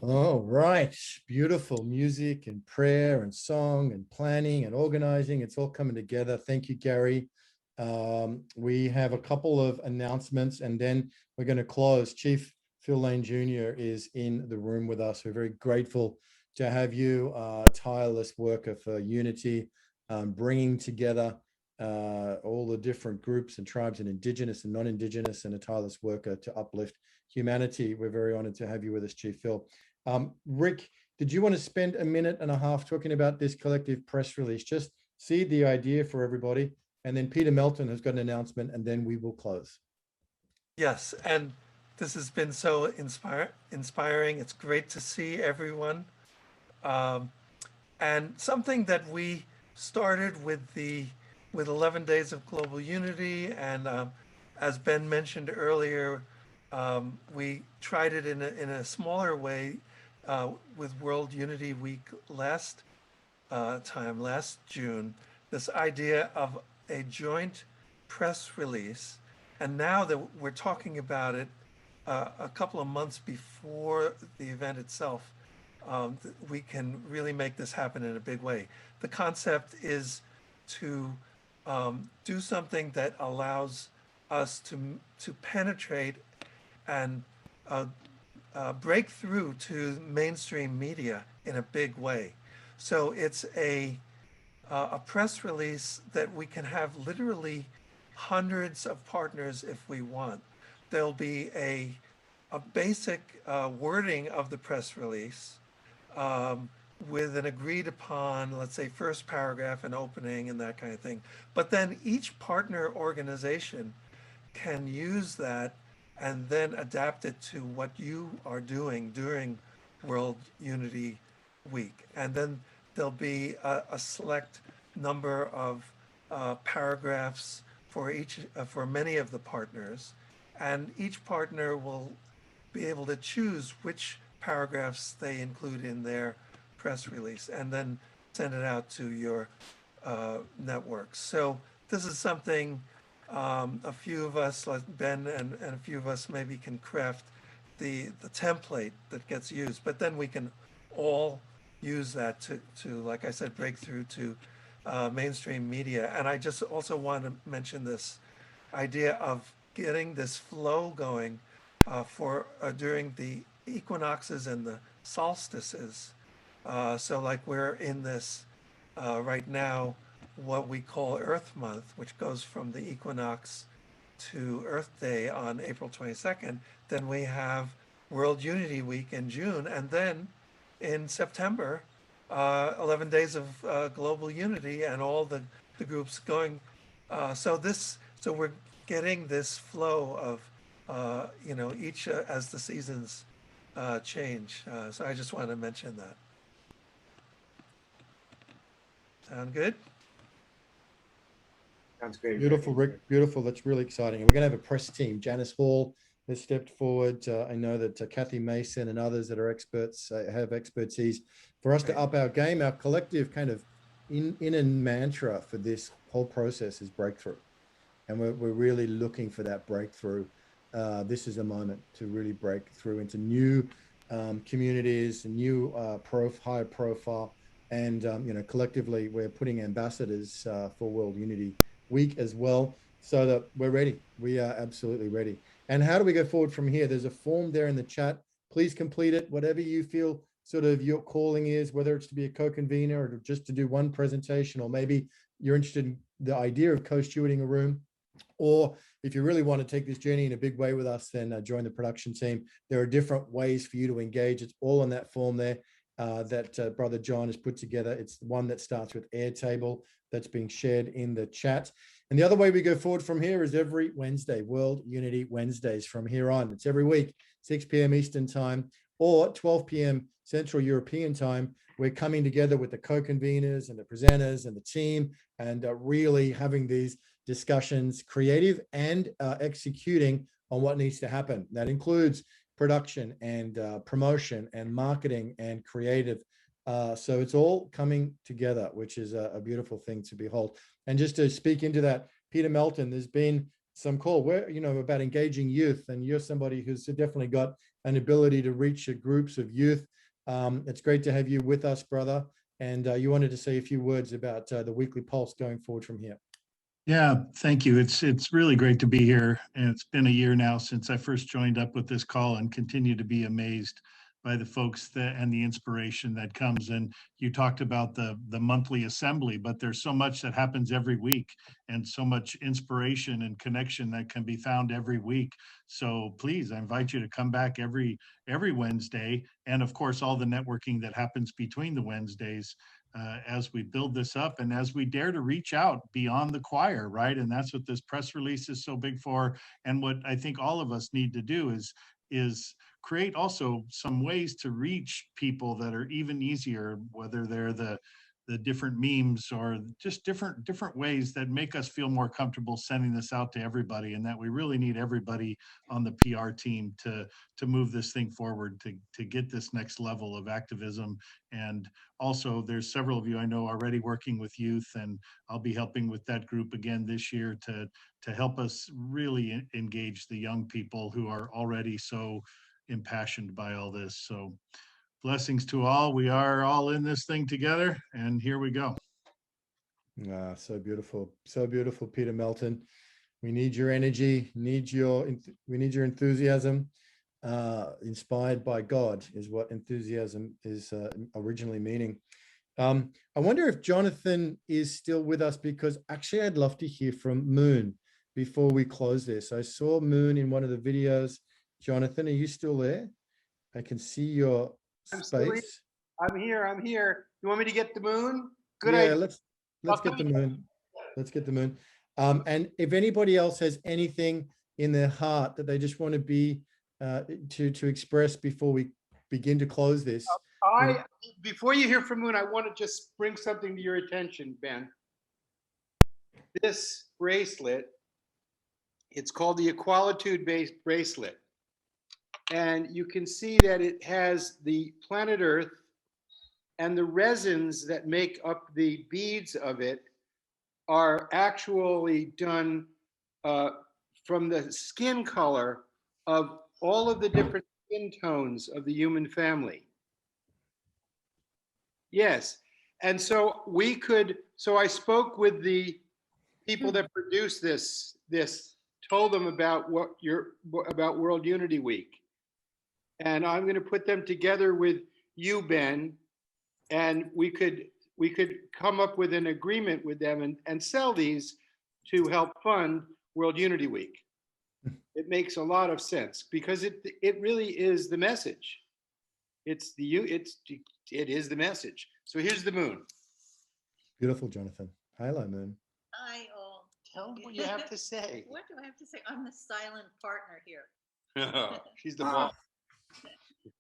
All right. Beautiful music and prayer and song and planning and organizing. It's all coming together. Thank you, Gary. We have a couple of announcements and then we're going to close. Chief Phil Lane Jr. is in the room with us. We're very grateful to have you, tireless worker for unity, bringing together all the different groups and tribes and Indigenous and non-Indigenous, and a tireless worker to uplift humanity. We're very honored to have you with us, Chief Phil. Rick, did you want to spend a minute and a half talking about this collective press release? Just seed the idea for everybody. And then Peter Melton has got an announcement, and then we will close. Yes, and this has been so inspiring. It's great to see everyone. And something that we started with 11 Days of Global Unity, and as Ben mentioned earlier, we tried it in a smaller way with World Unity Week last June. This idea of a joint press release, and now that we're talking about it a couple of months before the event itself, we can really make this happen in a big way. The concept is to do something that allows us to penetrate and break through to mainstream media in a big way. So it's a press release that we can have literally hundreds of partners if we want. There'll be a basic wording of the press release with an agreed upon, let's say, first paragraph and opening and that kind of thing. But then each partner organization can use that and then adapt it to what you are doing during World Unity Week. And then there'll be a select number of paragraphs for many of the partners, and each partner will be able to choose which paragraphs they include in their press release and then send it out to your networks. So this is something a few of us, like Ben and a few of us, maybe can craft the template that gets used, but then we can all use that to, like I said, break through to mainstream media. And I just also want to mention this idea of getting this flow going for during the equinoxes and the solstices. So like we're in this right now, what we call Earth Month, which goes from the equinox to Earth Day on April 22nd. Then we have World Unity Week in June, and then in September, 11 Days of Global Unity, and all the groups going. So we're getting this flow of, each as the seasons change. So I just want to mention that. Sound good? Sounds great. Beautiful, Rick. Beautiful. That's really exciting. And we're going to have a press team. Janice Hall has stepped forward. I know that Kathy Mason and others that are experts have expertise for us to up our game. Our collective kind of in a mantra for this whole process is breakthrough. And we're really looking for that breakthrough. This is a moment to really break through into new communities, new high profile. And, collectively, we're putting ambassadors for World Unity Week as well, so that we're ready. We are absolutely ready. And how do we go forward from here? There's a form there in the chat. Please complete it, whatever you feel sort of your calling is, whether it's to be a co-convener or just to do one presentation, or maybe you're interested in the idea of co-stewarding a room, or if you really want to take this journey in a big way with us, then join the production team. There are different ways for you to engage. It's all on that form there that Brother John has put together. It's the one that starts with Airtable that's being shared in the chat. And the other way we go forward from here is every Wednesday, World Unity Wednesdays from here on. It's every week, 6 p.m. Eastern time or 12 p.m. Central European time. We're coming together with the co-conveners and the presenters and the team and really having these discussions, creative and executing on what needs to happen. That includes production and promotion and marketing and creative. So it's all coming together, which is a beautiful thing to behold. And just to speak into that, Peter Melton, there's been some call where, about engaging youth, and you're somebody who's definitely got an ability to reach groups of youth. It's great to have you with us, brother. And you wanted to say a few words about the weekly pulse going forward from here. Yeah, thank you. It's really great to be here. And it's been a year now since I first joined up with this call, and continue to be amazed by the folks and the inspiration that comes. And you talked about the monthly assembly, but there's so much that happens every week, and so much inspiration and connection that can be found every week. So please, I invite you to come back every Wednesday. And of course, all the networking that happens between the Wednesdays as we build this up, and as we dare to reach out beyond the choir, right? And that's what this press release is so big for. And what I think all of us need to do is create also some ways to reach people that are even easier, whether they're the different memes or just different ways that make us feel more comfortable sending this out to everybody, and that we really need everybody on the PR team to move this thing forward, to get this next level of activism. And also, there's several of you I know already working with youth, and I'll be helping with that group again this year to help us really engage the young people who are already so impassioned by all this. So blessings to all. We are all in this thing together, and here we go. So beautiful, Peter Melton. We need your energy, we need your enthusiasm. Inspired by God is what enthusiasm is originally meaning. I wonder if Jonathan is still with us, because actually I'd love to hear from Moon before we close this. I saw Moon in one of the videos. Jonathan, are you still there? I can see your space. I'm here. You want me to get the moon? Good Yeah, idea. let's get the moon. Let's get the moon. And if anybody else has anything in their heart that they just want to be to express before we begin to close this. Before you hear from Moon, I want to just bring something to your attention, Ben. This bracelet, it's called the Equalitude-based bracelet. And you can see that it has the planet Earth, and the resins that make up the beads of it are actually done from the skin color of all of the different skin tones of the human family. Yes. And so I spoke with the people that produced this, told them about about World Unity Week. And I'm going to put them together with you, Ben, and we could come up with an agreement with them and sell these to help fund World Unity Week. It makes a lot of sense, because it really is the message. It is the message. So here's the moon. Beautiful, Jonathan. Hello, Moon. Hi, all. Tell them what you have to say. What do I have to say? I'm the silent partner here. She's the boss.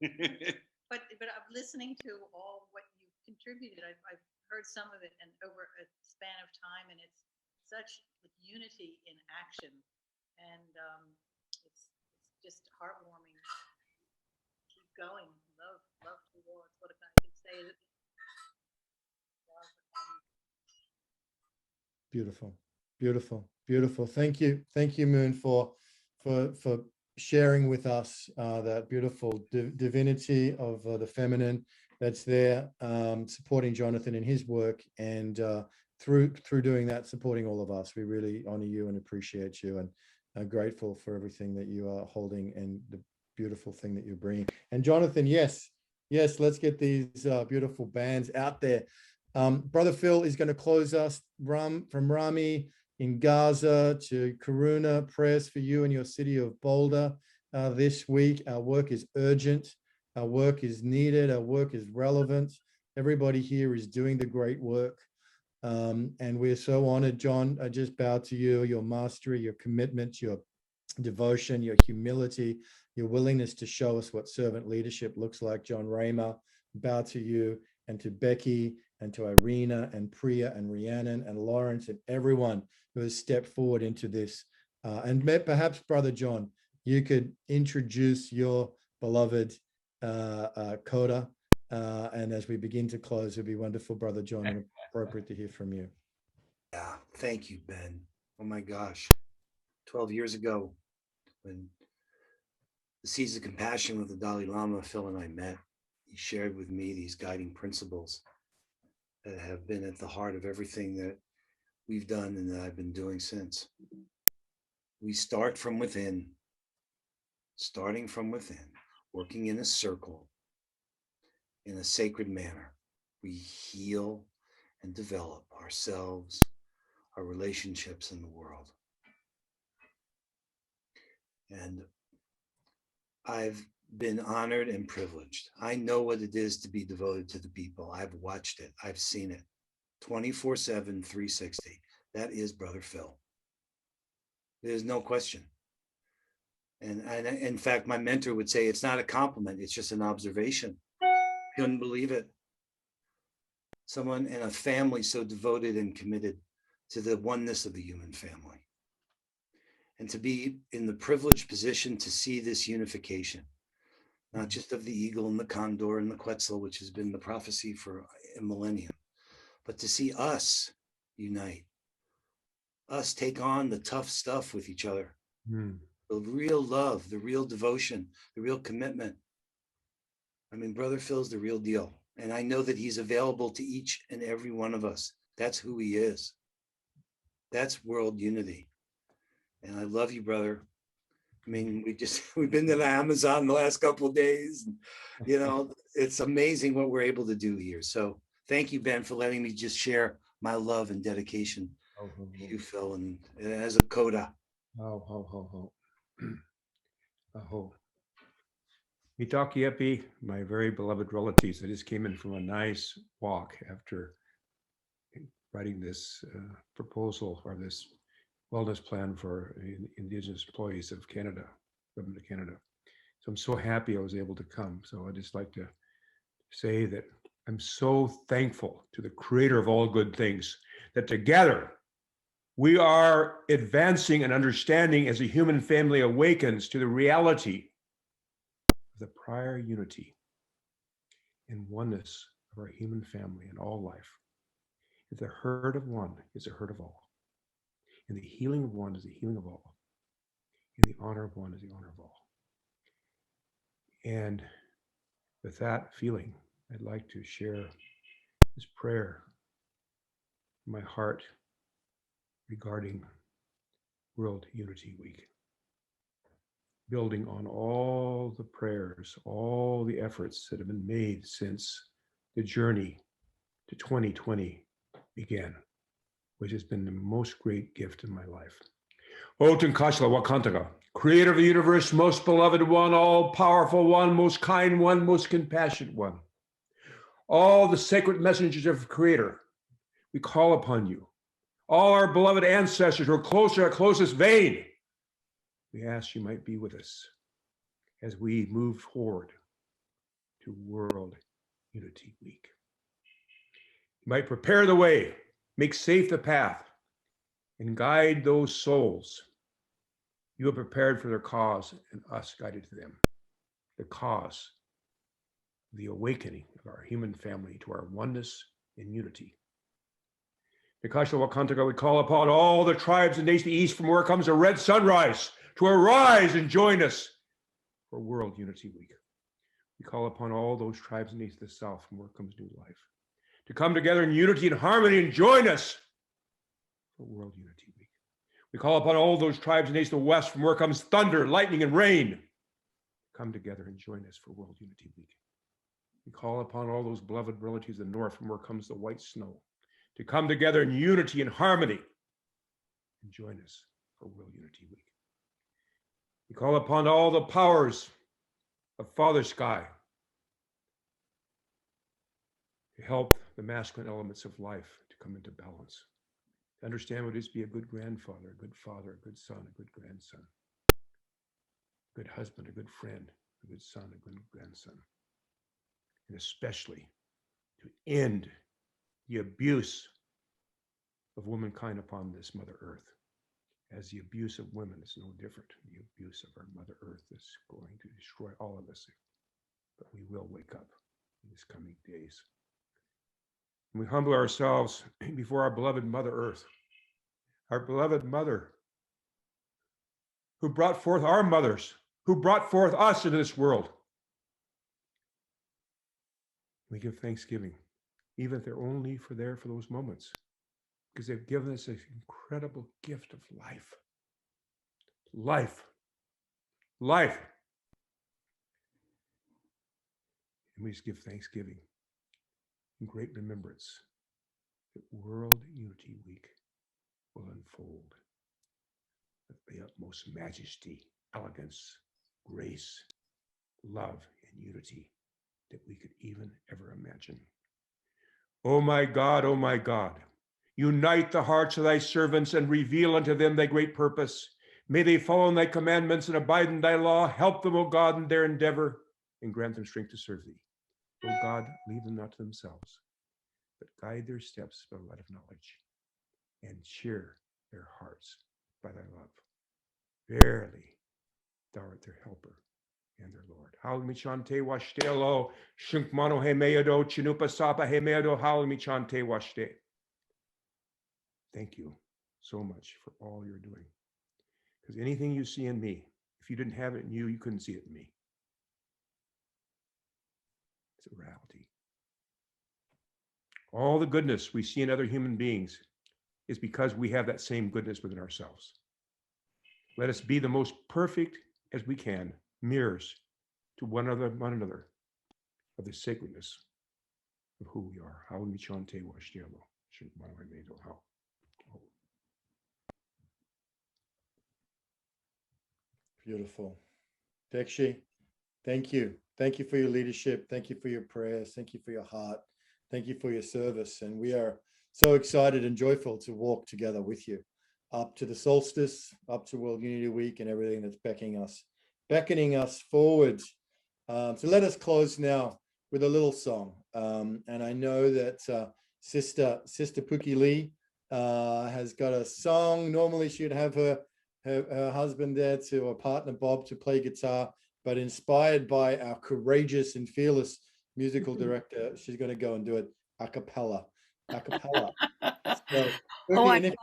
But I'm listening to all what you contributed. I've heard some of it, and over a span of time, and it's such unity in action, and it's just heartwarming. Keep going. Love to war. It's what I can say. Beautiful. Thank you, Moon, for sharing with us that beautiful divinity of the feminine that's there, supporting Jonathan in his work, and through doing that, supporting all of us. We really honor you and appreciate you, and are grateful for everything that you are holding and the beautiful thing that you're bringing. And Jonathan, yes, let's get these beautiful bands out there. Brother Phil is going to close us from Rami in Gaza to Karuna. Prayers for you and your city of Boulder this week. Our work is urgent. Our work is needed. Our work is relevant. Everybody here is doing the great work. And we're so honored, John. I just bow to you, your mastery, your commitment, your devotion, your humility, your willingness to show us what servant leadership looks like. John Raymer, bow to you, and to Becky, and to Irina, and Priya, and Rhiannon, and Lawrence, and everyone who has stepped forward into this. And perhaps, Brother John, you could introduce your beloved coda. And as we begin to close, it'd be wonderful, Brother John, and appropriate to hear from you. Yeah, thank you, Ben. Oh my gosh, 12 years ago, when the Seeds of Compassion with the Dalai Lama, Phil and I met, he shared with me these guiding principles that have been at the heart of everything that we've done and that I've been doing since. We start from within, starting from within, working in a circle, in a sacred manner. We heal and develop ourselves, our relationships in the world. And I've been honored and privileged. I know what it is to be devoted to the people. I've watched it. I've seen it 24/7, 360. That is Brother Phil. There's no question. And in fact, my mentor would say it's not a compliment. It's just an observation. Couldn't believe it. Someone in a family so devoted and committed to the oneness of the human family. And to be in the privileged position to see this unification, not just of the eagle and the condor and the quetzal, which has been the prophecy for a millennium, but to see us unite, us take on the tough stuff with each other, the real love, the real devotion, the real commitment. I mean, Brother Phil's the real deal. And I know that he's available to each and every one of us. That's who he is. That's world unity. And I love you, brother. I mean, we've been to the Amazon the last couple of days. And, you know, it's amazing what we're able to do here. So thank you, Ben, for letting me just share my love and dedication to you, Phil, and as a coda. Mitaki Epi, my very beloved relatives. I just came in from a nice walk after writing this proposal or this wellness plan for Indigenous employees of Canada, Government of Canada. So I'm so happy I was able to come. So I'd just like to say that I'm so thankful to the creator of all good things that together we are advancing and understanding as a human family awakens to the reality of the prior unity and oneness of our human family and all life. If the hurt of one is the hurt of all, and the healing of one is the healing of all, and the honor of one is the honor of all. And with that feeling, I'd like to share this prayer in my heart regarding World Unity Week. Building on all the prayers, all the efforts that have been made since the journey to 2020 began, which has been the most great gift in my life. Oten Kashla Wakantaga, creator of the universe, most beloved one, all powerful one, most kind one, most compassionate one. All the sacred messengers of the creator, we call upon you. All our beloved ancestors who are close to our closest vein, we ask you might be with us as we move forward to World Unity Week. You might prepare the way, make safe the path, and guide those souls you have prepared for their cause and us guided to them. The cause, the awakening of our human family to our oneness and unity. Nikashla Wakantaga, we call upon all the tribes and nations of the east from where comes a red sunrise to arise and join us for World Unity Week. We call upon all those tribes and nations of the south from where comes new life to come together in unity and harmony and join us for World Unity Week. We call upon all those tribes and nations of the west from where comes thunder, lightning, and rain. Come together and join us for World Unity Week. We call upon all those beloved relatives in the north from where comes the white snow to come together in unity and harmony and join us for World Unity Week. We call upon all the powers of Father Sky to help the masculine elements of life to come into balance, to understand what it is to be a good grandfather, a good father, a good son, a good grandson, a good husband, a good friend, a good son, a good grandson, and especially to end the abuse of womankind upon this Mother Earth, as the abuse of women is no different. The abuse of our Mother Earth is going to destroy all of us, but we will wake up in these coming days. And we humble ourselves before our beloved Mother Earth, our beloved Mother, who brought forth our mothers, who brought forth us into this world. We give thanksgiving, even if they're only there for those moments, because they've given us an incredible gift of life. Life. Life. And we just give thanksgiving in great remembrance that World Unity Week will unfold with the utmost majesty, elegance, grace, love, and unity that we could even ever imagine. Oh my God, unite the hearts of thy servants and reveal unto them thy great purpose. May they follow in thy commandments and abide in thy law. Help them, O God, in their endeavor and grant them strength to serve thee. O God, leave them not to themselves, but guide their steps by the light of knowledge and cheer their hearts by thy love. Verily, thou art their helper and their Lord. Halmi chante washtelo, shinkmano hemeado, chinupa sapa hemeado, halmi chante washte. Thank you so much for all you're doing. Because anything you see in me, if you didn't have it in you, you couldn't see it in me. It's a reality. All the goodness we see in other human beings is because we have that same goodness within ourselves. Let us be the most perfect as we can, mirrors to one another of the sacredness of who we are. Beautiful. Dekshi, thank you. Thank you for your leadership. Thank you for your prayers. Thank you for your heart. Thank you for your service. And we are so excited and joyful to walk together with you up to the solstice, up to World Unity Week and everything that's beckoning us forward. So let us close now with a little song. And I know that Sister Pookie Lee has got a song. Normally she'd have her husband there to, or partner Bob, to play guitar, but inspired by our courageous and fearless musical director, she's going to go and do it a cappella. So, Pookie, and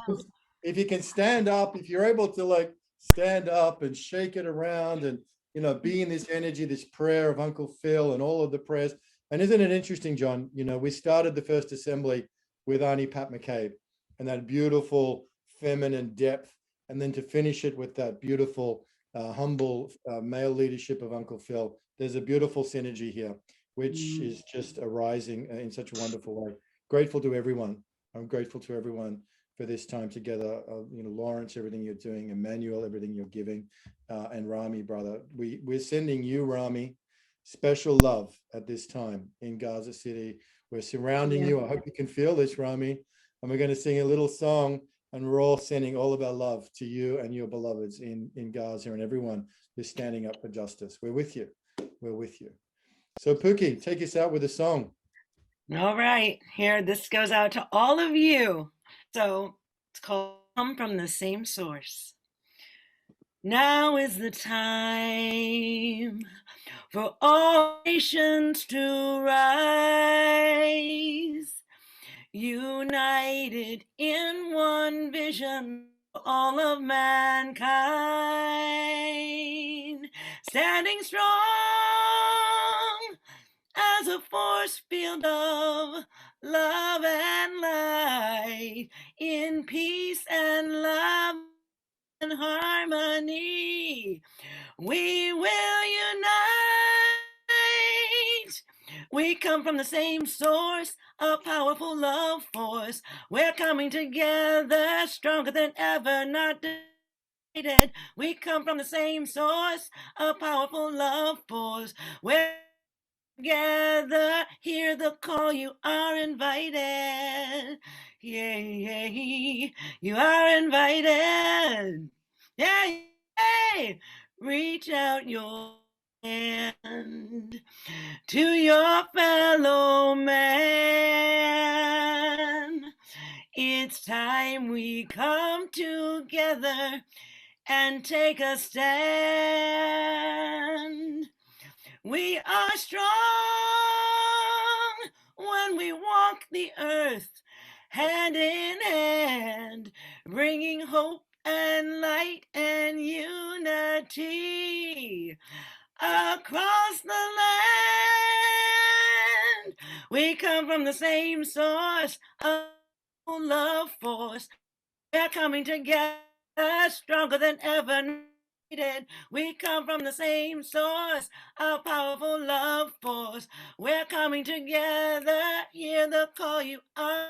if you can stand up, if you're able to like stand up and shake it around and, you know, be in this energy, this prayer of Uncle Phil and all of the prayers. And isn't it interesting, John? You know, we started the first assembly with Auntie Pat McCabe and that beautiful feminine depth. And then to finish it with that beautiful, humble male leadership of Uncle Phil. There's a beautiful synergy here, which is just arising in such a wonderful way. Grateful to everyone. I'm grateful to everyone for this time together. You know, Lawrence, everything you're doing, Emmanuel, everything you're giving, and Rami, brother. We're sending you, Rami, special love at this time in Gaza City. We're surrounding you. I hope you can feel this, Rami. And we're going to sing a little song, and we're all sending all of our love to you and your beloveds in Gaza and everyone who's standing up for justice. We're with you. We're with you. So Pookie, take us out with a song. All right, here, this goes out to all of you. So it's called Come from the Same Source. Now is the time for all nations to rise, united in one vision, all of mankind, standing strong as a force field of love and light, in peace and love and harmony. We will unite We come from the same source, a powerful love force. We're coming together, stronger than ever, not divided. We come from the same source, a powerful love force. We're together, hear the call, you are invited. Yay, you are invited. Yay, reach out your hand to your fellow man. It's time we come together and take a stand. We are strong when we walk the earth hand in hand, bringing hope and light and unity across the land. We come from the same source, a love force. We're coming together, stronger than ever. We come from the same source, a powerful love force. We're coming together, hear the call, you are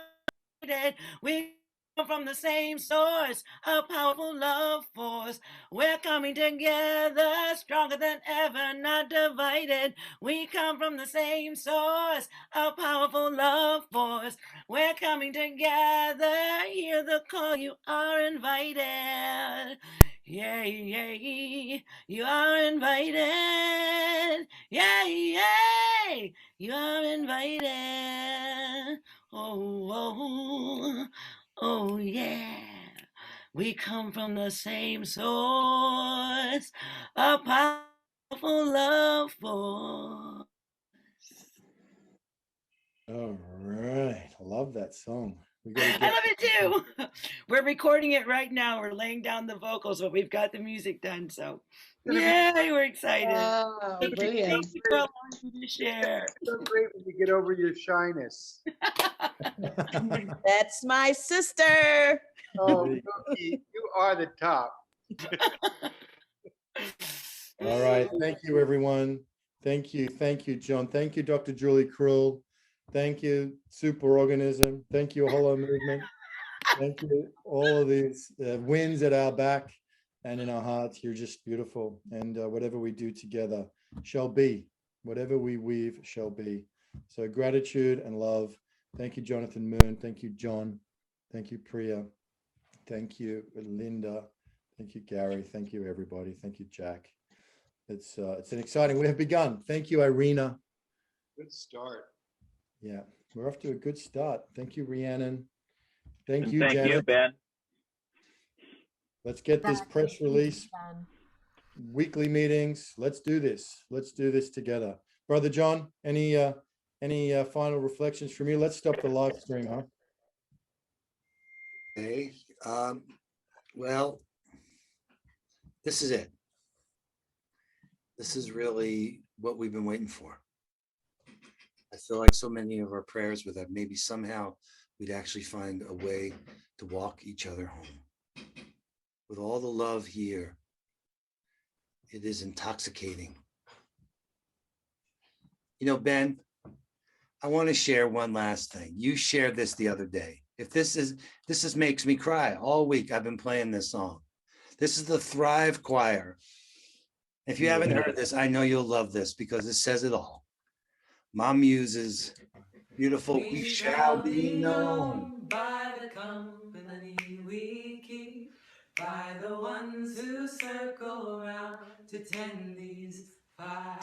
needed. We come from the same source, a powerful love force. We're coming together, stronger than ever, not divided. We come from the same source, a powerful love force. We're coming together, hear the call, you are invited. Yay, you are invited. Yay, you are invited. Oh, yeah. We come from the same source, a powerful love force. All right. I love that song. I love it too. We're recording it right now. We're laying down the vocals, but we've got the music done. So, yay, we're excited. Oh, Thank brilliant. you for allowing me to share. It's so great when you get over your shyness. That's my sister. Oh, Cookie, you are the top. All right. Thank you, everyone. Thank you. Thank you, John. Thank you, Dr. Julie Krull. Thank you, Superorganism. Thank you, Hollow Movement. Thank you, all of these winds at our back and in our hearts. You're just beautiful. And whatever we do together shall be. Whatever we weave shall be. So gratitude and love. Thank you, Jonathan Moon. Thank you, John. Thank you, Priya. Thank you, Linda. Thank you, Gary. Thank you, everybody. Thank you, Jack. It's an exciting, we have begun. Thank you, Irina. Good start. Yeah, we're off to a good start. Thank you, Rhiannon. Thank And you, thank Janet. you, Ben. Let's get this press release. Weekly meetings. Let's do this. Let's do this together. Brother John, any final reflections from you? Let's stop the live stream, huh? Okay. Well, this is it. This is really what we've been waiting for. I feel like so many of our prayers were that maybe somehow we'd actually find a way to walk each other home. With all the love here, it is intoxicating. You know, Ben, I want to share one last thing. You shared this the other day. If this makes me cry all week. I've been playing this song. This is the Thrive Choir. If you haven't heard this, I know you'll love this because it says it all. My muses, beautiful, we shall be known by the company we keep, by the ones who circle around to tend these fires.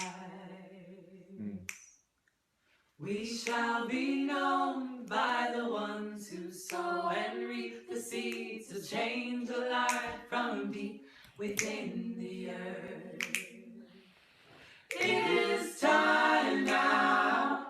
We shall be known by the ones who sow and reap the seeds to change a life from deep within the earth. It is time now.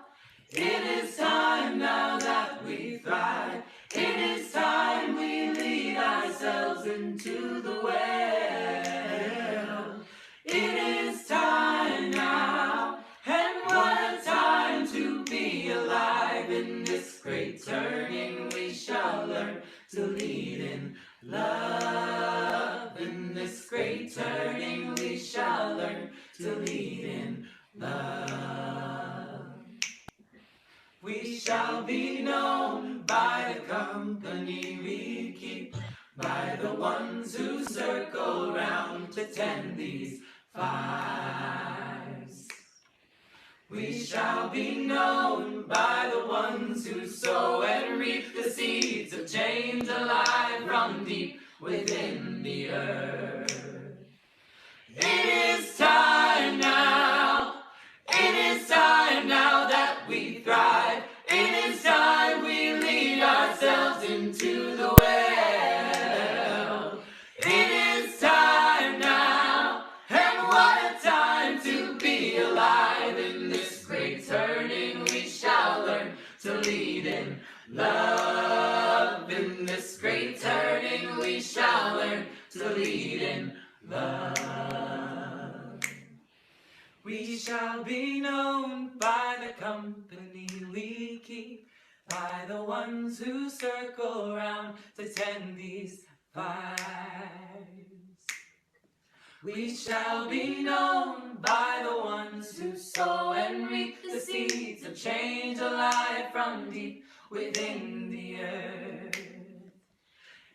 It is time now that we thrive. It is time we lead ourselves into the well. It is time now, and what a time to be alive. In this great turning we shall learn to lead in love. In this great turning we shall learn to lead in love. shall be known by the company we keep, by the ones who circle round to tend these fires. We shall be known by the ones who sow and reap the seeds of change alive from deep within the earth. It is time now, it is time now that we thrive. It is time we lead ourselves into the well. It is time now, and what a time to be alive. In this great turning we shall learn to lead in love. In this great turning we shall learn to lead in love. We shall be known by the company we keep, by the ones who circle round to tend these fires. We shall be known by the ones who sow and reap the seeds of change alive from deep within the earth.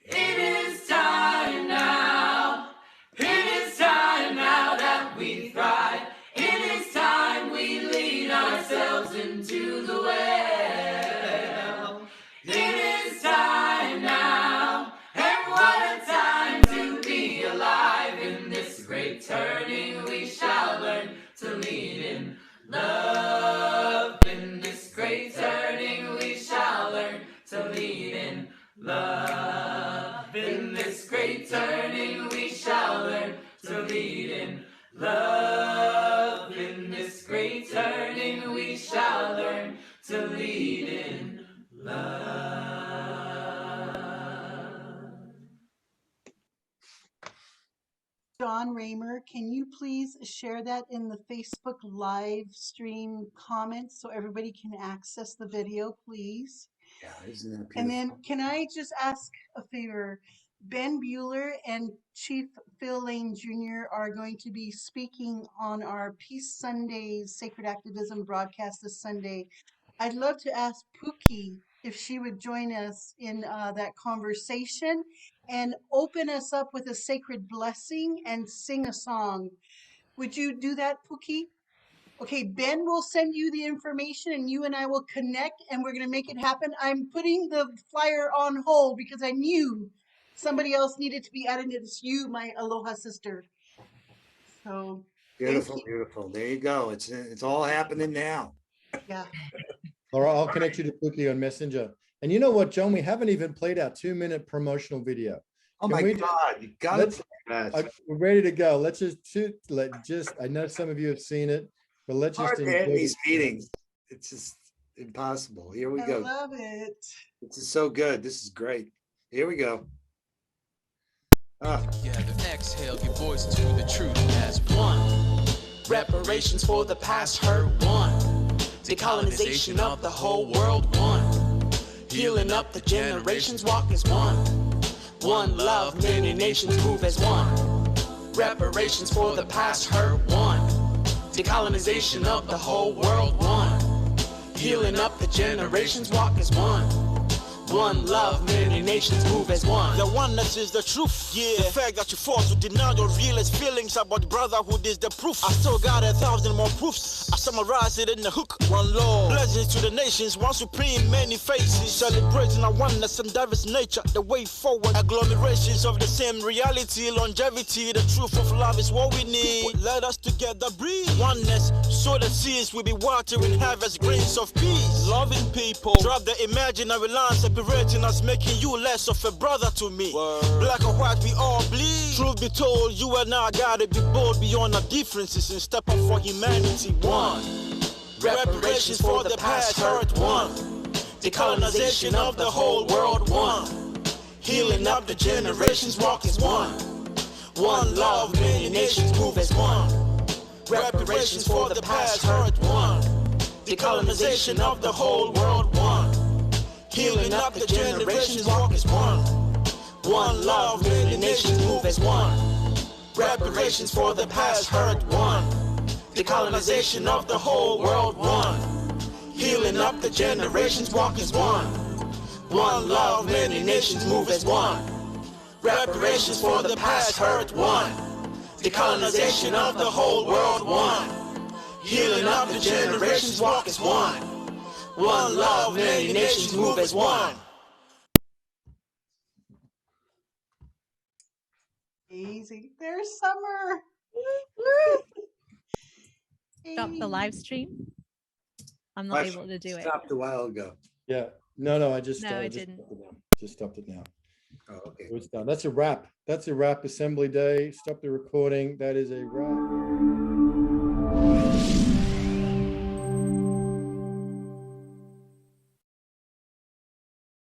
It is time now, it is time now that we thrive. It is time we lead ourselves into the well. It is time now, and what a time to be alive. In this great turning we shall learn to lead in love. In this great turning we shall learn to lead in love. In this great turning we shall learn to lead in love. In this great turning we shall learn to lead in love. John Raymer, can you please share that in the Facebook live stream comments so everybody can access the video, please? Yeah, isn't that beautiful? And then can I just ask a favor? Ben Bueller and Chief Phil Lane Jr. are going to be speaking on our Peace Sundays Sacred Activism broadcast this Sunday. I'd love to ask Pookie if she would join us in that conversation and open us up with a sacred blessing and sing a song. Would you do that, Pookie? Okay, Ben will send you the information and you and I will connect and we're going to make it happen. I'm putting the flyer on hold because I knew somebody else needed to be added. It's you, my aloha sister. So Beautiful, beautiful. There you go. It's all happening now. yeah. All right, I'll connect you to Pookie on Messenger. And you know what, John? We haven't even played our 2-minute promotional video. Oh my God, you got it. We're ready to go. Let's I know some of you have seen it, but let's just enjoy these meetings. It's just impossible. Here we go. I love it. This is so good. This is great. Here we go. Together, exhale, give voice to the truth as one. Reparations for the past hurt, one. Decolonization of the whole world, one. Healing up the generations, walk as one. One love, many nations move as one. Reparations for the past hurt, one. Decolonization of the whole world, one. Healing up the generations, walk as one. One love, many nations move as one. The oneness is the truth. Yeah. The fact that you force to deny your realest feelings about brotherhood is the proof. I still got 1,000 more proofs. I summarize it in the hook. One Lord. Blessings to the nations, one supreme, many faces. Celebrating our oneness and diverse nature. The way forward. Agglomerations of the same reality, longevity. The truth of love is what we need. Let us together breathe. Oneness, so the seas will be watering harvest grains of peace. Loving people. Drop the imaginary lines separating us, making you less of a brother to me. Word. Black or white, we all bleed. Truth be told, you and I gotta be bold beyond our differences and step up for humanity. One. Reparations for the past hurt, one. Decolonization of the whole world, one. Healing up the generations, walk as one. One love, many nations move as one. Reparations for the past hurt, one. Decolonization of the whole world, one. Healing up the generations, walk as one. One love, many nations move as one. Reparations for the past hurt, one. Decolonization of the whole world, one. Healing up the generations, walk as one. One love, many nations move as one. Reparations for the past hurt, one. Decolonization of the whole world, one. Healing up the generations, walk as one. One love, many nations move as one. Easy. There's Summer. Stop the live stream. I'm not able to do it. Stopped a while ago. Yeah. No, I just No, I just didn't. stopped it now. Just stopped it now. Oh, okay. It's done. That's a wrap. That's a wrap. Assembly Day. Stop the recording. That is a wrap.